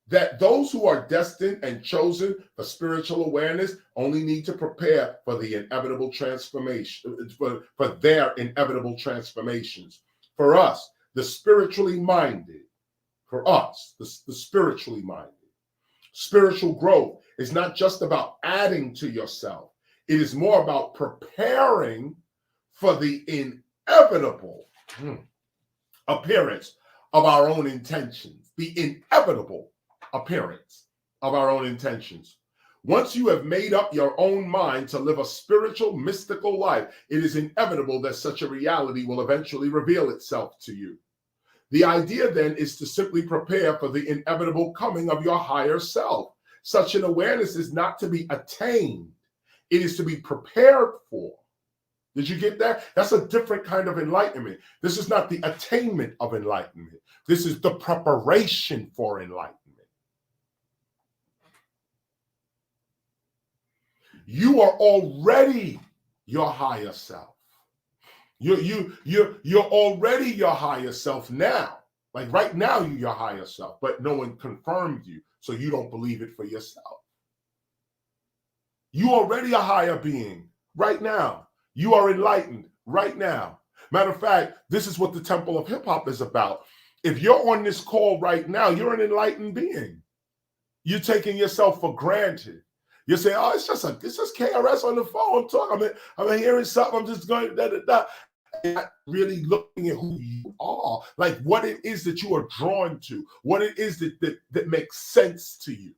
that those who are destined and chosen for spiritual awareness only need to prepare for the inevitable transformation, for their inevitable transformations. For us, the spiritually minded, spiritual growth is not just about adding to yourself. It is more about preparing for the inevitable appearance of our own intentions, the inevitable appearance of our own intentions. Once you have made up your own mind to live a spiritual, mystical life, it is inevitable that such a reality will eventually reveal itself to you. The idea then is to simply prepare for the inevitable coming of your higher self. Such an awareness is not to be attained. It is to be prepared for. Did you get that? That's a different kind of enlightenment. This is not the attainment of enlightenment. This is the preparation for enlightenment. You are already your higher self. You're already your higher self now. Like right now, you're your higher self, but no one confirmed you, so you don't believe it for yourself. You already a higher being right now. You are enlightened right now. Matter of fact, this is what the Temple of Hip Hop is about. If you're on this call right now, you're an enlightened being. You're taking yourself for granted. You say, oh, it's just KRS on the phone. I'm talking. I'm hearing something. I'm just going da. Not really looking at who you are, like what it is that you are drawn to, what it is that makes sense to you.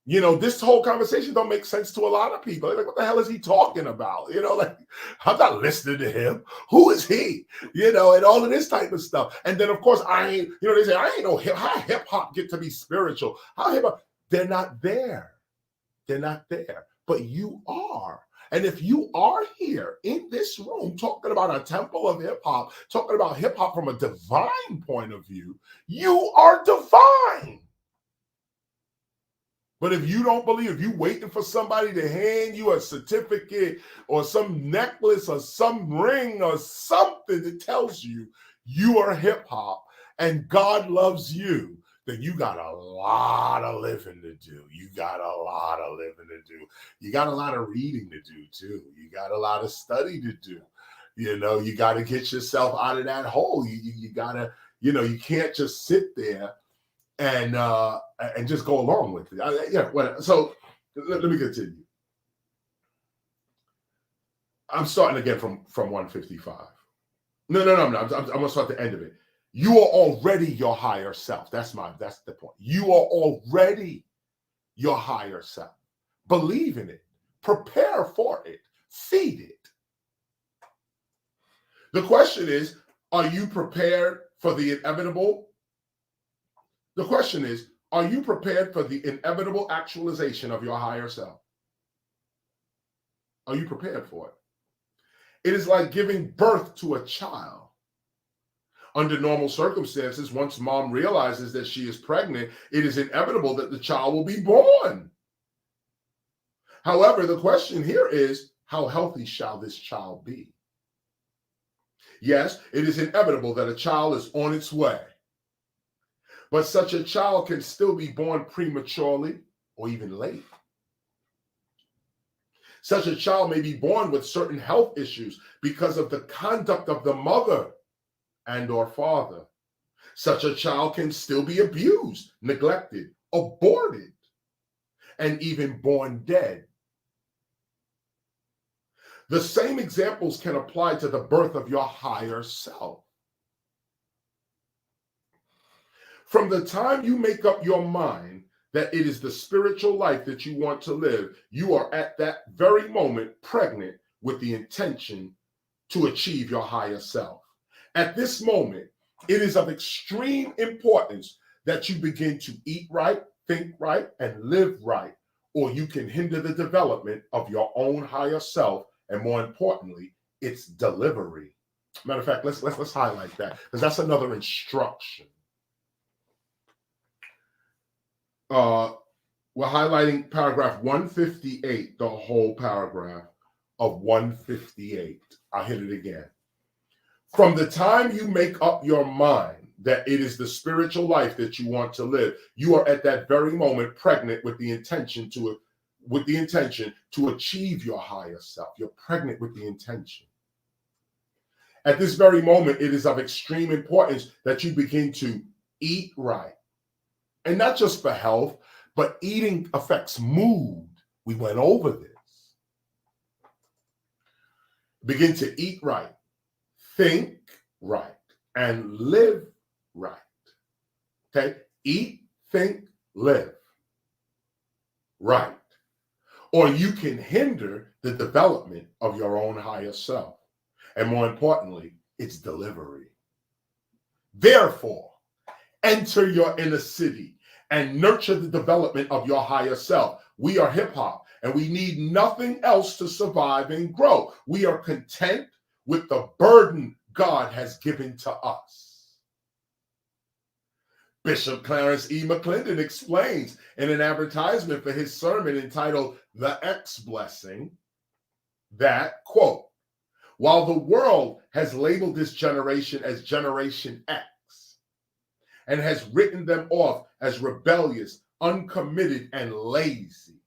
You know, this whole conversation don't make sense to a lot of people. Like, what the hell is he talking about? You know, like, I'm not listening to him. Who is he? You know, and all of this type of stuff. And then, of course, they say, I ain't know how hip hop get to be spiritual. How hip hop? They're not there. They're not there. But you are. And if you are here in this room talking about a temple of hip hop, talking about hip hop from a divine point of view, you are divine. But if you don't believe, if you're waiting for somebody to hand you a certificate or some necklace or some ring or something that tells you you are hip hop and God loves you, then you got a lot of living to do. You got a lot of living to do. You got a lot of reading to do too. You got a lot of study to do. You know, you got to get yourself out of that hole. You got to, you know, you can't just sit there and just go along with it. So let me continue. I'm starting again from 155. No. I'm gonna start the end of it. You are already your higher self. That's the point. You are already your higher self. Believe in it. Prepare for it. Feed it. The question is, are you prepared for the inevitable? The question is, are you prepared for the inevitable actualization of your higher self? Are you prepared for it? It is like giving birth to a child. Under normal circumstances, once mom realizes that she is pregnant, it is inevitable that the child will be born. However, the question here is, how healthy shall this child be? Yes, it is inevitable that a child is on its way. But such a child can still be born prematurely or even late. Such a child may be born with certain health issues because of the conduct of the mother and or father. Such a child can still be abused, neglected, aborted, and even born dead. The same examples can apply to the birth of your higher self. From the time you make up your mind that it is the spiritual life that you want to live, you are at that very moment pregnant with the intention to achieve your higher self. At this moment, it is of extreme importance that you begin to eat right, think right, and live right, or you can hinder the development of your own higher self, and more importantly, its delivery. Matter of fact, let's highlight that, because that's another instruction. We're highlighting paragraph 158, the whole paragraph of 158. I'll hit it again. From the time you make up your mind that it is the spiritual life that you want to live, you are at that very moment pregnant with the intention to achieve your higher self. You're pregnant with the intention. At this very moment, it is of extreme importance that you begin to eat right. And not just for health, but eating affects mood. We went over this. Begin to eat right, think right, and live right. Okay? Eat, think, live right. Or you can hinder the development of your own higher self. And more importantly, its delivery. Therefore, enter your inner city and nurture the development of your higher self. We are hip hop, and we need nothing else to survive and grow. We are content with the burden God has given to us. Bishop Clarence E. McClendon explains in an advertisement for his sermon entitled The X Blessing that, quote, while the world has labeled this generation as Generation X, and has written them off as rebellious, uncommitted, and lazy,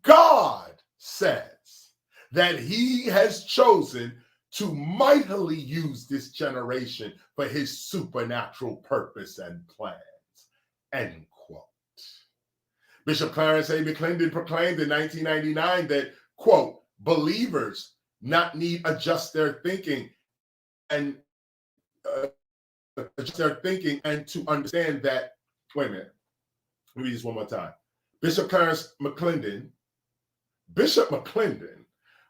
God says that he has chosen to mightily use this generation for his supernatural purpose and plans, end quote. Bishop Clarence A. McClendon proclaimed in 1999 that, quote, believers not need adjust their thinking and to understand that, wait a minute, let me read this one more time. Bishop McClendon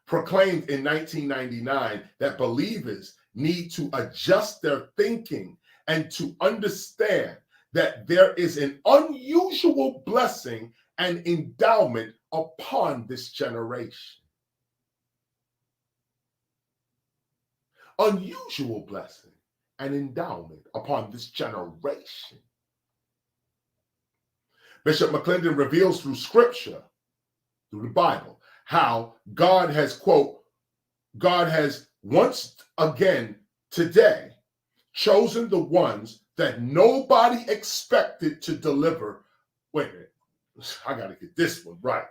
proclaimed in 1999 that believers need to adjust their thinking and to understand that there is an unusual blessing and endowment upon this generation. Unusual blessing and endowment upon this generation. Bishop McClendon reveals through scripture, through the Bible, how God has, quote, God has once again today chosen the ones that nobody expected to deliver. Wait a minute. I got to get this one right.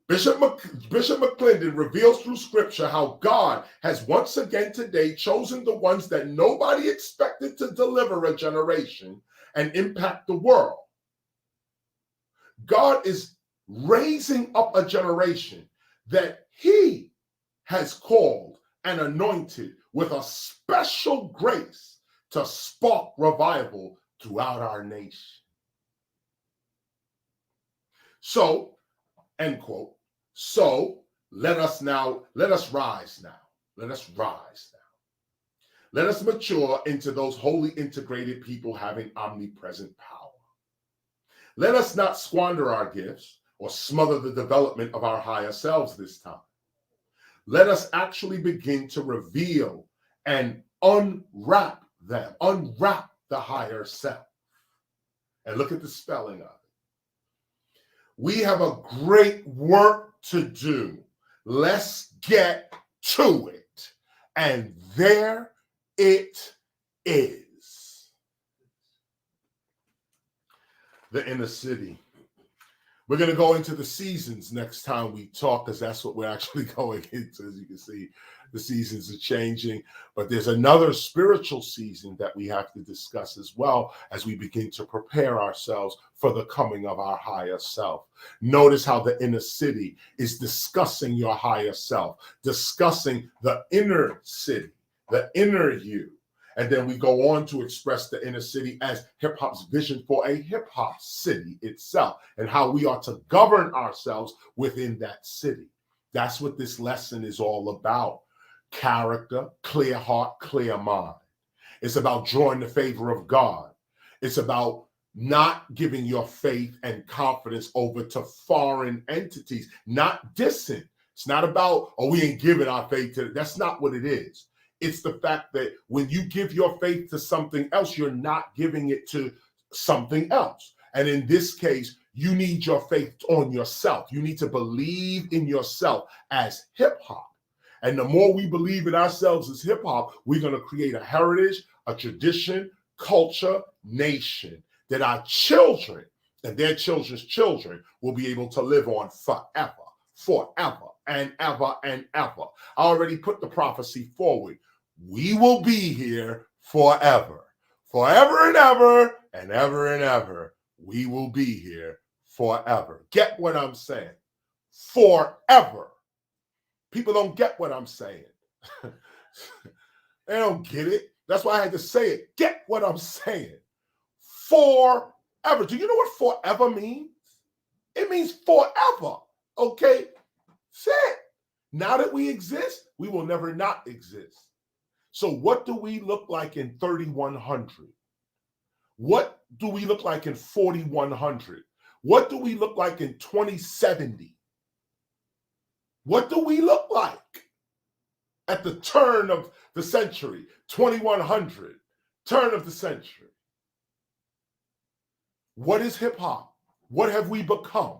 Bishop McClendon reveals through scripture how God has once again today chosen the ones that nobody expected to deliver a generation and impact the world. God is raising up a generation that he has called and anointed with a special grace to spark revival throughout our nation. So, end quote. So let us rise now. Let us rise now. Let us mature into those wholly integrated people having omnipresent power. Let us not squander our gifts or smother the development of our higher selves this time. Let us actually begin to reveal and unwrap the higher self. And look at the spelling of it. We have a great work to do. Let's get to it. And there it is. The inner city. We're going to go into the seasons next time we talk, because that's what we're actually going into. As you can see, the seasons are changing. But there's another spiritual season that we have to discuss as well as we begin to prepare ourselves for the coming of our higher self. Notice how the inner city is discussing your higher self, discussing the inner city, the inner you. And then we go on to express the inner city as hip-hop's vision for a hip-hop city itself and how we are to govern ourselves within that city. That's what this lesson is all about. Character, clear heart, clear mind. It's about drawing the favor of God. It's about not giving your faith and confidence over to foreign entities, not dissing. It's not about, oh, we ain't giving our faith to, that's not what it is. It's the fact that when you give your faith to something else, you're not giving it to something else. And in this case, you need your faith on yourself. You need to believe in yourself as hip hop. And the more we believe in ourselves as hip hop, we're going to create a heritage, a tradition, culture, nation that our children and their children's children will be able to live on forever and ever and ever. I already put the prophecy forward. We will be here forever and ever and ever and ever. We will be here forever. Get what I'm saying? Forever. People don't get what I'm saying. They don't get it. That's why I had to say it. Get what I'm saying? Forever. Do you know what forever means? It means forever. Okay? That's it. Now that we exist, we will never not exist. So what do we look like in 3100? What do we look like in 4100? What do we look like in 2070? What do we look like at the turn of the century, 2100, turn of the century? What is hip hop? What have we become?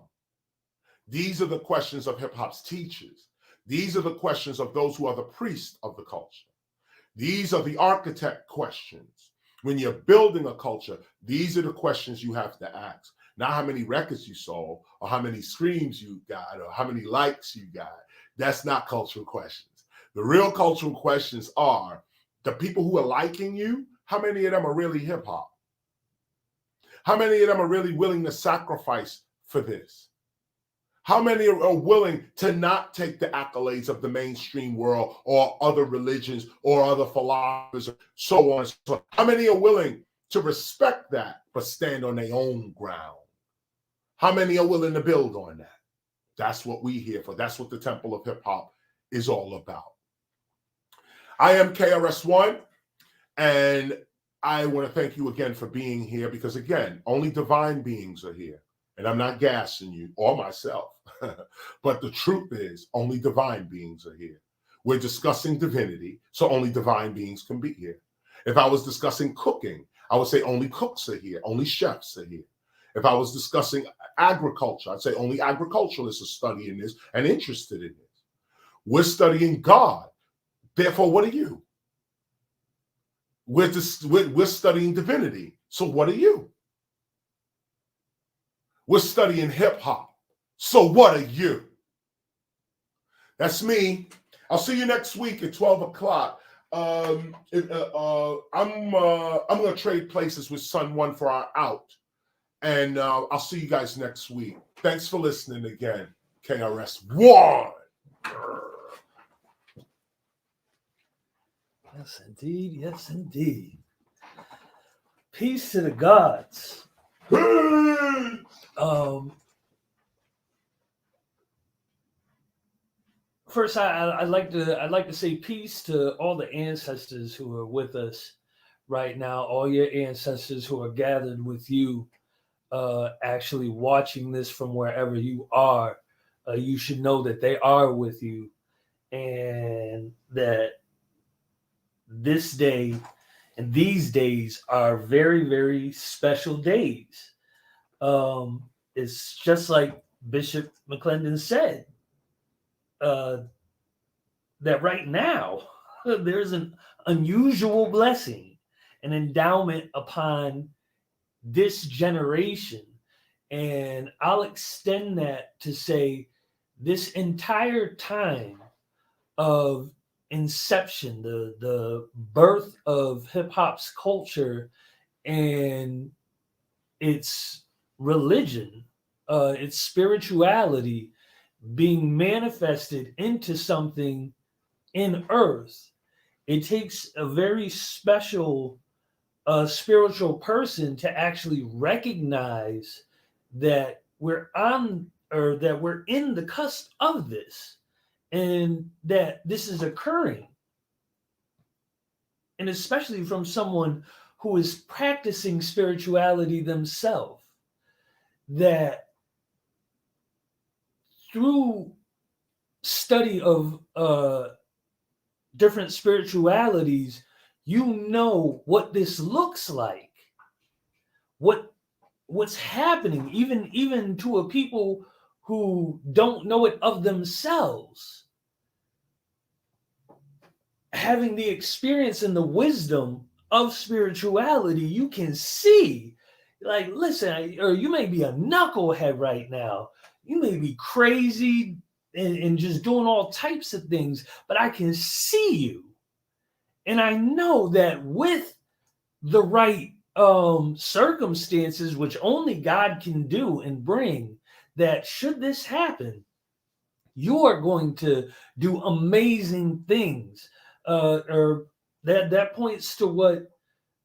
These are the questions of hip hop's teachers. These are the questions of those who are the priests of the culture. These are the architect questions. When you're building a culture, these are the questions you have to ask. Not how many records you sold or how many streams you got or how many likes you got. That's not cultural questions. The real cultural questions are the people who are liking you, how many of them are really hip hop? How many of them are really willing to sacrifice for this? How many are willing to not take the accolades of the mainstream world or other religions or other philosophers, so on and so forth? How many are willing to respect that but stand on their own ground? How many are willing to build on that? That's what we're here for. That's what the Temple of Hip Hop is all about. I am KRS-ONE, and I want to thank you again for being here because, again, only divine beings are here. And I'm not gassing you or myself. But the truth is, only divine beings are here. We're discussing divinity, so only divine beings can be here. If I was discussing cooking, I would say only cooks are here, only chefs are here. If I was discussing agriculture, I'd say only agriculturalists are studying this and interested in this. We're studying God. Therefore, what are you? We're studying divinity. So what are you? We're studying hip hop. So what are you? That's me. I'll see you next week at 12 o'clock. I'm gonna trade places with Sun One for our out, and I'll see you guys next week. Thanks for listening again. KRS-ONE. Yes, indeed. Yes, indeed. Peace to the gods. First, I'd like to say peace to all the ancestors who are with us right now. All your ancestors who are gathered with you, actually watching this from wherever you are. You should know that they are with you, and that this day and these days are very, very special days. It's just like Bishop McClendon said, that right now there's an unusual blessing, an endowment upon this generation. And I'll extend that to say this entire time of inception, the birth of hip hop's culture and its religion, its spirituality being manifested into something in earth. It takes a very special spiritual person to actually recognize that we're on, or that we're in the cusp of this, and that this is occurring. And especially from someone who is practicing spirituality themselves, that through study of different spiritualities, you know what this looks like, what's happening, even to a people who don't know it of themselves. Having the experience and the wisdom of spirituality, you can see, like, listen, or you may be a knucklehead right now. You may be crazy and just doing all types of things, but I can see you. And I know that with the right circumstances, which only God can do and bring, that should this happen, you are going to do amazing things. Or that points to what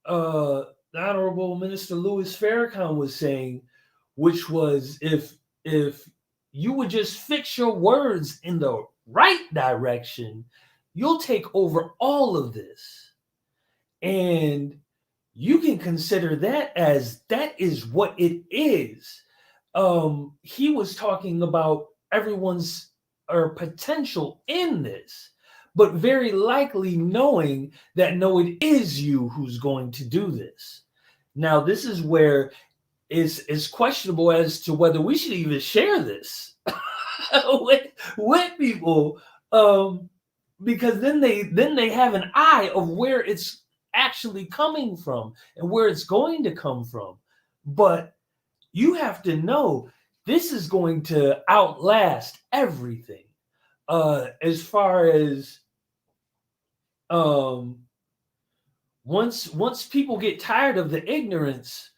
the Honorable Minister Louis Farrakhan was saying, which was if you would just fix your words in the right direction, you'll take over all of this. And you can consider that as that is what it is. He was talking about everyone's potential in this, but very likely knowing that no, it is you who's going to do this. Now, this is where it's questionable as to whether we should even share this with people, because then they have an eye of where it's actually coming from and where it's going to come from. But you have to know this is going to outlast everything. As far as once people get tired of the ignorance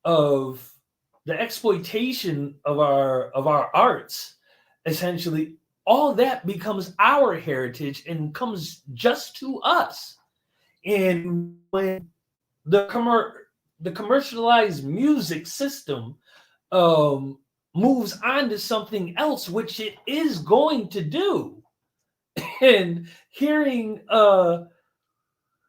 of the exploitation of our arts, essentially all that becomes our heritage and comes just to us. And when the commercialized music system moves on to something else, which it is going to do, and hearing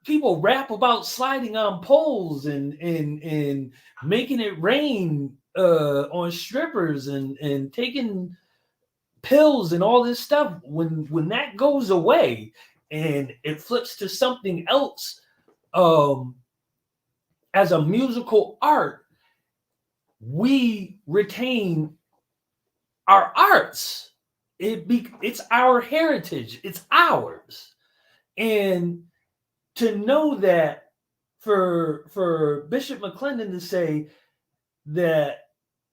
people rap about sliding on poles and making it rain on strippers and taking pills and all this stuff, when that goes away and it flips to something else as a musical art, we retain our arts. It's our heritage. It's ours. And to know that for Bishop McClendon to say that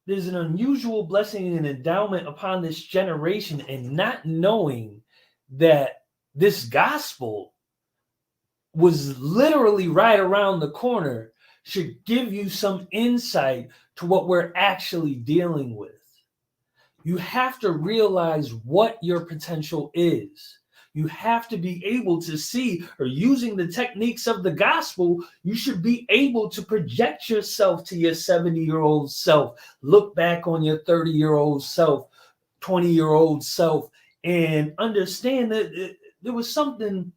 there's an unusual blessing and endowment upon this generation, and not knowing that this gospel was literally right around the corner should give you some insight to what we're actually dealing with. You have to realize what your potential is. You have to be able to see, or using the techniques of the gospel, you should be able to project yourself to your 70-year-old self, look back on your 30-year-old self, 20-year-old self, and understand that there was something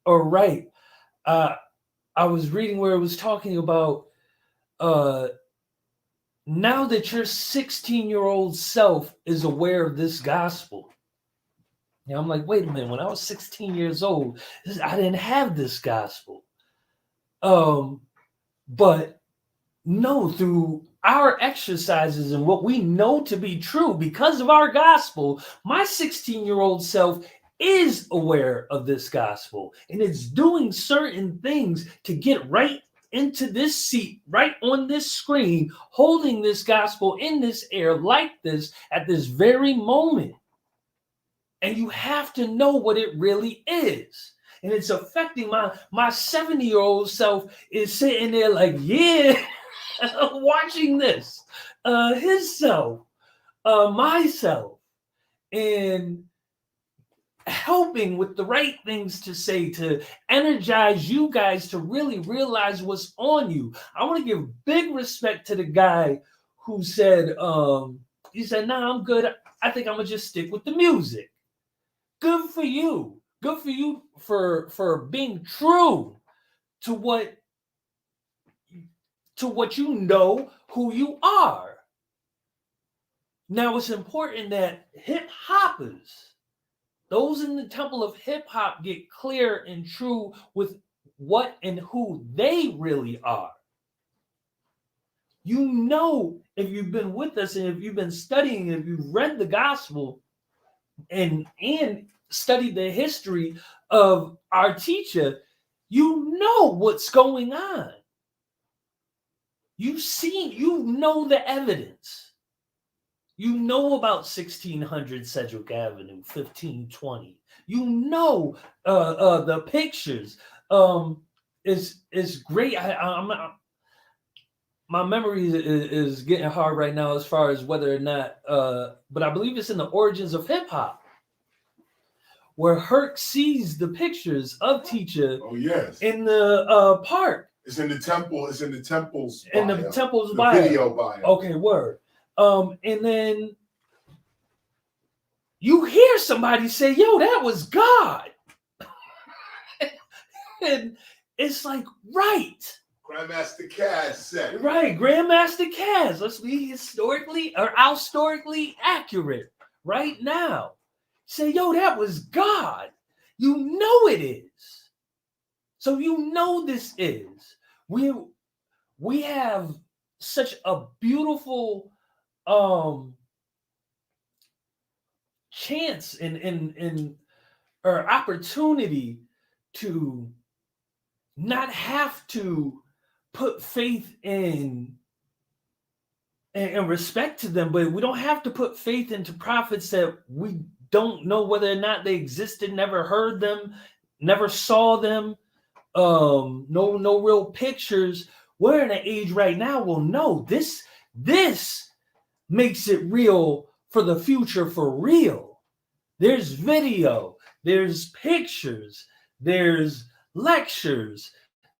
all right. I was reading where it was talking about now that your 16-year-old self is aware of this gospel. Now I'm like, wait a minute, when I was 16 years old, I didn't have this gospel. But no, through our exercises and what we know to be true because of our gospel, my 16-year-old self is aware of this gospel, and it's doing certain things to get right into this seat, right on this screen, holding this gospel in this air like this at this very moment. And you have to know what it really is. And it's affecting my 70-year-old self is sitting there like, yeah, watching this, his self, myself, and helping with the right things to say to energize you guys to really realize what's on you. I want to give big respect to the guy who said, he said, nah, I'm good. I think I'm going to just stick with the music. Good for you. Good for you for being true to what you know who you are. Now, it's important that hip hoppers, those in the temple of hip hop, get clear and true with what and who they really are. You know, if you've been with us and if you've been studying, if you've read the gospel and studied the history of our teacher, you know what's going on. You know the evidence. You know about 1600 Sedgwick Avenue, 1520. You know the pictures. It's great. My memory is getting hard right now as far as whether or not, but I believe it's in the Origins of Hip Hop, where Herc sees the pictures of Teacher. Oh yes. In the park. It's in the temple. It's in the temple's bio. In the temple's bio. Video bio. Okay, word. And then you hear somebody say, yo, that was God. And it's like, right. Grandmaster Kaz said. Right, Grandmaster Kaz. Let's be historically accurate right now. Say, yo, that was God. You know it is. So you know this is. We have such a beautiful chance and or opportunity to not have to put faith in and respect to them, but we don't have to put faith into prophets that we don't know whether or not they existed, never heard them, never saw them, no real pictures. We're in an age right now, well, no, this makes it real for the future for real. There's video, there's pictures, there's lectures,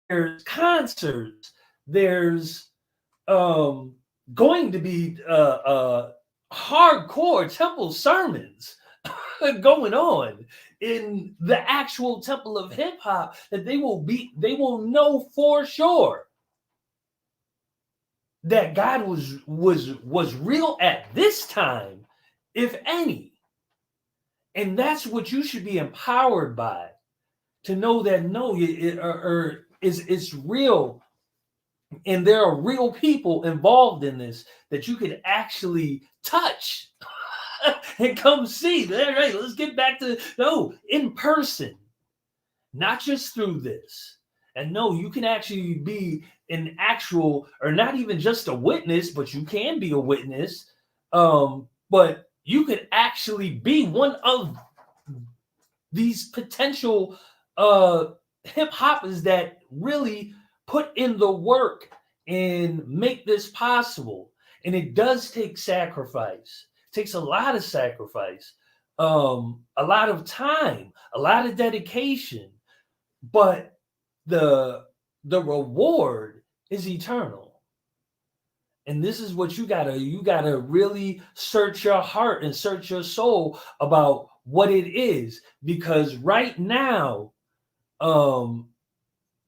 there's concerts, there's going to be hardcore temple sermons going on in the actual temple of hip hop that they will know for sure that God was real at this time, if any. And that's what you should be empowered by, to know that no, it's real, and there are real people involved in this that you could actually touch and come see. All right, let's get back to in person, not just through this. And no, you can actually be an actual, or not even just a witness, but you can be a witness. But you could actually be one of these potential hip hoppers that really put in the work and make this possible. And it does take sacrifice. It takes a lot of sacrifice, a lot of time, a lot of dedication, but the reward is eternal. And this is what you gotta really search your heart and search your soul about what it is, because right now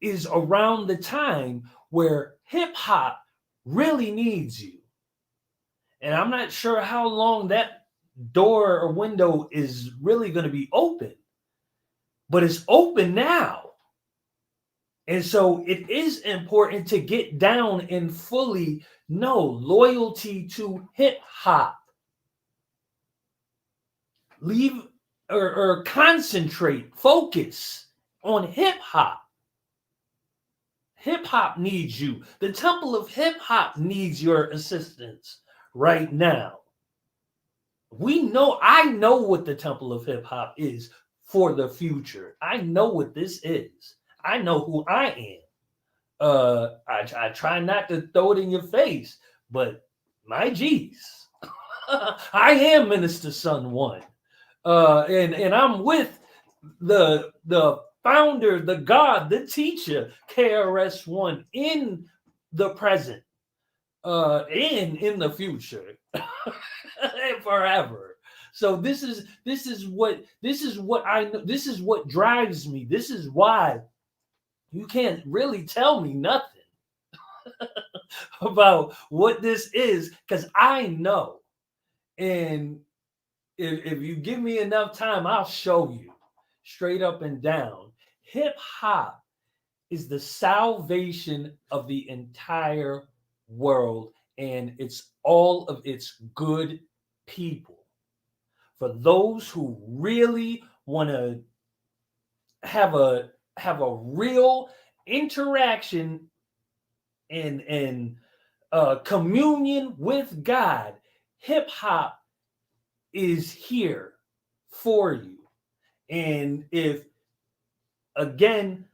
is around the time where hip hop really needs you. And I'm not sure how long that door or window is really going to be open, but it's open now. And so it is important to get down and fully know loyalty to hip hop. Leave or concentrate, focus on hip hop. Hip hop needs you. The temple of hip hop needs your assistance right now. I know what the temple of hip hop is for the future. I know what this is. I know who I am. I try not to throw it in your face, but my G's, I am Minister Son One, and I'm with the founder, the God, the teacher, KRS-ONE in the present, and in the future, and forever. So this is what I know. This is what drives me. This is why you can't really tell me nothing about what this is, because I know. And if you give me enough time, I'll show you straight up and down. Hip hop is the salvation of the entire world, and it's all of its good people. For those who really want to have a real interaction and communion with God, hip hop is here for you. And if, again,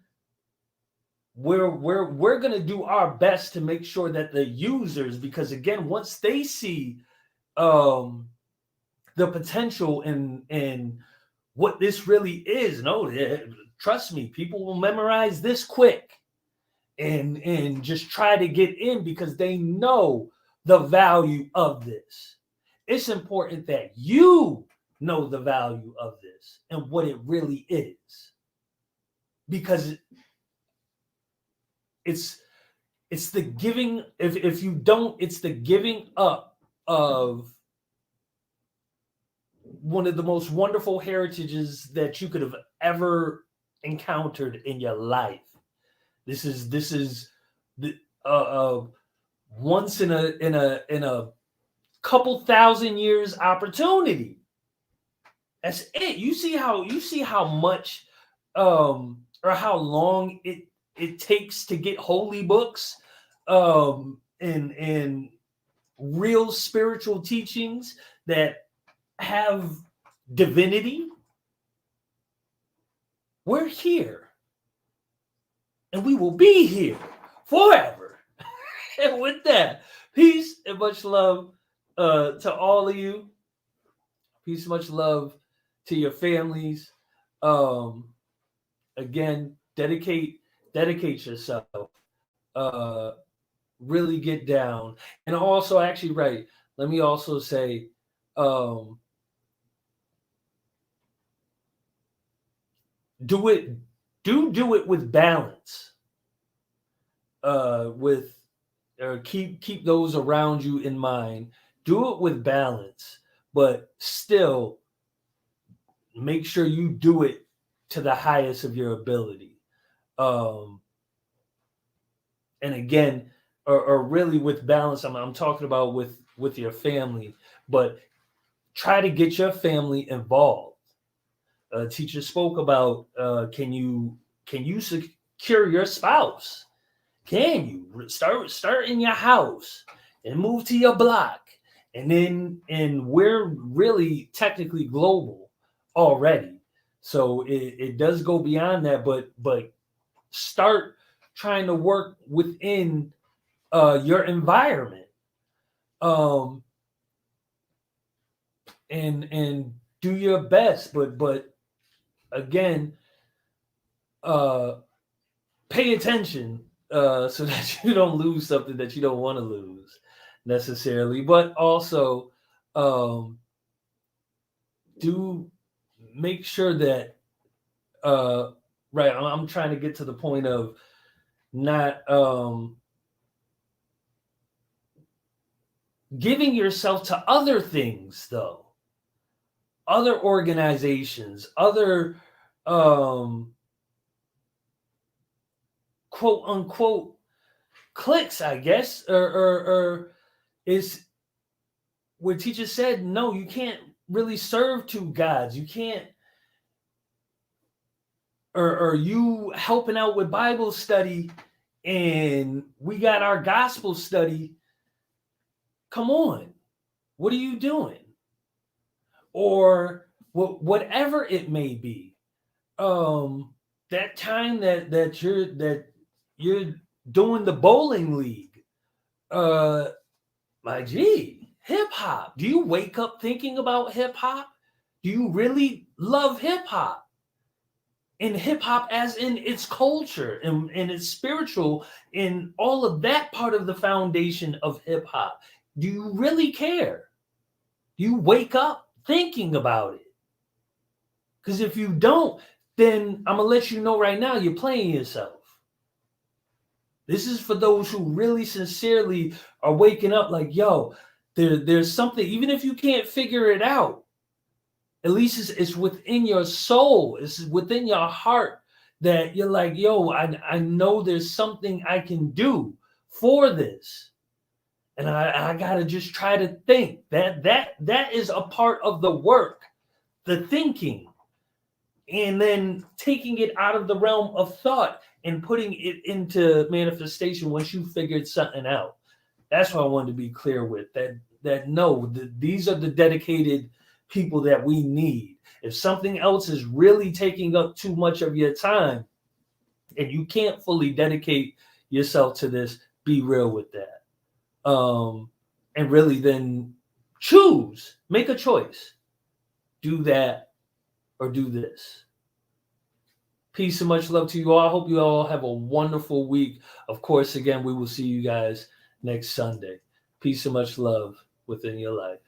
we're gonna do our best to make sure that the users, because again, once they see the potential in what this really is, trust me, people will memorize this quick and just try to get in because they know the value of this. It's important that you know the value of this and what it really is, because it's the giving. If you don't, it's the giving up of one of the most wonderful heritages that you could have ever encountered in your life. This is the once in a couple thousand years opportunity. That's it. You see how much or how long it takes to get holy books and real spiritual teachings that have divinity. We're here. And we will be here forever. And with that, peace and much love to all of you. Peace and much love to your families. Again, dedicate yourself. Really get down. And also, actually, right, let me also say, do it with balance. Keep those around you in mind. Do it with balance, but still make sure you do it to the highest of your ability. And again, or really with balance, I'm talking about with your family, but try to get your family involved. Teacher spoke about can you cure your spouse? Can you start in your house and move to your block? And we're really technically global already. So it does go beyond that, but start trying to work within your environment. And do your best, but again, pay attention so that you don't lose something that you don't want to lose necessarily, but also do make sure that right, I'm trying to get to the point of not giving yourself to other things, though, other organizations, other quote unquote cliques, I guess, or is where teacher said, no, you can't really serve two gods. You can't, or you helping out with Bible study and we got our gospel study. Come on, what are you doing? Or whatever it may be. That time that you're doing the bowling league. My G, hip hop. Do you wake up thinking about hip hop? Do you really love hip hop? And hip hop as in its culture and its spiritual and all of that part of the foundation of hip hop. Do you really care? Do you wake up thinking about it? Because if you don't, then I'm going to let you know right now, you're playing yourself. This is for those who really sincerely are waking up like, yo, there's something, even if you can't figure it out, at least it's within your soul, it's within your heart that you're like, yo, I know there's something I can do for this. And I gotta just try to think. That is a part of the work, the thinking, and then taking it out of the realm of thought and putting it into manifestation once you figured something out. That's what I wanted to be clear with. These are the dedicated people that we need. If something else is really taking up too much of your time and you can't fully dedicate yourself to this, be real with that. And really then choose, make a choice. Do that or do this. Peace and much love to you all. I hope you all have a wonderful week. Of course, again, we will see you guys next Sunday. Peace and much love within your life.